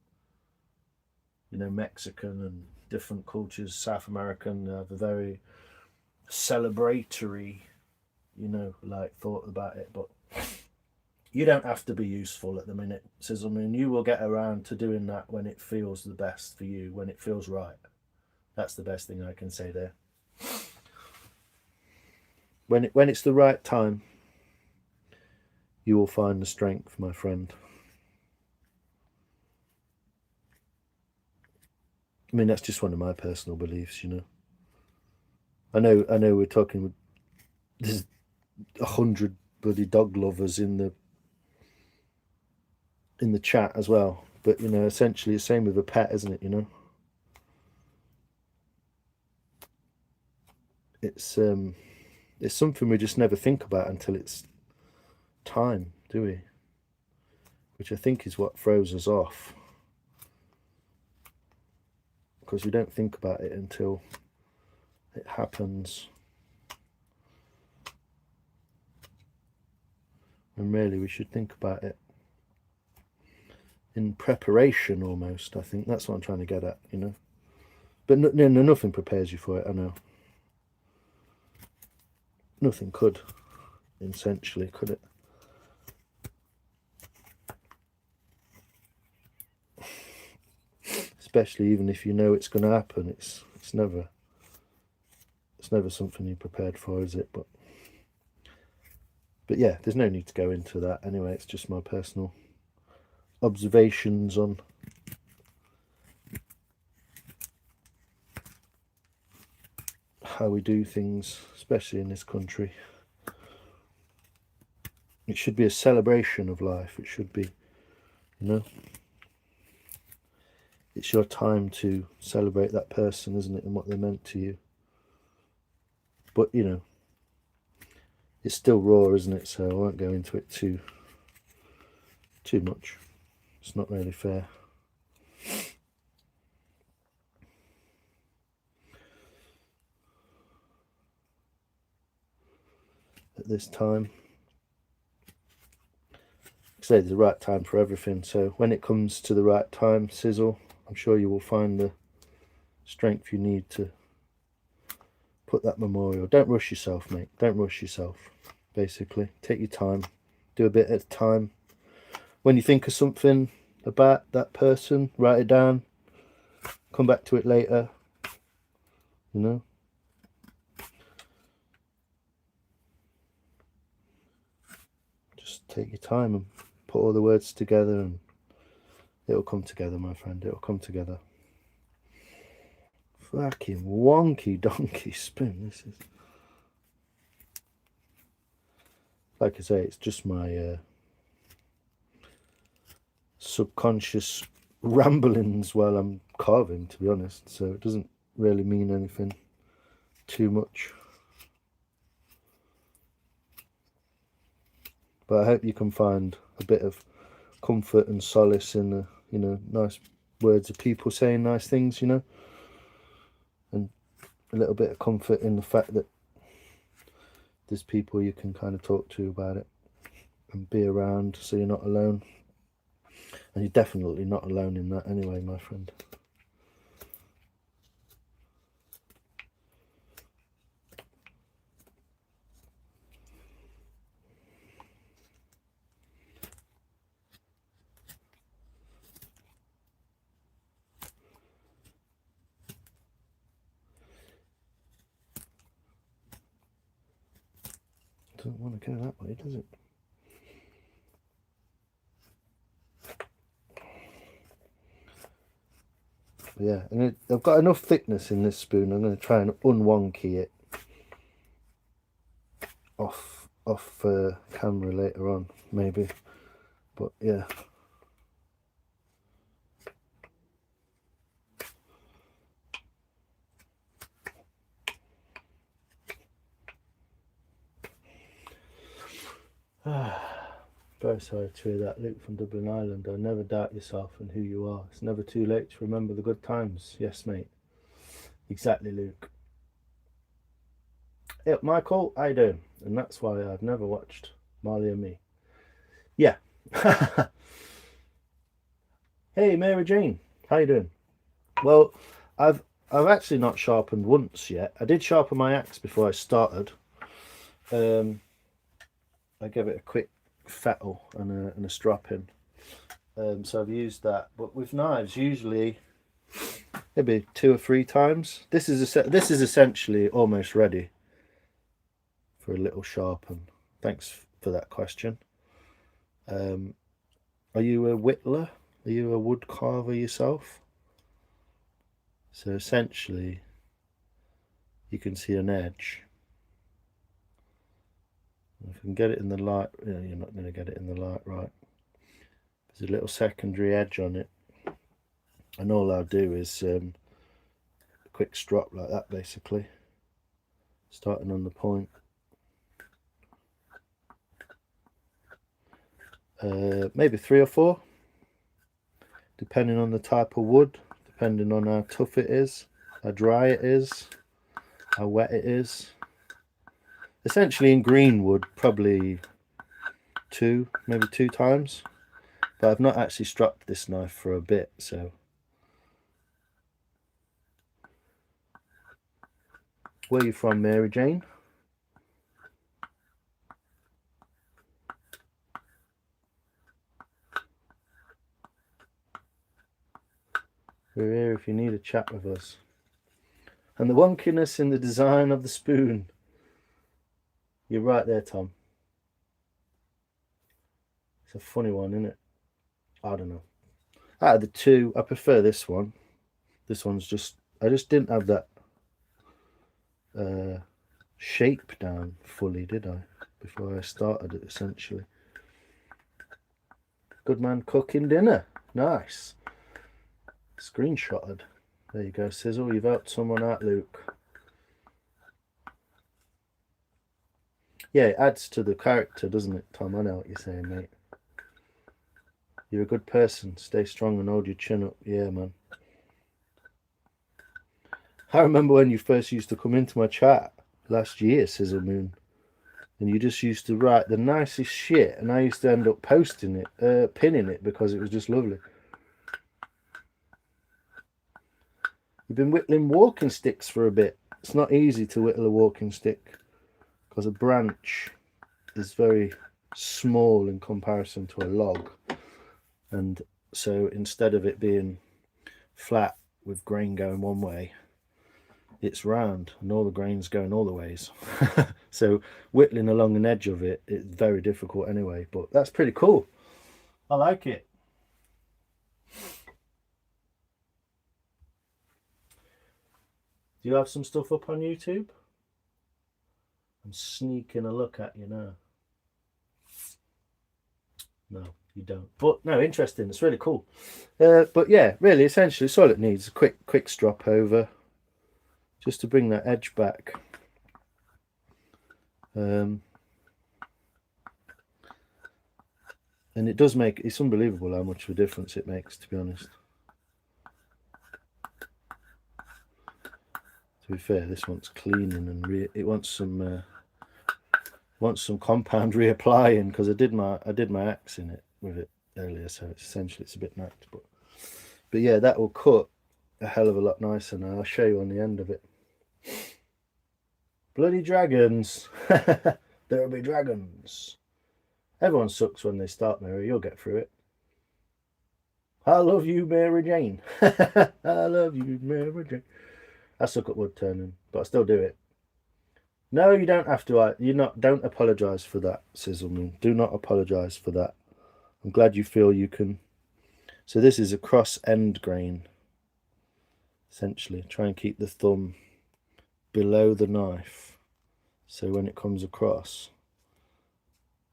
Mexican and different cultures, South American, have a very celebratory, thought about it, but. You don't have to be useful at the minute, Sizzle Moon. You will get around to doing that when it feels the best for you, when it feels right. That's the best thing I can say there. When it's the right time, you will find the strength, my friend. I mean, that's just one of my personal beliefs, I know we're talking. There's 100 bloody dog lovers in the chat as well, but essentially the same with a pet, isn't it? It's something we just never think about until it's time, do we? Which I think is what throws us off, because we don't think about it until it happens, and really we should think about it in preparation almost. I think that's what I'm trying to get at, but nothing prepares you for it. I know nothing could, essentially, could it? Especially even if you know it's going to happen, it's never something you're prepared for, is it? But yeah, there's no need to go into that anyway. It's just my personal observations on how we do things, especially in this country. It should be a celebration of life. It should be, it's your time to celebrate that person, isn't it, and what they meant to you. But it's still raw, isn't it? So I won't go into it too much. It's not really fair. At this time, say there's a right time for everything. So when it comes to the right time, Sizzle, I'm sure you will find the strength you need to put that memorial. Don't rush yourself, mate. Don't rush yourself. Basically, take your time. Do a bit at a time. When you think of something about that person, write it down. Come back to it later. You know. Just take your time and put all the words together, and it'll come together, my friend. It'll come together. Fucking wonky donkey spoon. This is, like I say, it's just my subconscious ramblings while I'm carving, to be honest. So it doesn't really mean anything too much. But I hope you can find a bit of comfort and solace in the, you know, nice words of people saying nice things, you know, and a little bit of comfort in the fact that there's people you can kind of talk to about it and be around, so you're not alone. And you're definitely not alone in that anyway, my friend. Doesn't want to go that way, does it? But yeah, and I've got enough thickness in this spoon. I'm going to try and unwonky it off camera later on, maybe. But yeah. Very sorry to hear that, Luke from Dublin, Ireland. Don't never doubt yourself and who you are. It's never too late to remember the good times. Yes, mate. Exactly, Luke. Hey, Michael, how you doing? And that's why I've never watched Marley and Me. Yeah. Hey, Mary Jane, how you doing? Well, I've actually not sharpened once yet. I did sharpen my axe before I started. I gave it a quick fettle and a strap in. So I've used that. But with knives, usually maybe 2 or 3 times. This is essentially almost ready for a little sharpen. Thanks for that question. Are you a whittler? Are you a wood carver yourself? So essentially, you can see an edge. If you can get it in the light, you know, you're not going to get it in the light, right? There's a little secondary edge on it, and all I'll do is a quick strop like that, basically, starting on the point. Maybe 3 or 4, depending on the type of wood, depending on how tough it is, how dry it is, how wet it is. Essentially in green wood, probably 2, maybe 2 times. But I've not actually struck this knife for a bit, so. Where are you from, Mary Jane? We're here if you need a chat with us. And the wonkiness in the design of the spoon. You're right there, Tom. It's a funny one, isn't it? I don't know. Out of the 2, I prefer this one. This one's just, I just didn't have that shape down fully, did I? Before I started it, essentially. Good man cooking dinner. Nice. Screenshotted. There you go, Sizzle. You've helped someone out, Luke. Yeah, it adds to the character, doesn't it, Tom? I know what you're saying, mate. You're a good person. Stay strong and hold your chin up. Yeah, man. I remember when you first used to come into my chat last year, Sizzle Moon. and you just used to write the nicest shit, and I used to end up posting it, pinning it, because it was just lovely. You've been whittling walking sticks for a bit. It's not easy to whittle a walking stick because a branch is very small in comparison to a log, and so instead of it being flat with grain going one way, it's round and all the grain's going all the ways. So whittling along an edge of it is very difficult anyway, but that's pretty cool. I like it. Do you have some stuff up on YouTube? I'm sneaking a look at you now. No, you don't. But no, interesting. It's really cool. But yeah, really, essentially, it's all it needs. A quick strop over, just to bring that edge back. And it does make, it's unbelievable how much of a difference it makes, to be honest. To be fair, this one's cleaning and it wants some compound reapplying, because I did my axe in it with it earlier, so it's essentially it's a bit knacked, but yeah, that will cut a hell of a lot nicer now. I'll show you on the end of it. Bloody dragons. There'll be dragons. Everyone sucks when they start, Mary. You'll get through it. I love you, Mary Jane. I love you, Mary Jane. I suck at wood turning, but I still do it. No, you don't have to. Don't apologise for that, Sizzleman. Do not apologise for that. I'm glad you feel you can. So this is a cross end grain. Essentially, try and keep the thumb below the knife, so when it comes across,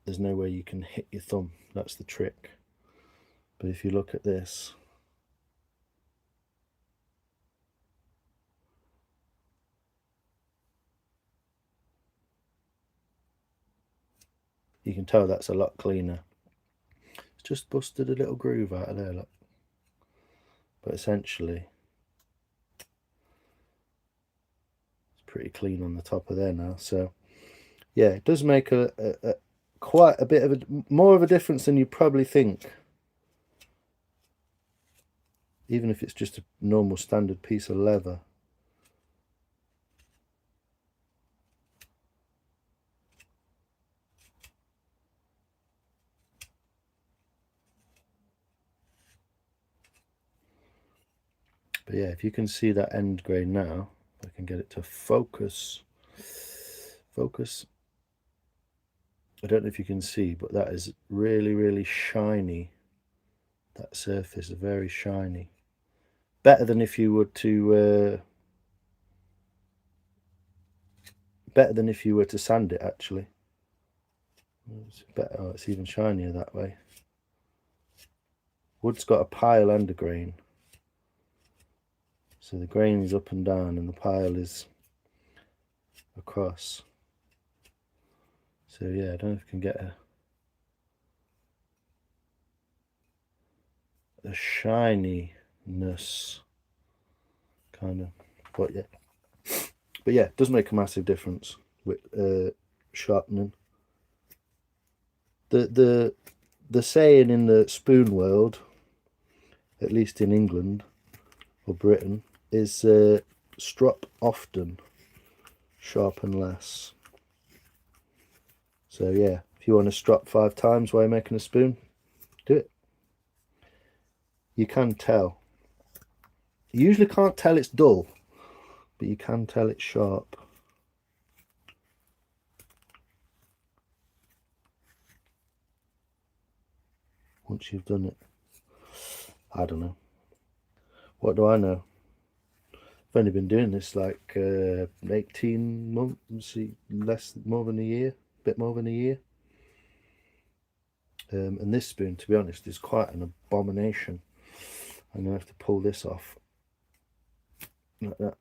there's no way you can hit your thumb. That's the trick. But if you look at this, you can tell that's a lot cleaner. It's just busted a little groove out of there, look. But essentially, it's pretty clean on the top of there now. So yeah, it does make quite a bit of more of a difference than you probably think, even if it's just a normal standard piece of leather. But yeah, if you can see that end grain now, I can get it to focus. Focus. I don't know if you can see, but that is really, really shiny. That surface is very shiny. Better than if you were to sand it, actually. It's better. Oh, it's even shinier that way. Wood's got a pile and a grain. So the grain is up and down and the pile is across. So yeah, I don't know if you can get a shininess kind of, but yeah, it does make a massive difference with sharpening. The saying in the spoon world, at least in England or Britain, is strop often, sharpen less. So yeah, if you want to strop 5 times while you're making a spoon, do it. You can tell. You usually can't tell it's dull, but you can tell it's sharp. Once you've done it. I don't know. What do I know? I've only been doing this like 18 months, more than a year, a bit more than a year. And this spoon, to be honest, is quite an abomination. I'm going to have to pull this off like that.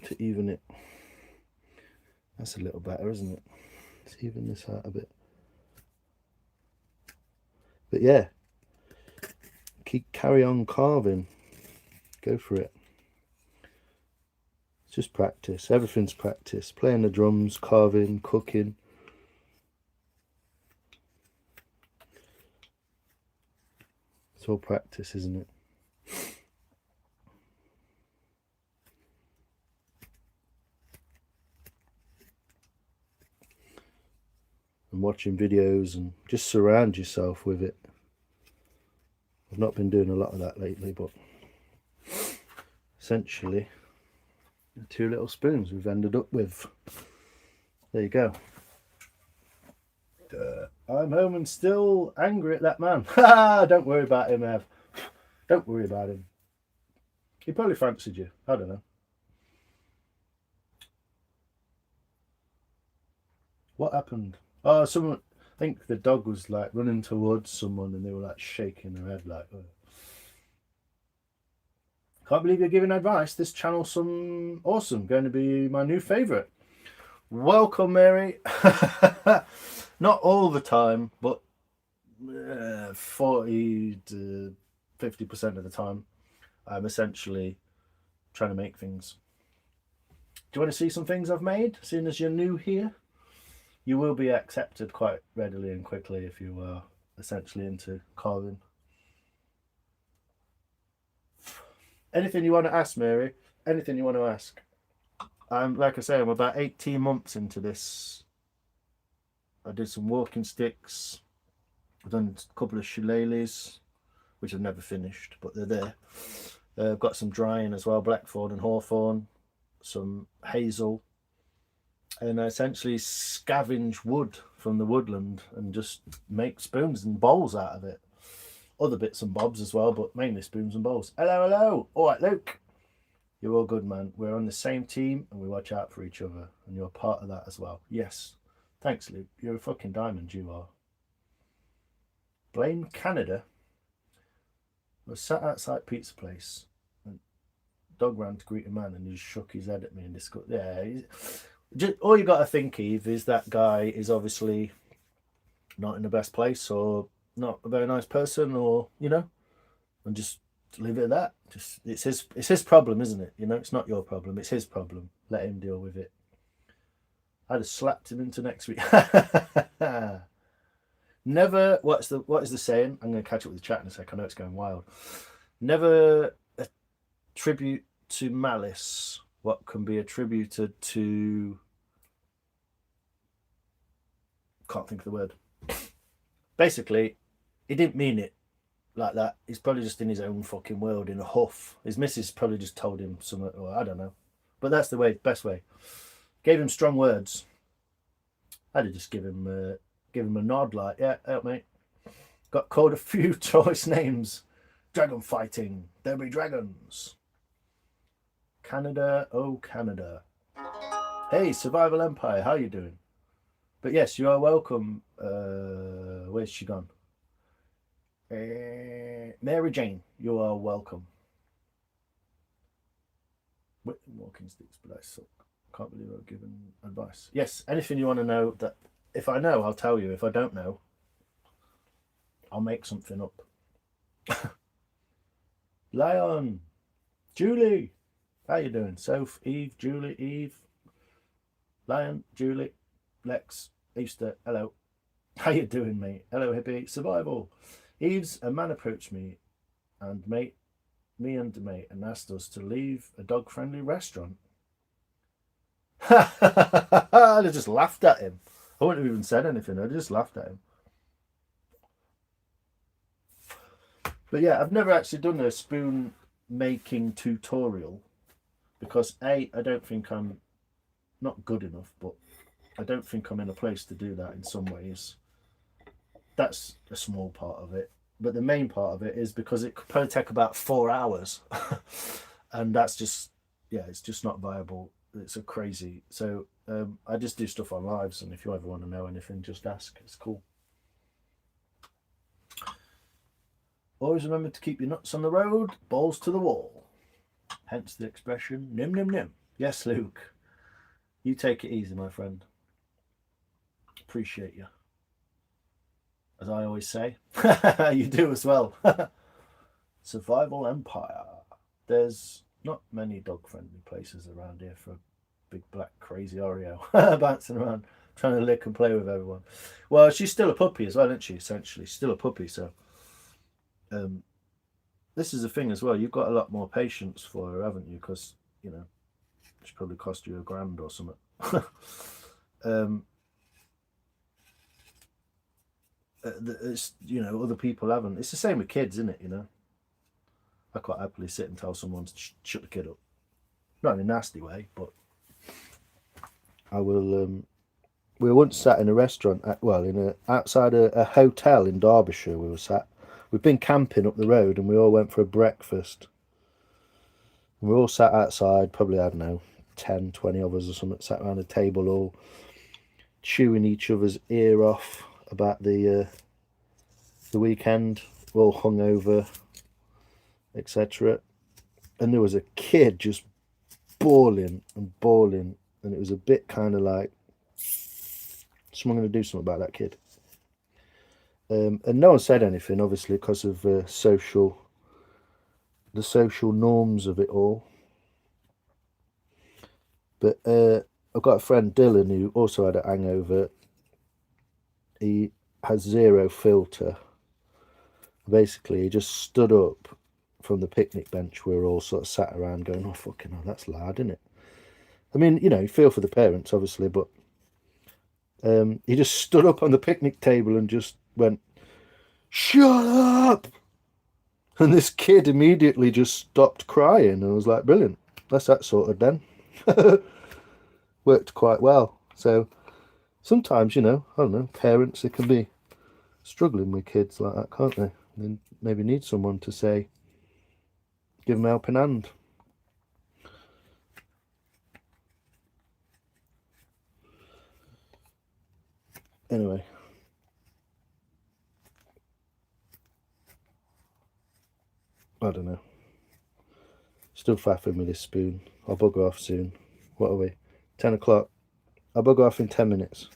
To even it. That's a little better, isn't it? Let's even this out a bit. But yeah, carry on carving. Go for it. It's just practice. Everything's practice. Playing the drums, carving, cooking. It's all practice, isn't it? And watching videos and just surround yourself with it. I've not been doing a lot of that lately, but essentially, the 2 little spoons we've ended up with. There you go. I'm home and still angry at that man. Don't worry about him, Ev. Don't worry about him. He probably fancied you. I don't know. What happened? Oh, someone. I think the dog was like running towards someone, and they were like shaking their head, like. Oh. Can't believe you're giving advice. This channel's awesome. Going to be my new favourite. Welcome, Mary. Not all the time, but 40 to 50% of the time, I'm essentially trying to make things. Do you want to see some things I've made? Seeing as you're new here, you will be accepted quite readily and quickly if you are essentially into carving. Anything you want to ask, Mary? Anything you want to ask? Like I say, I'm about 18 months into this. I did some walking sticks. I've done a couple of shillelaghs, which I've never finished, but they're there. I've got some drying as well, blackthorn and hawthorn, some hazel, and I essentially scavenge wood from the woodland and just make spoons and bowls out of it. Other bits and bobs as well, but mainly spoons and bowls. Hello, hello. All right, Luke. You're all good, man. We're on the same team and we watch out for each other, and you're part of that as well. Yes. Thanks, Luke. You're a fucking diamond, you are. Blame Canada. I was sat outside pizza place, and dog ran to greet a man, and he just shook his head at me and discussed. Yeah, just, all you got to think, Eve, is that guy is obviously not in the best place, or not a very nice person, or and just leave it at that. Just it's his problem, isn't it? It's not your problem. It's his problem. Let him deal with it. I'd have slapped him into next week. Never. What is the saying? I'm going to catch up with the chat in a sec. I know it's going wild. Never attribute to malice what can be attributed to. Can't think of the word. Basically, he didn't mean it like that. He's probably just in his own fucking world in a huff. His missus probably just told him something, or I don't know. But that's the best way. Gave him strong words. I'd have just give him a nod, like, yeah, help mate. Got called a few choice names. Dragon fighting. There be dragons. Canada, oh Canada. Hey, Survival Empire, how you doing? But yes, you are welcome. Where's she gone? Mary Jane, you are welcome. Walking sticks, but I suck. Can't believe I've given advice. Yes, anything you want to know, that if I know, I'll tell you. If I don't know, I'll make something up. Lion, Julie, how you doing? Soph, Eve, Julie, Eve, Lion, Julie, Lex, Easter, hello. How you doing, mate? Hello, hippie. Survival. Eve's, a man approached me and mate and asked us to leave a dog-friendly restaurant. I just laughed at him. I wouldn't have even said anything. I just laughed at him. But yeah, I've never actually done a spoon making tutorial because I don't think I'm not good enough, but I don't think I'm in a place to do that in some ways. That's a small part of it. But the main part of it is because it could probably take about 4 hours. And that's just, yeah, it's just not viable. It's a crazy. So I just do stuff on lives, and if you ever want to know anything, just ask. It's cool. Always remember to keep your nuts on the road, balls to the wall. Hence the expression, nim nim nim. Yes, Luke. You take it easy, my friend. Appreciate you. As I always say. You do as well. Survival Empire. There's not many dog-friendly places around here for a big black crazy Oreo bouncing around trying to lick and play with everyone. Well, she's still a puppy as well, isn't she? Essentially, still a puppy. So, um, this is the thing as well. You've got a lot more patience for her, haven't you? Because she probably cost you £1,000 or something. um, it's other people haven't. It's the same with kids, isn't it? I quite happily sit and tell someone to shut the kid up, not in a nasty way, but I will. We were once sat in a restaurant, outside a hotel in Derbyshire. We were sat. We've been camping up the road, and we all went for a breakfast. And we all sat outside, probably, I don't know, 10, 20 of us or something, sat around a table all chewing each other's ear off about the weekend. We're all hungover, etc. And there was a kid just bawling and bawling, and it was a bit kind of like, someone going to do something about that kid. And no one said anything, obviously, because of the social norms of it all. But I've got a friend, Dylan, who also had a hangover. He has zero filter. Basically, he just stood up from the picnic bench. We were all sort of sat around going, oh, fucking hell, that's loud, isn't it? I mean, you feel for the parents, obviously, but he just stood up on the picnic table and just went, shut up! And this kid immediately just stopped crying. And I was like, brilliant. That's that sorted then. Worked quite well. So sometimes, I don't know, parents, they can be struggling with kids like that, can't they? They maybe need someone to say, give them a helping hand. Anyway. I don't know. Still faffing with this spoon. I'll bugger off soon. What are we? 10 o'clock. I'll bugger off in 10 minutes.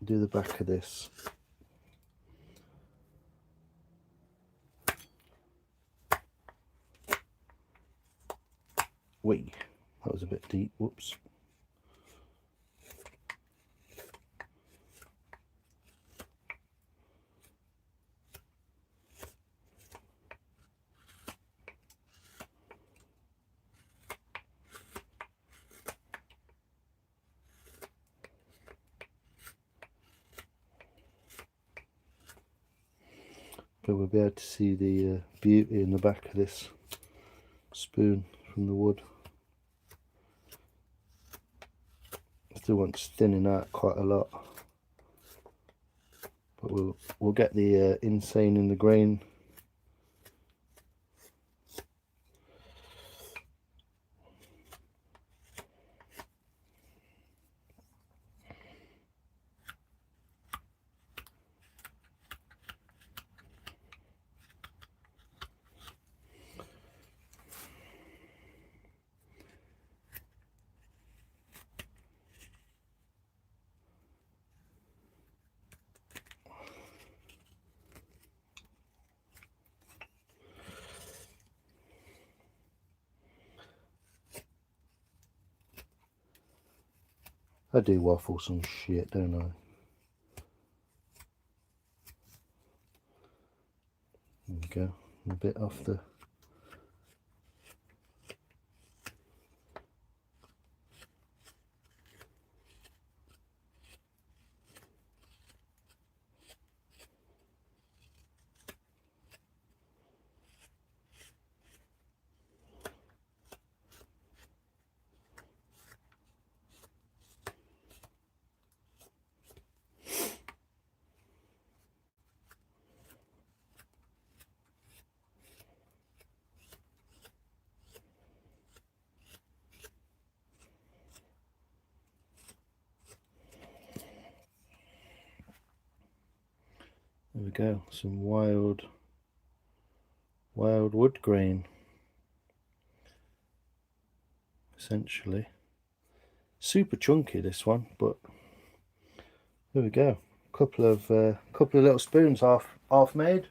Do the back of this. Wait, that was a bit deep. Whoops. But we'll be able to see the beauty in the back of this spoon from the wood. Still wants thinning out quite a lot, but we'll get the insane in the grain. I do waffle some shit, don't I? There we go. A bit off the... There we go. Some wild wood grain. Essentially. Super chunky this one, but there we go. Couple of little spoons half made.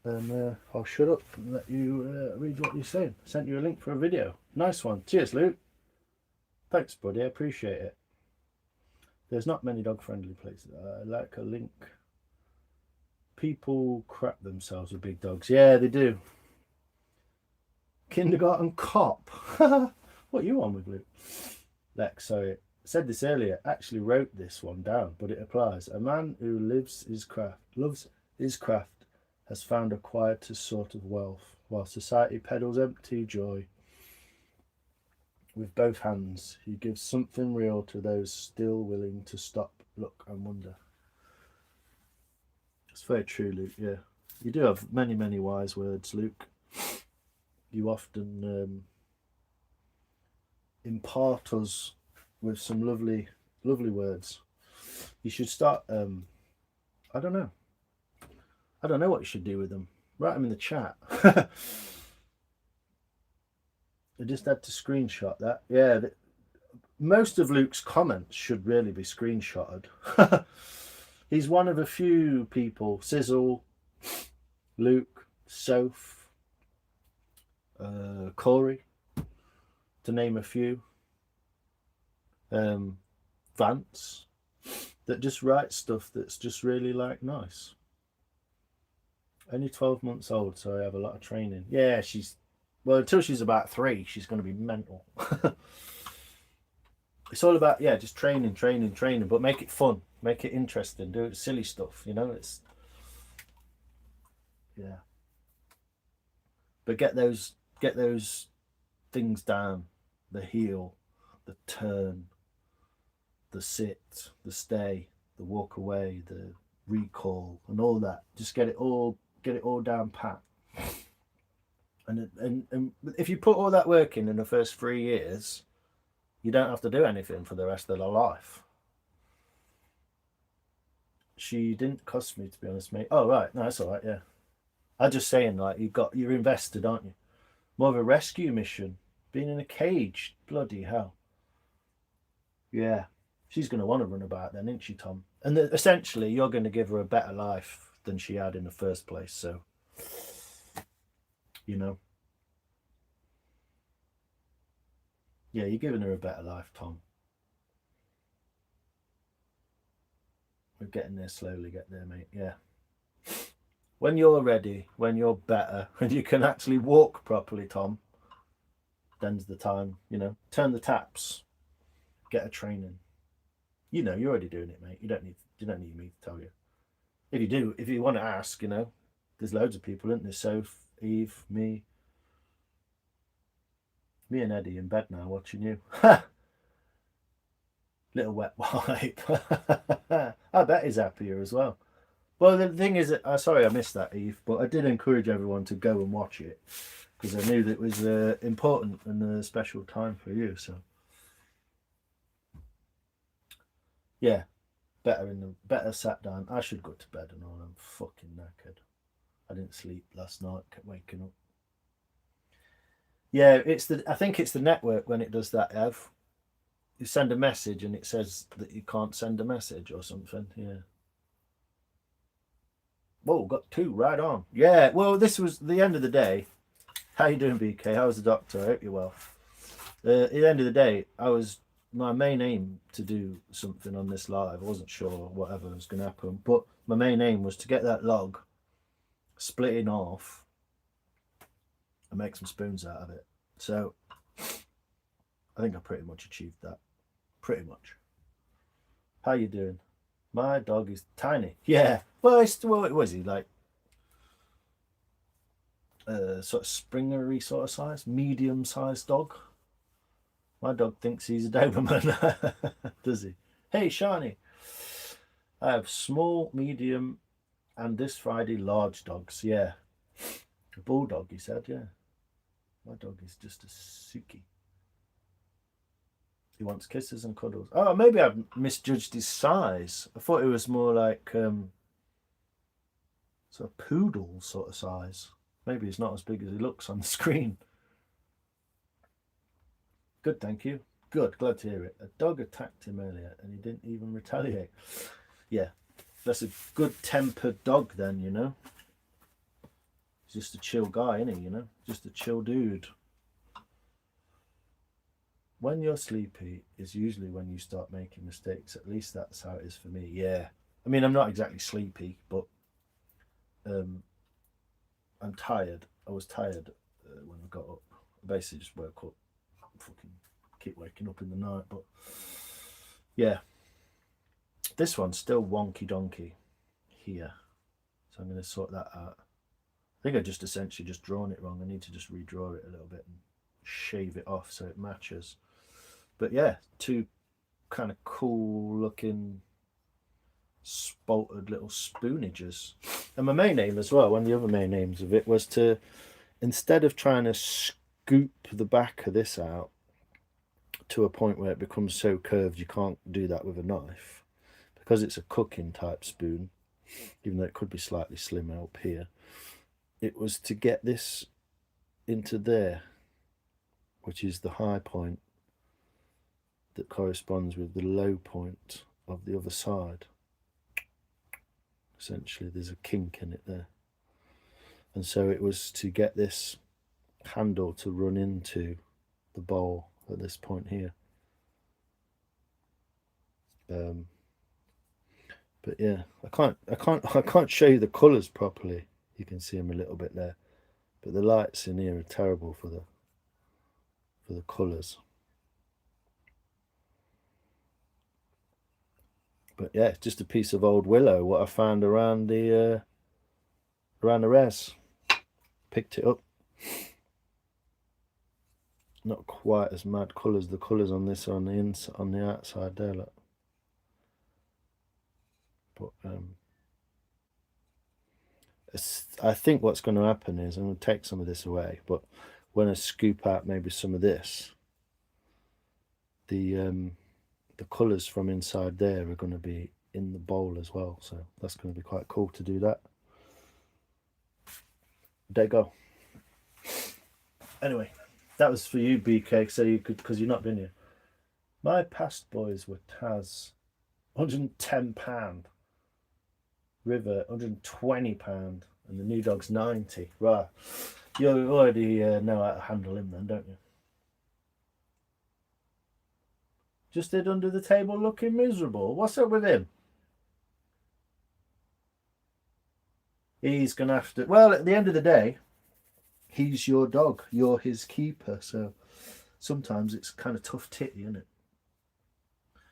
And I'll shut up and let you read what you're saying. Sent you a link for a video. Nice one. Cheers, Luke. Thanks, buddy. I appreciate it. There's not many dog-friendly places. I like a link. People crap themselves with big dogs. Yeah, they do. Kindergarten cop. What are you on with, Luke? Lex, sorry. Said this earlier. Actually wrote this one down, but it applies. A man who loves his craft, has found a quieter sort of wealth, while society peddles empty joy. With both hands, he gives something real to those still willing to stop, look, and wonder. It's very true, Luke. Yeah, you do have many, many wise words, Luke. You often impart us with some lovely, lovely words. You should start. I don't know what you should do with them. Write them in the chat. I just had to screenshot that. Yeah, most of Luke's comments should really be screenshotted. He's one of a few people. Sizzle, Luke, Soph, Corey, to name a few. Vance, that just writes stuff that's just really like nice. Only 12 months old, so I have a lot of training. Yeah, well, until she's about 3, she's going to be mental. It's all about, yeah, just training, but make it fun, make it interesting, do silly stuff, you know, yeah. But get those things down, the heel, the turn, the sit, the stay, the walk away, the recall, and all that. Just get it all down pat. And if you put all that work in the first 3 years, you don't have to do anything for the rest of their life. She didn't cost me, to be honest, mate. Oh right, no, that's all right. Yeah, I'm just saying, like, you're invested, aren't you? More of a rescue mission. Being in a cage, bloody hell. Yeah, she's going to want to run about then, isn't she, Tom? And essentially, you're going to give her a better life than she had in the first place. So, you know, yeah, you're giving her a better life, Tom. We're getting there slowly. Get there, mate. Yeah. When you're ready, when you're better, and you can actually walk properly, Tom, then's the time. You know, turn the taps, get a training. You know, you're already doing it, mate. You don't need me to tell you. If you do, if you want to ask, you know, there's loads of people, isn't there? Soph, Eve, me and Eddie in bed now watching you. Little wet wipe. I bet he's happier as well. Well, the thing is, sorry I missed that, Eve, but I did encourage everyone to go and watch it because I knew that it was important and a special time for you. So, yeah, better sat down. I should go to bed and all. I'm fucking knackered. I didn't sleep last night. Kept waking up. Yeah, I think it's the network when it does that, Ev. You send a message and it says that you can't send a message or something. Yeah. Whoa, got 2 right on. Yeah, well, this was the end of the day. How you doing, BK? How's the doctor? I hope you're well. At the end of the day, my main aim to do something on this live. I wasn't sure whatever was going to happen, but my main aim was to get that log split in half and make some spoons out of it. So I think I pretty much achieved that. Pretty much. How you doing? My dog is tiny. Yeah. Well, what was he like? Sort of Springery sort of size, medium-sized dog. My dog thinks he's a Doberman. Does he? Hey, Shani. I have small, medium, and this Friday large dogs. Yeah. A bulldog, he said. Yeah. My dog is just a Suki. He wants kisses and cuddles. Oh, maybe I've misjudged his size. I thought it was more like It's a poodle sort of size. Maybe he's not as big as he looks on the screen. Good, thank you. Good, glad to hear it. A dog attacked him earlier and he didn't even retaliate. Yeah, that's a good tempered dog then, you know. He's just a chill guy, isn't he, you know? Just a chill dude. When you're sleepy is usually when you start making mistakes. At least that's how it is for me. Yeah. I mean, I'm not exactly sleepy, but I'm tired. I was tired when I got up. I basically just woke up. Fucking keep waking up in the night, but yeah. This one's still wonky donkey here. So I'm going to sort that out. I think I just essentially just drawn it wrong. I need to just redraw it a little bit and shave it off so it matches. But yeah, two kind of cool looking spaltered little spoonages. And my main aim as well, one of the other main aims of it was to, instead of trying to scoop the back of this out to a point where it becomes so curved you can't do that with a knife, because it's a cooking type spoon, even though it could be slightly slimmer up here, it was to get this into there, which is the high point that corresponds with the low point of the other side. Essentially there's a kink in it there, and so it was to get this handle to run into the bowl at this point here. But yeah, I can't show you the colours properly. You can see them a little bit there, but the lights in here are terrible for the colours. But yeah, it's just a piece of old willow what I found around the res. Picked it up. Not quite as mad colours. The colours on this are on the inside, on the outside there, look. But I think what's going to happen is I'm going to take some of this away. But when I scoop out maybe some of this, the colours from inside there are going to be in the bowl as well, so that's going to be quite cool to do that. There you go. Anyway, that was for you, BK, so you could, because you've not been here. My past boys were Taz, £110, River £120, and the new dog's 90. Right, you already know how to handle him then, don't you? Just hid under the table looking miserable. What's up with him? He's going to have to... Well, at the end of the day, he's your dog. You're his keeper. So sometimes it's kind of tough titty, isn't it?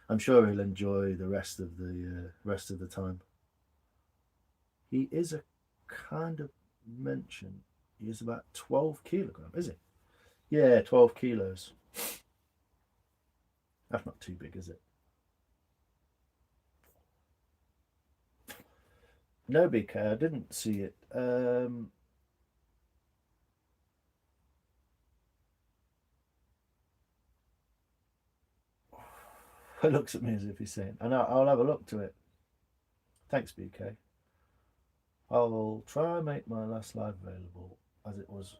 I'm sure he'll enjoy the rest of the time. He is a kind of mention. He is about 12 kilograms, is he? Yeah, 12 kilos. That's not too big, is it? No, BK, I didn't see it. He looks at me as if he's saying, and I'll have a look to it. Thanks, BK. I'll try and make my last live available, as it was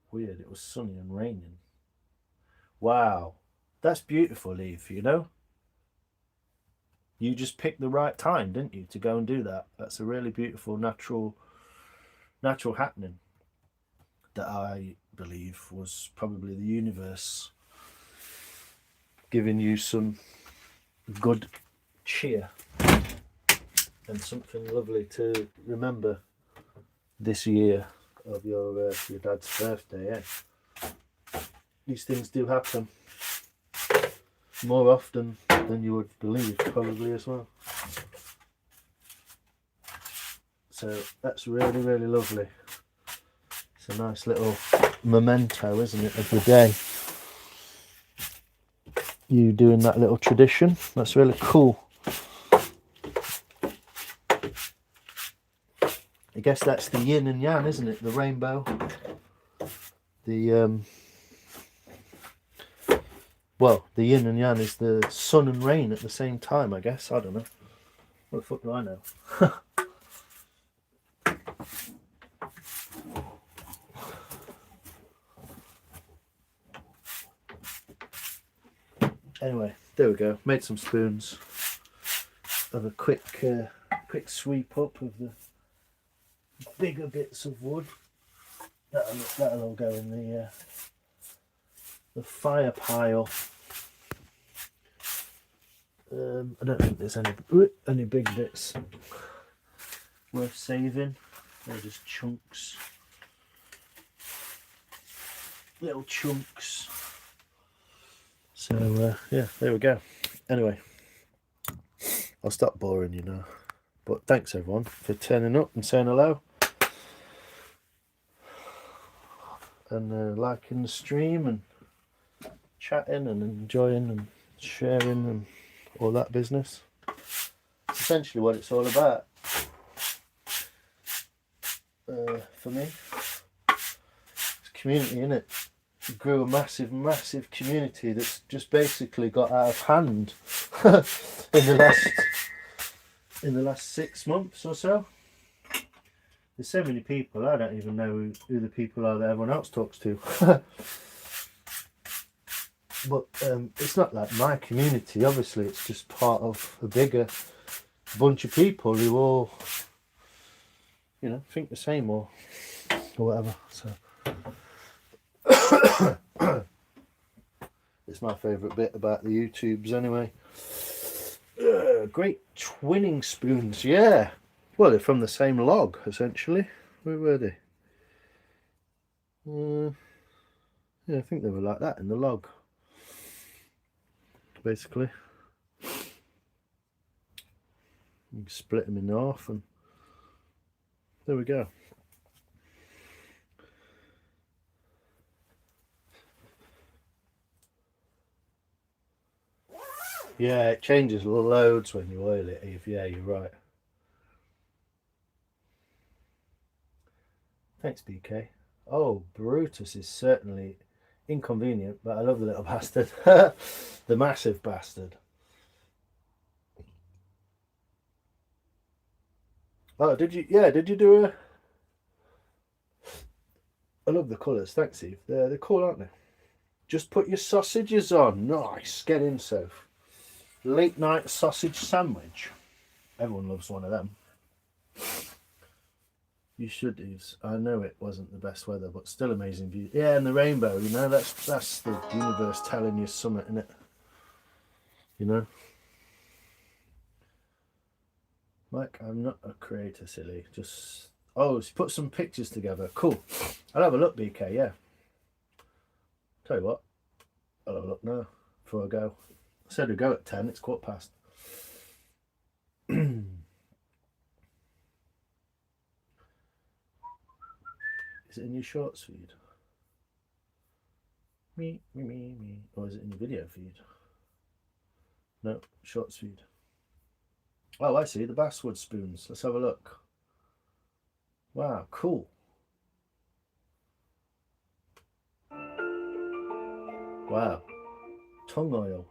weird. It was sunny and raining. Wow. That's beautiful, Eve, you know? You just picked the right time, didn't you, to go and do that? That's a really beautiful, natural happening that I believe was probably the universe giving you some good cheer and something lovely to remember this year of your dad's birthday, eh? These things do happen more often than you would believe, probably, as well. So that's really, really lovely. It's a nice little memento, isn't it, of the day. You doing that little tradition. That's really cool. I guess that's the yin and yang, isn't it? The rainbow. The well, the yin and yang is the sun and rain at the same time, I guess. I don't know. What the fuck do I know? Anyway, there we go. Made some spoons. Have a quick sweep up of the bigger bits of wood. That'll all go in the fire pile. I don't think there's any big bits worth saving. They're just chunks, little chunks. So yeah, there we go. Anyway, I'll stop boring you now. But thanks everyone for turning up and saying hello. And liking the stream and chatting and enjoying and sharing and all that business. It's essentially what it's all about for me. It's community, innit? It grew a massive community that's just basically got out of hand in the last 6 months or so. There's so many people, I don't even know who the people are that everyone else talks to. But it's not like my community, obviously. It's just part of a bigger bunch of people who all, you know, think the same or whatever. So it's my favourite bit about the YouTubes anyway. Great twinning spoons, yeah. Well, they're from the same log, essentially. Where were they? Yeah, I think they were like that in the log. Basically. You can split them in half and there we go. Yeah, it changes loads when you oil it, Eve. Yeah, you're right. Thanks, BK. Oh, Brutus is certainly inconvenient, but I love the little bastard. The massive bastard. Oh, did you? Yeah, did you do a... I love the colours. Thanks, Eve. They're cool, aren't they? Just put your sausages on. Nice. Get in, Soph. Late night sausage sandwich. Everyone loves one of them. You should, Eves. I know it wasn't the best weather, but still amazing view. Yeah, and the rainbow, you know, that's the universe telling you something, isn't it? You know? Mike, I'm not a creator, silly. Just... Oh, put some pictures together. Cool. I'll have a look, BK, yeah. Tell you what. I'll have a look now before I go. I said we'd go at 10. It's 15:15. Is it in your shorts feed? Me. Or is it in your video feed? No, shorts feed. Oh, I see, the basswood spoons. Let's have a look. Wow, cool. Wow. Tongue oil.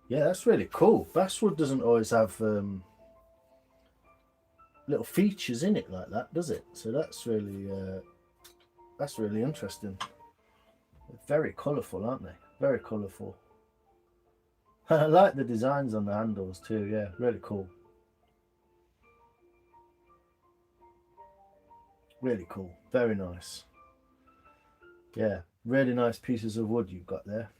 Yeah, that's really cool. Basswood doesn't always have little features in it like that, does it? So that's really interesting. They're very colourful, aren't they? Very colourful. I like the designs on the handles too. Yeah, really cool. Really cool. Very nice. Yeah, really nice pieces of wood you've got there.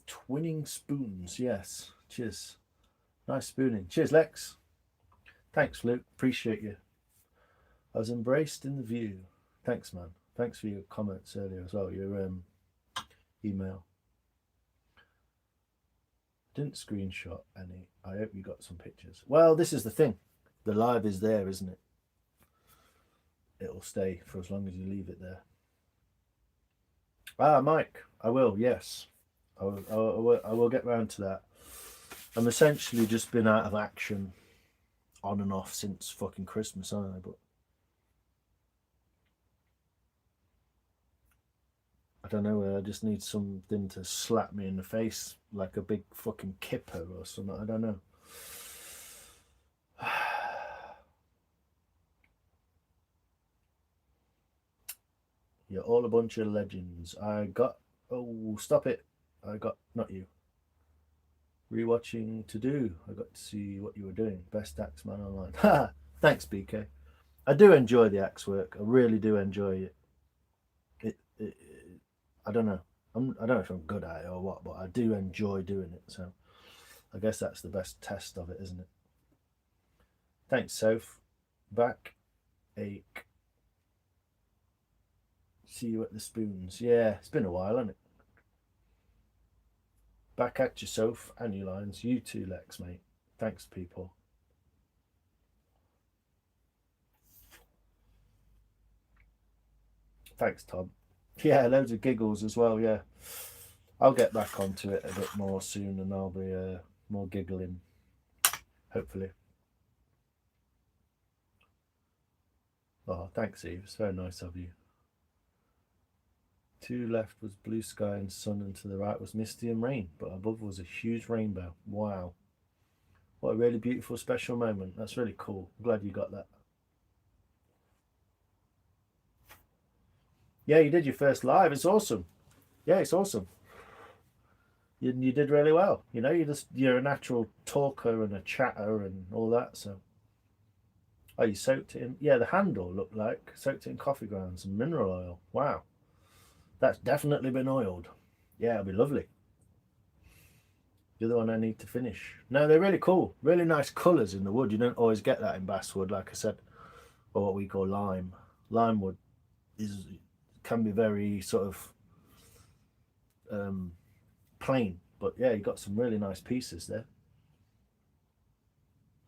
Twinning spoons, yes. Cheers. Nice spooning. Cheers, Lex. Thanks, Luke. Appreciate you. I was embraced in the view. Thanks, man. Thanks for your comments earlier as well. Your email. Didn't screenshot any. I hope you got some pictures. Well, this is the thing. The live is there, isn't it? It'll stay for as long as you leave it there. Ah, Mike. I will, yes. I will get round to that. I'm essentially just been out of action on and off since fucking Christmas, haven't I? But I don't know, I just need something to slap me in the face like a big fucking kipper or something. I don't know. You're all a bunch of legends. Oh, stop it. Not you. Rewatching to do. I got to see what you were doing. Best Axeman online. Ha! Thanks, BK. I do enjoy the axe work. I really do enjoy it. It I don't know. I don't know if I'm good at it or what, but I do enjoy doing it. So I guess that's the best test of it, isn't it? Thanks, Soph. Back ache. See you at the spoons. Yeah, it's been a while, hasn't it? Back at you, Soph. And you lines. You too, Lex, mate. Thanks, people. Thanks, Tom. Yeah, loads of giggles as well. Yeah, I'll get back onto it a bit more soon, and I'll be more giggling, hopefully. Oh, thanks, Eve. It's very nice of you. To left was blue sky and sun, and to the right was misty and rain, but above was a huge rainbow. Wow. What a really beautiful, special moment. That's really cool. I'm glad you got that. Yeah, you did your first live. It's awesome. Yeah, it's awesome. You did really well. You know, you're a natural talker and a chatter and all that. So, oh, you soaked it in. Yeah, the handle looked like soaked it in coffee grounds and mineral oil. Wow, that's definitely been oiled. Yeah, it'll be lovely. The other one I need to finish. No, they're really cool. Really nice colours in the wood. You don't always get that in basswood, like I said, or what we call lime. Lime wood can be very sort of plain, but yeah, you got some really nice pieces there.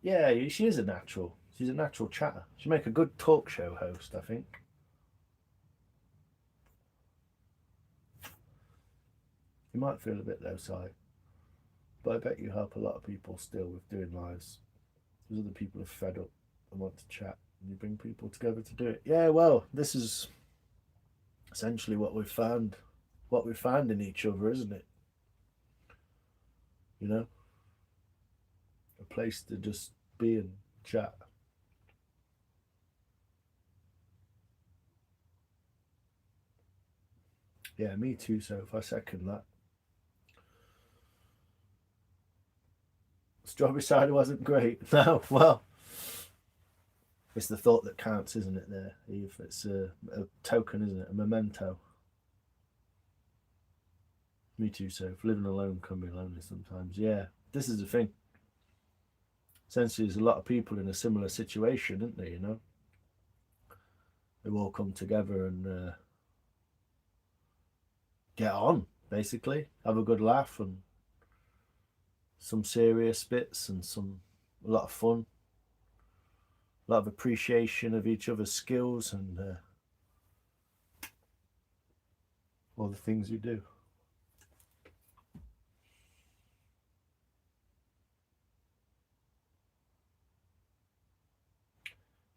Yeah, she is a natural. She's a natural chatter. She'd make a good talk show host, I think. You might feel a bit low side, but I bet you help a lot of people still with doing lives. Because other people are fed up and want to chat, and you bring people together to do it. Yeah, well, this is essentially what we've found in each other, isn't it? You know, a place to just be and chat. Yeah, me too. So if I second that, strawberry cider wasn't great. No, well, it's the thought that counts, isn't it? There, Eve. It's a token, isn't it? A memento. Me too. So if living alone can be lonely sometimes. Yeah, this is the thing. Essentially, there's a lot of people in a similar situation, isn't there? You know, they all come together and get on, basically, have a good laugh and some serious bits and a lot of fun, a lot of appreciation of each other's skills and all the things we do.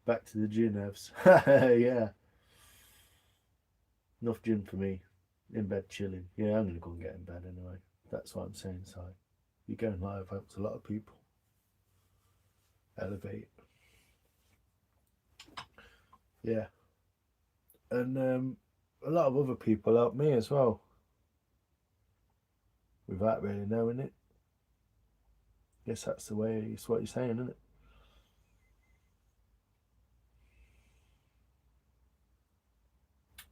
Back to the gin, Evs. Yeah, enough gin for me. In bed chilling. Yeah, I'm gonna go and get in bed anyway. That's what I'm saying, Si. You going live helps a lot of people elevate. Yeah, and a lot of other people help me as well, without really knowing it. Guess that's the way. It's what you're saying, isn't it?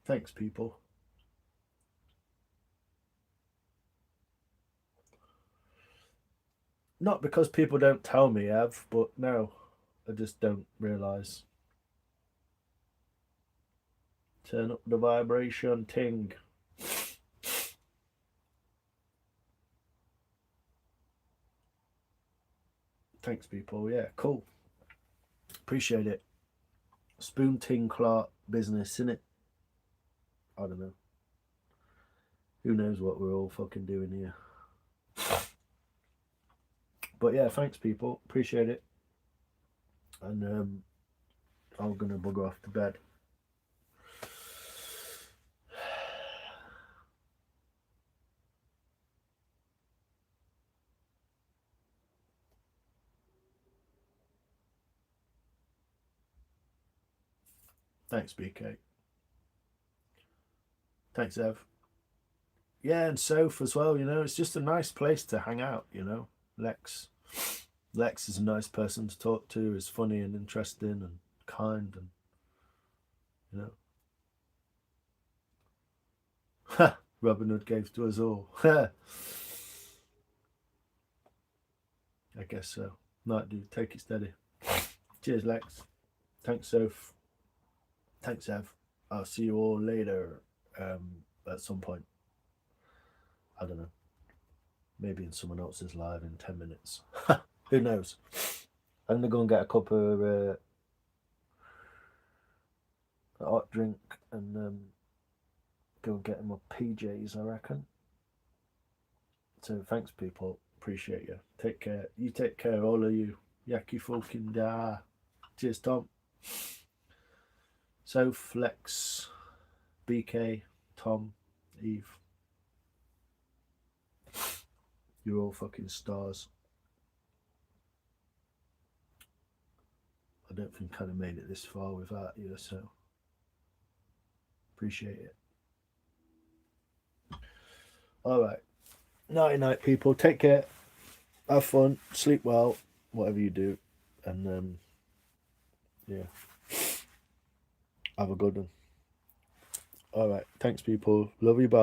Thanks, people. Not because people don't tell me, Ev, but no, I just don't realise. Turn up the vibration ting. Thanks, people. Yeah, cool. Appreciate it. Spoon ting clock business, innit? I don't know. Who knows what we're all fucking doing here. But yeah, thanks, people. Appreciate it. And I'm gonna bugger off to bed. Thanks, BK. Thanks, Ev. Yeah, and Soph as well. You know, it's just a nice place to hang out. You know, Lex. Lex is a nice person to talk to. Is funny and interesting and kind, and you know. Ha! Robin Hood gave to us all. I guess so. Night, dude. Take it steady. Cheers, Lex. Thanks, Soph. Thanks, Ev. I'll see you all later. At some point. I don't know. Maybe in someone else's live in 10 minutes. Who knows? I'm gonna go and get a cup of a hot drink and go and get in my PJs, I reckon. So thanks, people. Appreciate you. Take care. You take care, all of you. Yaki fucking da. Cheers, Tom. So Flex, BK, Tom, Eve. You're all fucking stars. I don't think I'd have made it this far without you, so appreciate it. Alright. Night night, people. Take care. Have fun. Sleep well. Whatever you do. And yeah. Have a good one. Alright. Thanks, people. Love you. Bye.